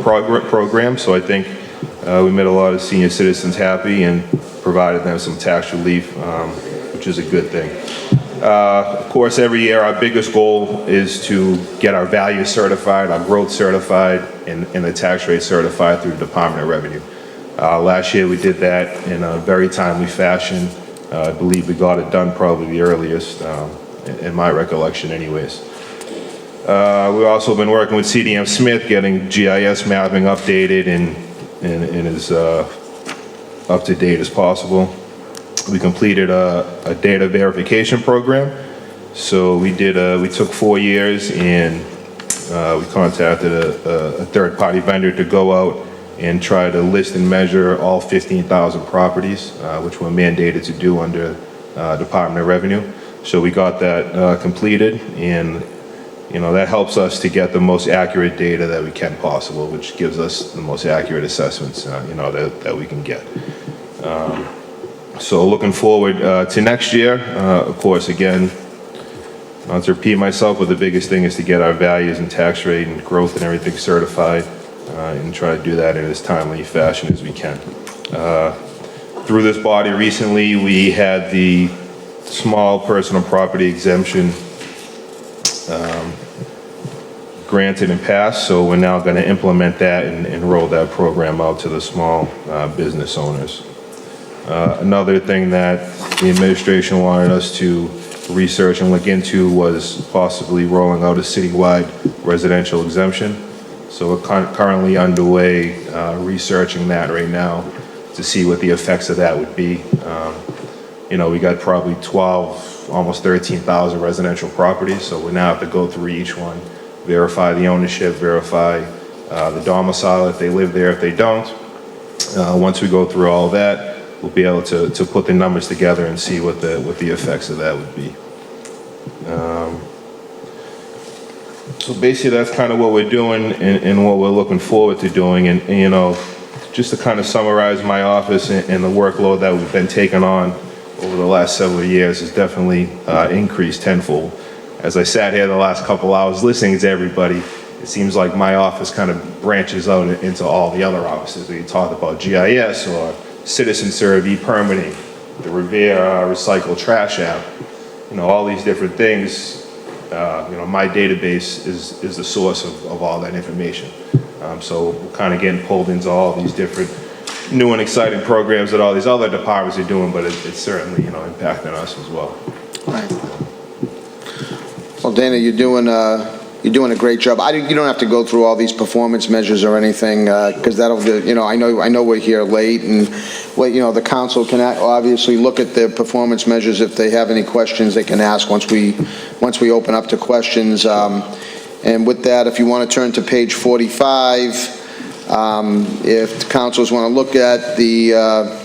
program. So I think we made a lot of senior citizens happy and provided them some tax relief, which is a good thing. Of course, every year our biggest goal is to get our values certified, our growth certified, and the tax rate certified through the Department of Revenue. Last year we did that in a very timely fashion. I believe we got it done probably the earliest, in my recollection anyways. We've also been working with CDM Smith, getting GIS mapping updated and as up to date as possible. We completed a data verification program. So we took 4 years and we contacted a third-party vendor to go out and try to list and measure all 15,000 properties, which we're mandated to do under Department of Revenue. So we got that completed, and that helps us to get the most accurate data that we can possible, which gives us the most accurate assessments, that we can get. So looking forward to next year, of course, again, not to repeat myself, but the biggest thing is to get our values and tax rate and growth and everything certified, and try to do that in as timely fashion as we can. Through this body recently, we had the small personal property exemption granted and passed, so we're now going to implement that and roll that program out to the small business owners. Another thing that the administration wanted us to research and look into was possibly rolling out a citywide residential exemption. So we're currently underway researching that right now to see what the effects of that would be. We got probably 12, almost 13,000 residential properties, so we now have to go through each one, verify the ownership, verify the domicile, if they live there, if they don't. Once we go through all that, we'll be able to put the numbers together and see what the effects of that would be. So basically that's kind of what we're doing and what we're looking forward to doing. And just to kind of summarize my office and the workload that we've been taking on over the last several years has definitely increased tenfold. As I sat here the last couple hours listening to everybody, it seems like my office kind of branches out into all the other offices. We talked about GIS or Citizen Serve, e-permitting, the Revere Recycle Trash app, all these different things. My database is the source of all that information. So we're kind of getting pulled into all these different new and exciting programs that all these other departments are doing, but it's certainly, impacting us as well. Well, Dana, you're doing a great job. You don't have to go through all these performance measures or anything, because that'll, I know we're here late, and the council can obviously look at the performance measures. If they have any questions, they can ask once we open up to questions. And with that, if you want to turn to page 45, if the councils want to look at the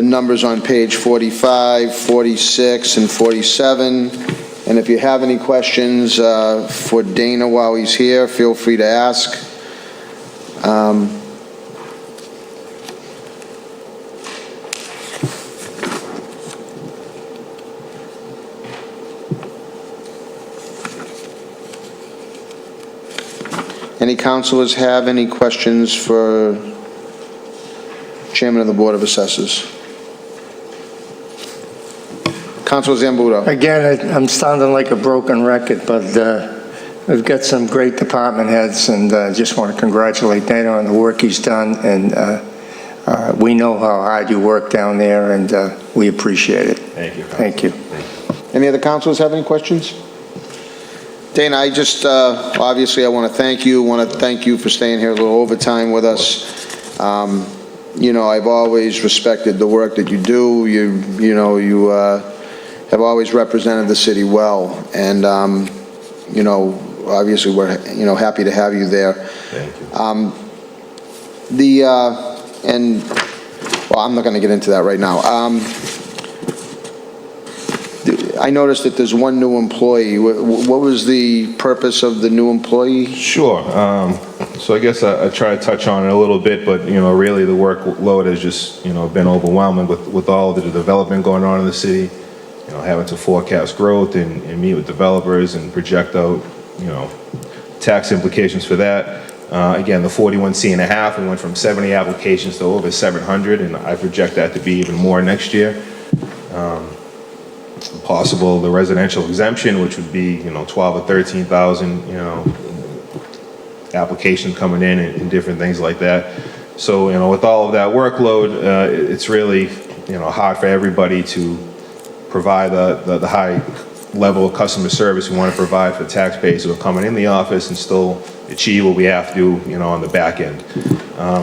numbers on page 45, 46, and 47. And if you have any questions for Dana while he's here, feel free to ask. Any councilors have any questions for Chairman of the Board of Assessors? Councilor Zambudo. Again, I'm sounding like a broken record, but we've got some great department heads, and just want to congratulate Dana on the work he's done. And we know how hard you work down there, and we appreciate it. Thank you. Thank you. Any other councilors have any questions? Dana, I just, obviously I want to thank you. For staying here a little overtime with us. I've always respected the work that you do. You have always represented the city well. And, obviously we're, happy to have you there. Thank you. I'm not going to get into that right now. I noticed that there's one new employee. What was the purpose of the new employee? Sure. So I guess I try to touch on it a little bit, but really the workload has just been overwhelming with all of the development going on in the city. having to forecast growth and meet with developers and project out, tax implications for that. Again, the 41C and a half, we went from 70 applications to over 700, and I project that to be even more next year. Possible the residential exemption, which would be 12 or 13,000 applications coming in and different things like that. So with all of that workload, it's really hard for everybody to provide the high level of customer service we want to provide for taxpayers who are coming in the office and still achieve what we have to do on the back end.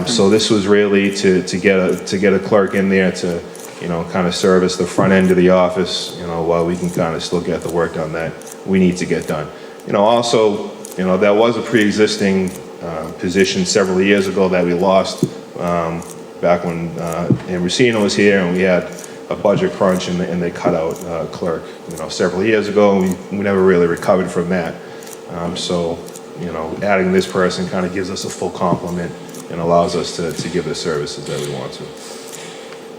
So this was really to get a clerk in there to kind of service the front end of the office, while we can kind of still get the work done that we need to get done. Also, that was a pre-existing position several years ago that we lost back when Ambrosino was here, and we had a budget crunch, and they cut out clerk, several years ago, and we never really recovered from that. So, adding this person kind of gives us a full complement and allows us to give the services that we want to.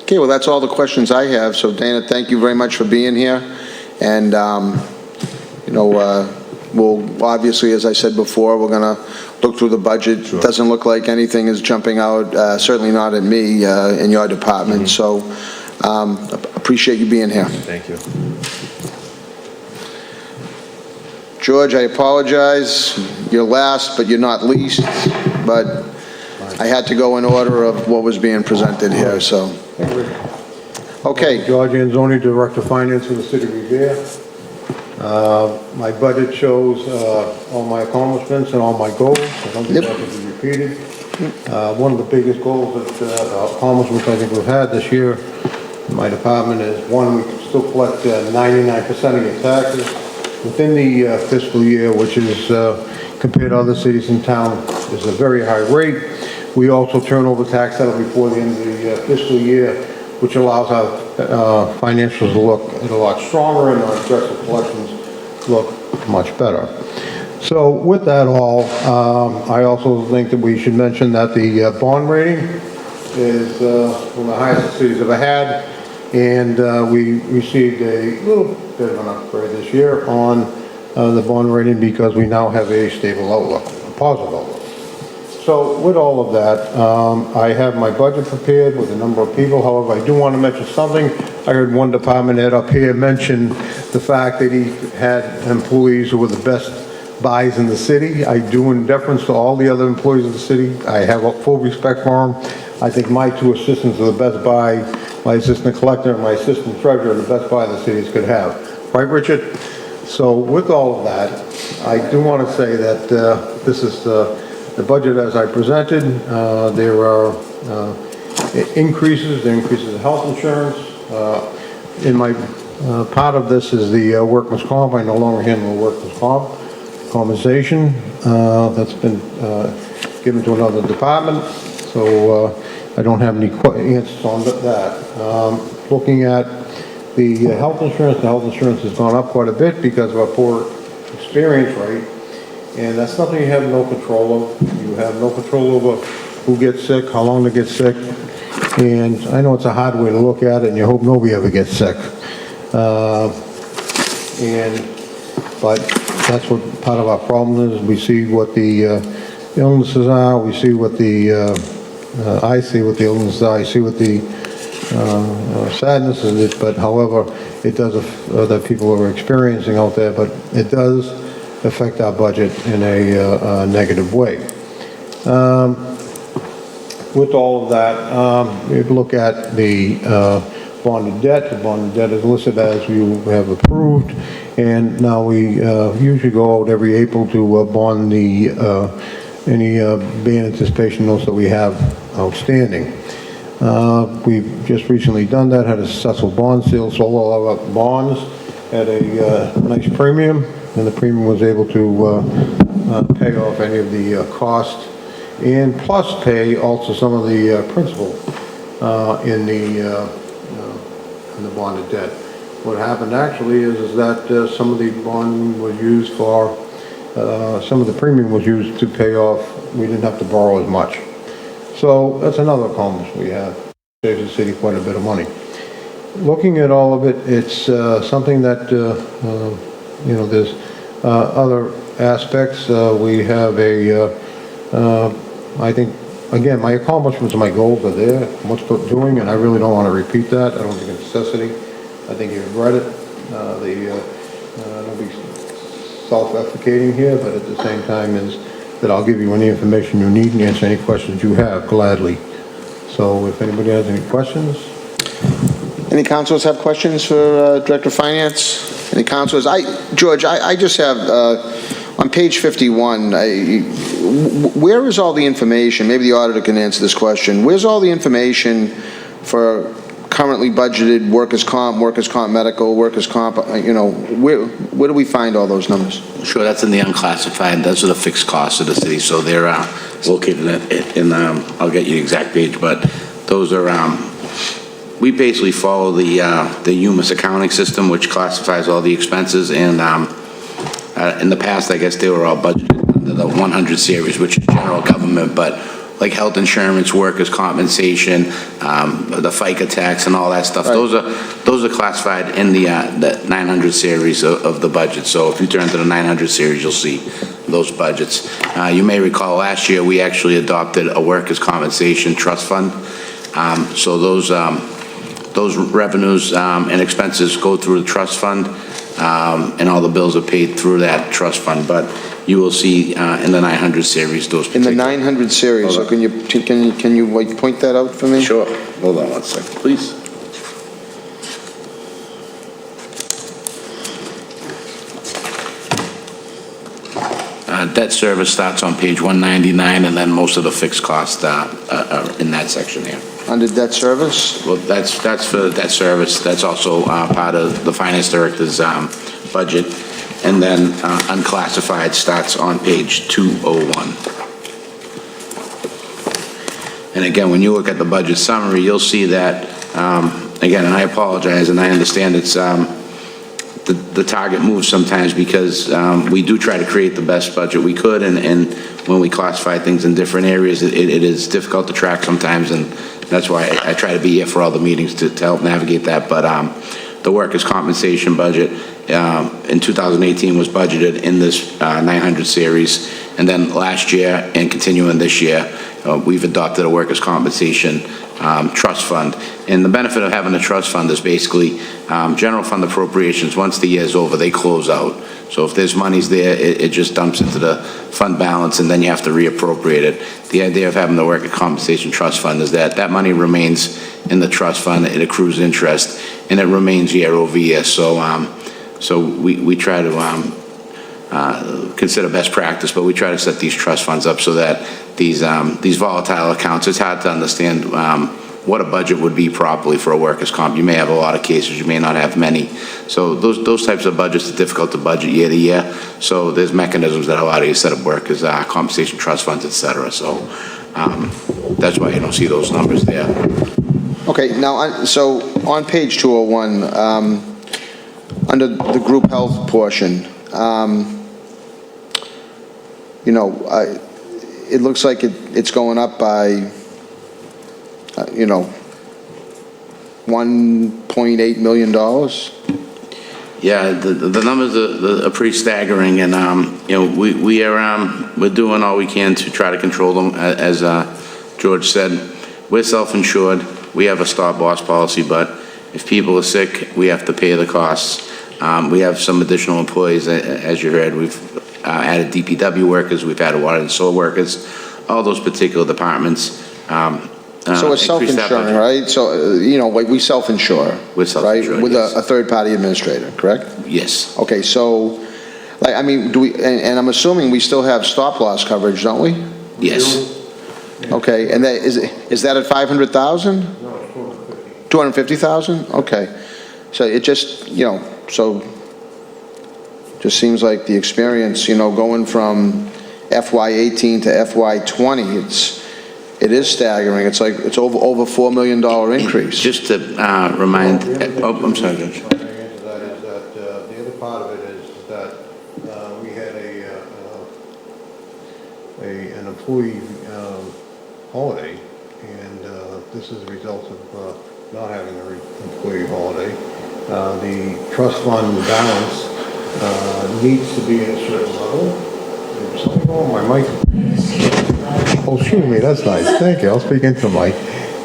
Okay, well, that's all the questions I have. So Dana, thank you very much for being here. And, we'll obviously, as I said before, we're going to look through the budget. Sure. It doesn't look like anything is jumping out, certainly not at me in your department. So appreciate you being here. Thank you. George, I apologize. You're last, but you're not least. But I had to go in order of what was being presented here, so. Okay. George Anzoni, Director of Finance for the City of Revere. My budget shows all my accomplishments and all my goals. I don't think that can be repeated. One of the biggest goals accomplishments I think we've had this year in my department is, one, we can still collect 99% of your taxes within the fiscal year, which is, compared to other cities in town, is a very high rate. We also turn over tax title before the end of the fiscal year, which allows our financials to look a lot stronger, and our aggressive collections look much better. So with that all, I also think that we should mention that the bond rating is one of the highest the city's ever had, and we received a little bit of an upgrade this year on the bond rating because we now have a stable outlook, a positive outlook. So with all of that, I have my budget prepared with a number of people. However, I do want to mention something. I heard one department head up here mention the fact that he had employees who were the best buys in the city. I do, in deference to all the other employees of the city, I have a full respect for them. I think my two assistants are the best buy. My assistant collector and my assistant treasurer are the best buy the cities could have. Right, Richard? So with all of that, I do want to say that this is the budget as I presented. There are increases. There are increases in health insurance. In my part of this is the workman's comp. I no longer handle workman's compensation. That's been given to another department. So I don't have any answers on that. Looking at the health insurance has gone up quite a bit because of our poor experience rate. And that's something you have no control of. You have no control over who gets sick, how long they get sick. And I know it's a hard way to look at it, and you hope nobody ever gets sick. But that's what part of our problem is. We see what the illnesses are. We see what I see what the illnesses are. I see what the sadness is. But however, it does that people are experiencing out there. But it does affect our budget in a negative way. With all of that, we look at the bonded debt. The bonded debt is listed as you have approved, and now we usually go out every April to bond the any ban anticipation notes that we have outstanding. We've just recently done that, had a successful bond sale, sold all of our bonds at a nice premium, and the premium was able to pay off any of the costs, and plus pay also some of the principal in the bonded debt. What happened actually is that some of the bond was used for, some of the premium was used to pay off, we didn't have to borrow as much. So that's another accomplishment we have. Saves the city quite a bit of money. looking at all of it, it's something that, there's other aspects. We have I think, again, my accomplishments and my goals are there, what's doing, and I really don't want to repeat that. I don't think it's necessity. I think you've read it. Don't be self-efficating here, but at the same time is that I'll give you any information you need and answer any questions you have gladly. So if anybody has any questions. Any councilors have questions for Director of Finance? Any councilors? George, I just have, on page 51, where is all the information? Maybe the auditor can answer this question. Where's all the information for currently budgeted workers' comp medical, workers' comp, where do we find all those numbers? Sure, that's in the unclassified. Those are the fixed costs of the city. So they're located in, I'll get you the exact page, but those are, we basically follow the UMass accounting system, which classifies all the expenses. And in the past, I guess they were all budgeted under the 100 series, which is general government, but like health insurance, workers' compensation, the FICA tax, and all that stuff. Right. Those are classified in the 900 series of the budget. So if you turn to the 900 series, you'll see those budgets. You may recall last year we actually adopted a workers' compensation trust fund. So those revenues and expenses go through the trust fund, and all the bills are paid through that trust fund. But you will see in the 900 series those. In the 900 series, so can you point that out for me? Sure. Hold on one second, please. Debt service starts on page 199, and then most of the fixed costs are in that section there. Under debt service? Well, that's for debt service. That's also part of the finance director's budget. And then unclassified starts on page 201. And again, when you look at the budget summary, you'll see that, again, and I apologize, and I understand it's, the target moves sometimes because we do try to create the best budget we could, and when we classify things in different areas, it is difficult to track sometimes, and that's why I try to be here for all the meetings to help navigate that. But the workers' compensation budget in 2018 was budgeted in this 900 series, and then last year and continuing this year, we've adopted a workers' compensation trust fund. And the benefit of having a trust fund is basically general fund appropriations. Once the year's over, they close out. So if there's monies there, it just dumps into the fund balance, and then you have to reappropriate it. The idea of having the workers' compensation trust fund is that that money remains in the trust fund, it accrues interest, and it remains year over year. So we try to consider best practice, but we try to set these trust funds up so that these volatile accounts, it's hard to understand what a budget would be properly for a workers' comp. You may have a lot of cases, you may not have many. So those types of budgets are difficult to budget year to year. So there's mechanisms that allow you to set up workers' compensation trust funds, et cetera. So that's why you don't see those numbers there. Okay, now, so on page 201, under the group health portion, it looks like it's going up by, $1.8 million. Yeah, the numbers are pretty staggering, and we're doing all we can to try to control them. As George said, we're self-insured. We have a stop-loss policy, but if people are sick, we have to pay the costs. We have some additional employees, as you heard. We've added DPW workers, we've added water and sewer workers, all those particular departments. So it's self-insuring, right? So, like we self-insure, right? With a third-party administrator, correct? Yes. Okay, so, do we, and I'm assuming we still have stop-loss coverage, don't we? Yes. Okay, and that, is that at 500,000? No, 250. 250,000? Okay. So it just, just seems like the experience, going from FY18 to FY20, it is staggering. It's like, it's over $4 million increase. Just to remind, I'm sorry, Judge. The answer to that is that the other part of it is that we had an employee holiday, and this is a result of not having an employee holiday. The trust fund balance needs to be at a certain level. There's something wrong with my mic. Oh, excuse me, that's nice. Thank you. I'll speak into the mic.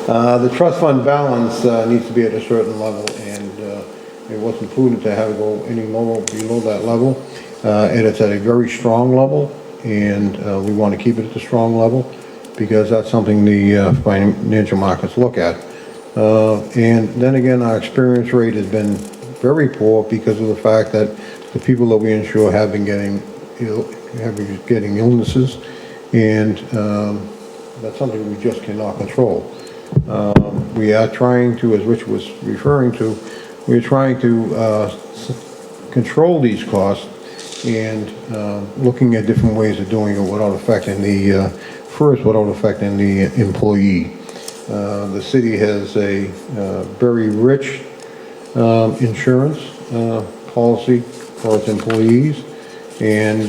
The trust fund balance needs to be at a certain level, and it wasn't prudent to have it go any lower below that level. And it's at a very strong level, and we want to keep it at a strong level because that's something the financial markets look at. And then again, our experience rate has been very poor because of the fact that the people that we insure have been getting illnesses, and that's something we just cannot control. We are trying to, as Rich was referring to, we're trying to control these costs and looking at different ways of doing it without affecting the employee. The city has a very rich insurance policy for its employees, and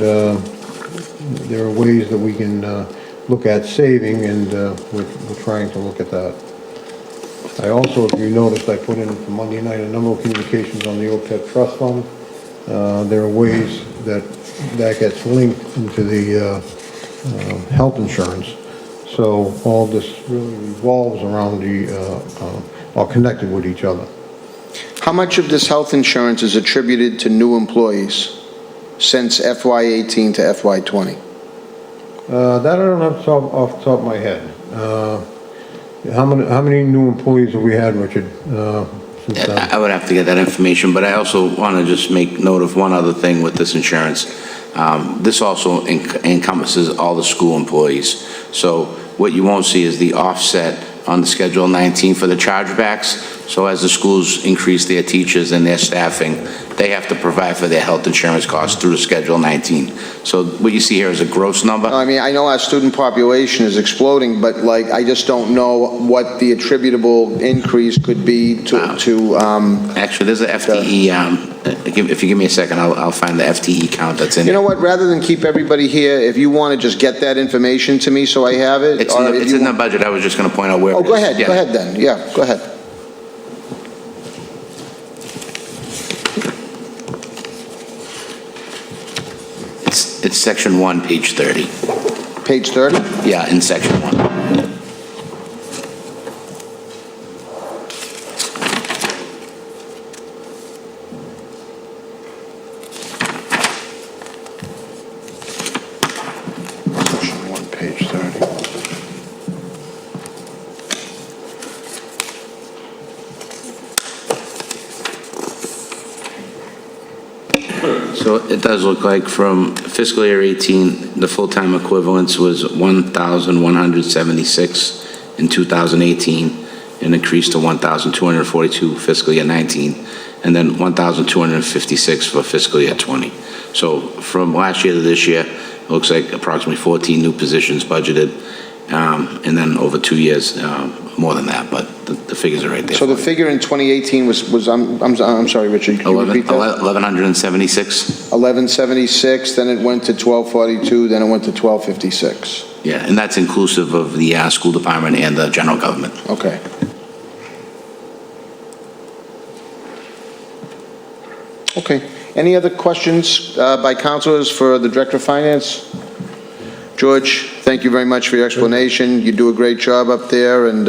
there are ways that we can look at saving, and we're trying to look at that. I also, if you noticed, I put in for Monday night a number of communications on the OPEB trust fund. There are ways that gets linked into the health insurance. So all this really revolves around are connected with each other. How much of this health insurance is attributed to new employees since FY18 to FY20? That I don't have off the top of my head. How many new employees have we had, Richard, since then? I would have to get that information, but I also want to just make note of one other thing with this insurance. This also encompasses all the school employees. So what you won't see is the offset on the Schedule 19 for the chargebacks. So as the schools increase their teachers and their staffing, they have to provide for their health insurance costs through the Schedule 19. So what you see here is a gross number. I mean, I know our student population is exploding, but like, I just don't know what the attributable increase could be to Actually, there's a FTE, if you give me a second, I'll find the FTE count that's in You there. know what, rather than keep everybody here, if you want to just get that information to me so I have it. It's in the budget, I was just going to point out where it is. Go ahead, Yeah. go ahead then, yeah, go ahead. It's section 1, page 30. Page 30? Yeah, in section 1. Section 1, page 30. So it does look like from fiscal year 18, the full-time equivalence was 1,176 in 2018, and increased to 1,242 fiscal year 19, and then 1,256 for fiscal year 20. So from last year to this year, it looks like approximately 14 new positions budgeted, and then over 2 years, more than that, but the figures are right there. So the figure in 2018 was I'm sorry, Richard, can you repeat that? 1,176. 1176, then it went to 1242, then it went to 1256. Yeah, and that's inclusive of the school department and the general government. Okay. Okay. Any other questions by councilors for the Director of Finance? George, thank you very much for your explanation. You do a great job up there, and,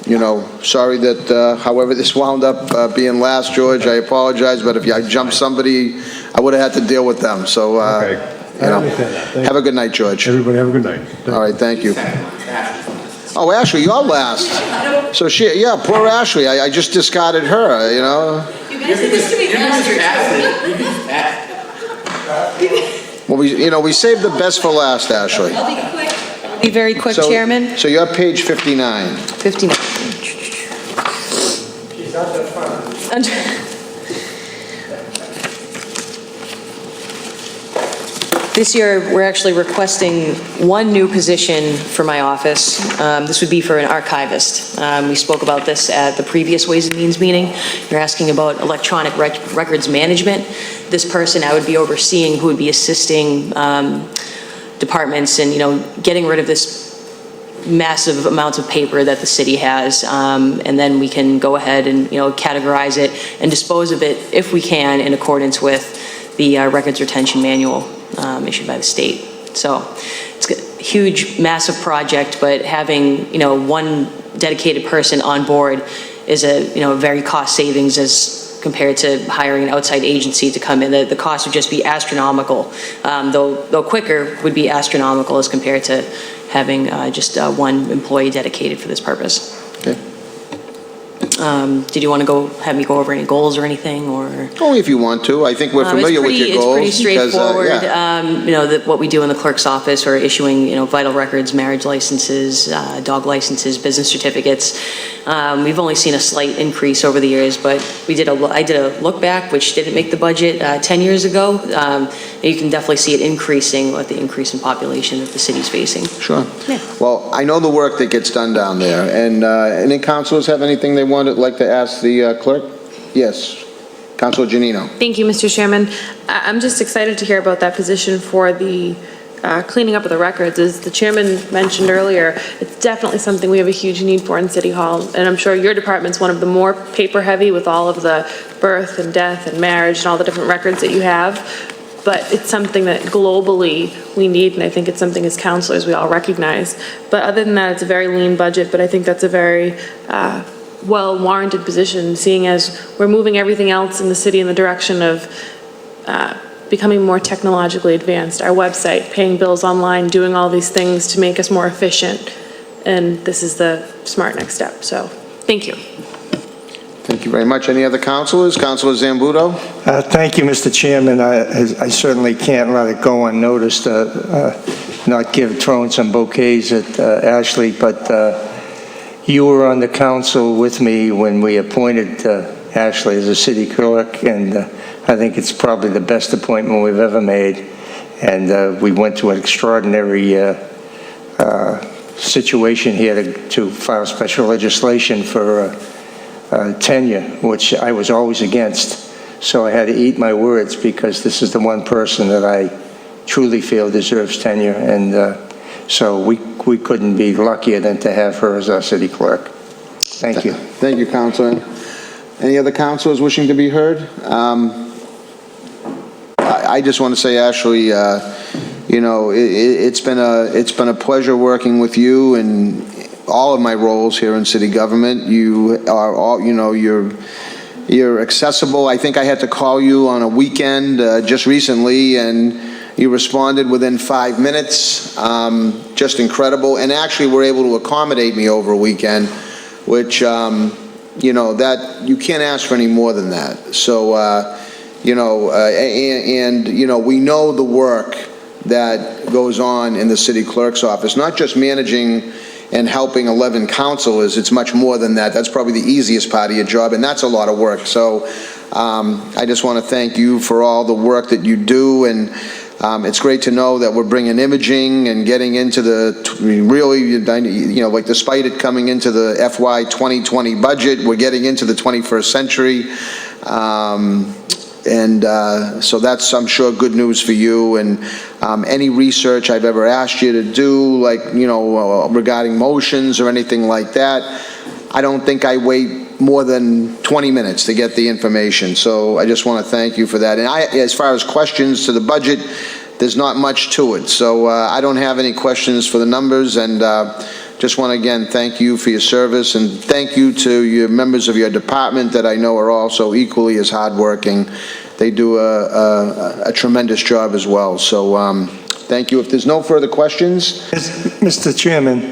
you know, sorry that however this wound up being last, George, I apologize, but if I jumped somebody, I would have had to deal with them, so, you know, have a good night, George. Everybody have a good night. All right, thank you. Oh, Ashley, you're last. So yeah, poor Ashley, I just discarded her, you know? You guys did this to me last year. Well, we saved the best for last, Ashley. I'll be quick. I'll be very quick, Chairman. So you're page 59. 59. She's not that far. This year, we're actually requesting one new position for my office. This would be for an archivist. We spoke about this at the previous Ways and Means meeting. You're asking about electronic records management. This person I would be overseeing, who would be assisting departments and, getting rid of this massive amounts of paper that the city has, and then we can go ahead and, categorize it and dispose of it, if we can, in accordance with the records retention manual issued by the state. So it's a huge, massive project, but having, one dedicated person on board is a, very cost savings as compared to hiring an outside agency to come in. The cost would just be astronomical, though quicker would be astronomical as compared to having just one employee dedicated for this purpose. Okay. Did you want to have me go over any goals or anything, or? Only if you want to. I think we're familiar with your goals. It's pretty straightforward. Yeah. What we do in the clerk's office, or issuing, vital records, marriage licenses, dog licenses, business certificates. We've only seen a slight increase over the years, but I did a look back, which didn't make the budget 10 years ago. You can definitely see it increasing with the increase in population that the city's facing. Sure. Yeah. Well, I know the work that gets done down there, and any councilors have anything they would like to ask the clerk? Yes. Councilor Janino. Thank you, Mr. Chairman. I'm just excited to hear about that position for the cleaning up of the records. As the chairman mentioned earlier, it's definitely something we have a huge need for in City Hall, and I'm sure your department's one of the more paper-heavy with all of the birth and death and marriage and all the different records that you have. But it's something that globally we need, and I think it's something as counselors we all recognize. But other than that, it's a very lean budget, but I think that's a very well-warranted position, seeing as we're moving everything else in the city in the direction of becoming more technologically advanced. Our website, paying bills online, doing all these things to make us more efficient, and this is the smart next step. So, thank you. Thank you very much. Any other councilors? Councilor Zambudo? Thank you, Mr. Chairman. I certainly can't let it go unnoticed, not throwing some bouquets at Ashley, but you were on the council with me when we appointed Ashley as a city clerk, and I think it's probably the best appointment we've ever made. And we went to an extraordinary situation here to file special legislation for tenure, which I was always against. So I had to eat my words, because this is the one person that I truly feel deserves tenure, and so we couldn't be luckier than to have her as our city clerk. Thank you. Thank you, Councilor. Any other councilors wishing to be heard? I just want to say, Ashley, it's been a pleasure working with you and all of my roles here in city government. You are all, you're accessible. I think I had to call you on a weekend just recently, and you responded within 5 minutes. Just incredible. And actually were able to accommodate me over a weekend, which, that you can't ask for any more than that. So, we know the work that goes on in the city clerk's office, not just managing and helping 11 councilors. It's much more than that. That's probably the easiest part of your job, and that's a lot of work. So I just want to thank you for all the work that you do, and it's great to know that we're bringing imaging and getting into really, despite it coming into the FY 2020 budget, we're getting into the 21st century. So that's, I'm sure, good news for you. And any research I've ever asked you to do, regarding motions or anything like that, I don't think I wait more than 20 minutes to get the information. So I just want to thank you for that. And as far as questions to the budget, there's not much to it. So I don't have any questions for the numbers, and just want to again thank you for your service, and thank you to your members of your department that I know are also equally as hardworking. They do a tremendous job as well. So thank you. If there's no further questions. Mr. Chairman,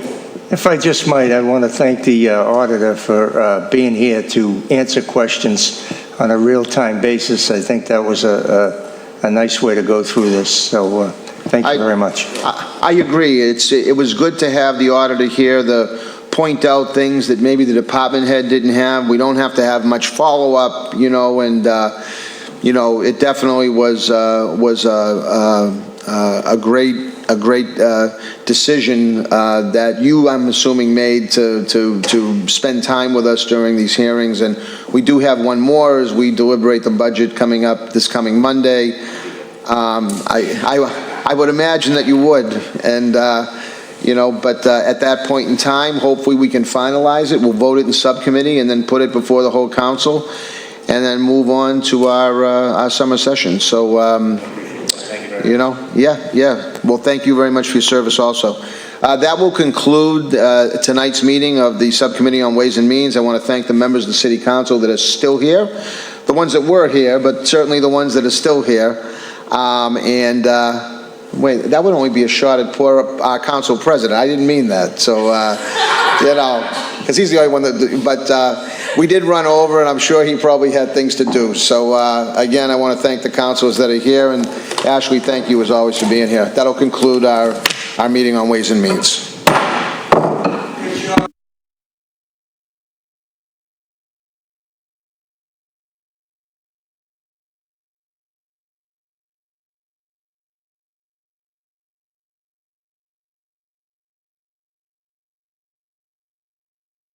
if I just might, I want to thank the auditor for being here to answer questions on a real-time basis. I think that was a nice way to go through this. So thank you very much. I agree. It was good to have the auditor here to point out things that maybe the department head didn't have. We don't have to have much follow-up, and it definitely was a great decision that you, I'm assuming, made to spend time with us during these hearings. And we do have one more as we deliberate the budget coming up this coming Monday. I would imagine that you would, and but at that point in time, hopefully we can finalize it. We'll vote it in subcommittee and then put it before the whole council, and then move on to our summer session. So, well, thank you very much for your service also. That will conclude tonight's meeting of the Subcommittee on Ways and Means. I want to thank the members of the City Council that are still here, the ones that were here, but certainly the ones that are still here. Wait, that would only be a shot at poor council president. I didn't mean that. So, because he's the only one that, but we did run over, and I'm sure he probably had things to do. So, again, I want to thank the councilors that are here, and Ashley, thank you as always for being here. That'll conclude our meeting on Ways and Means.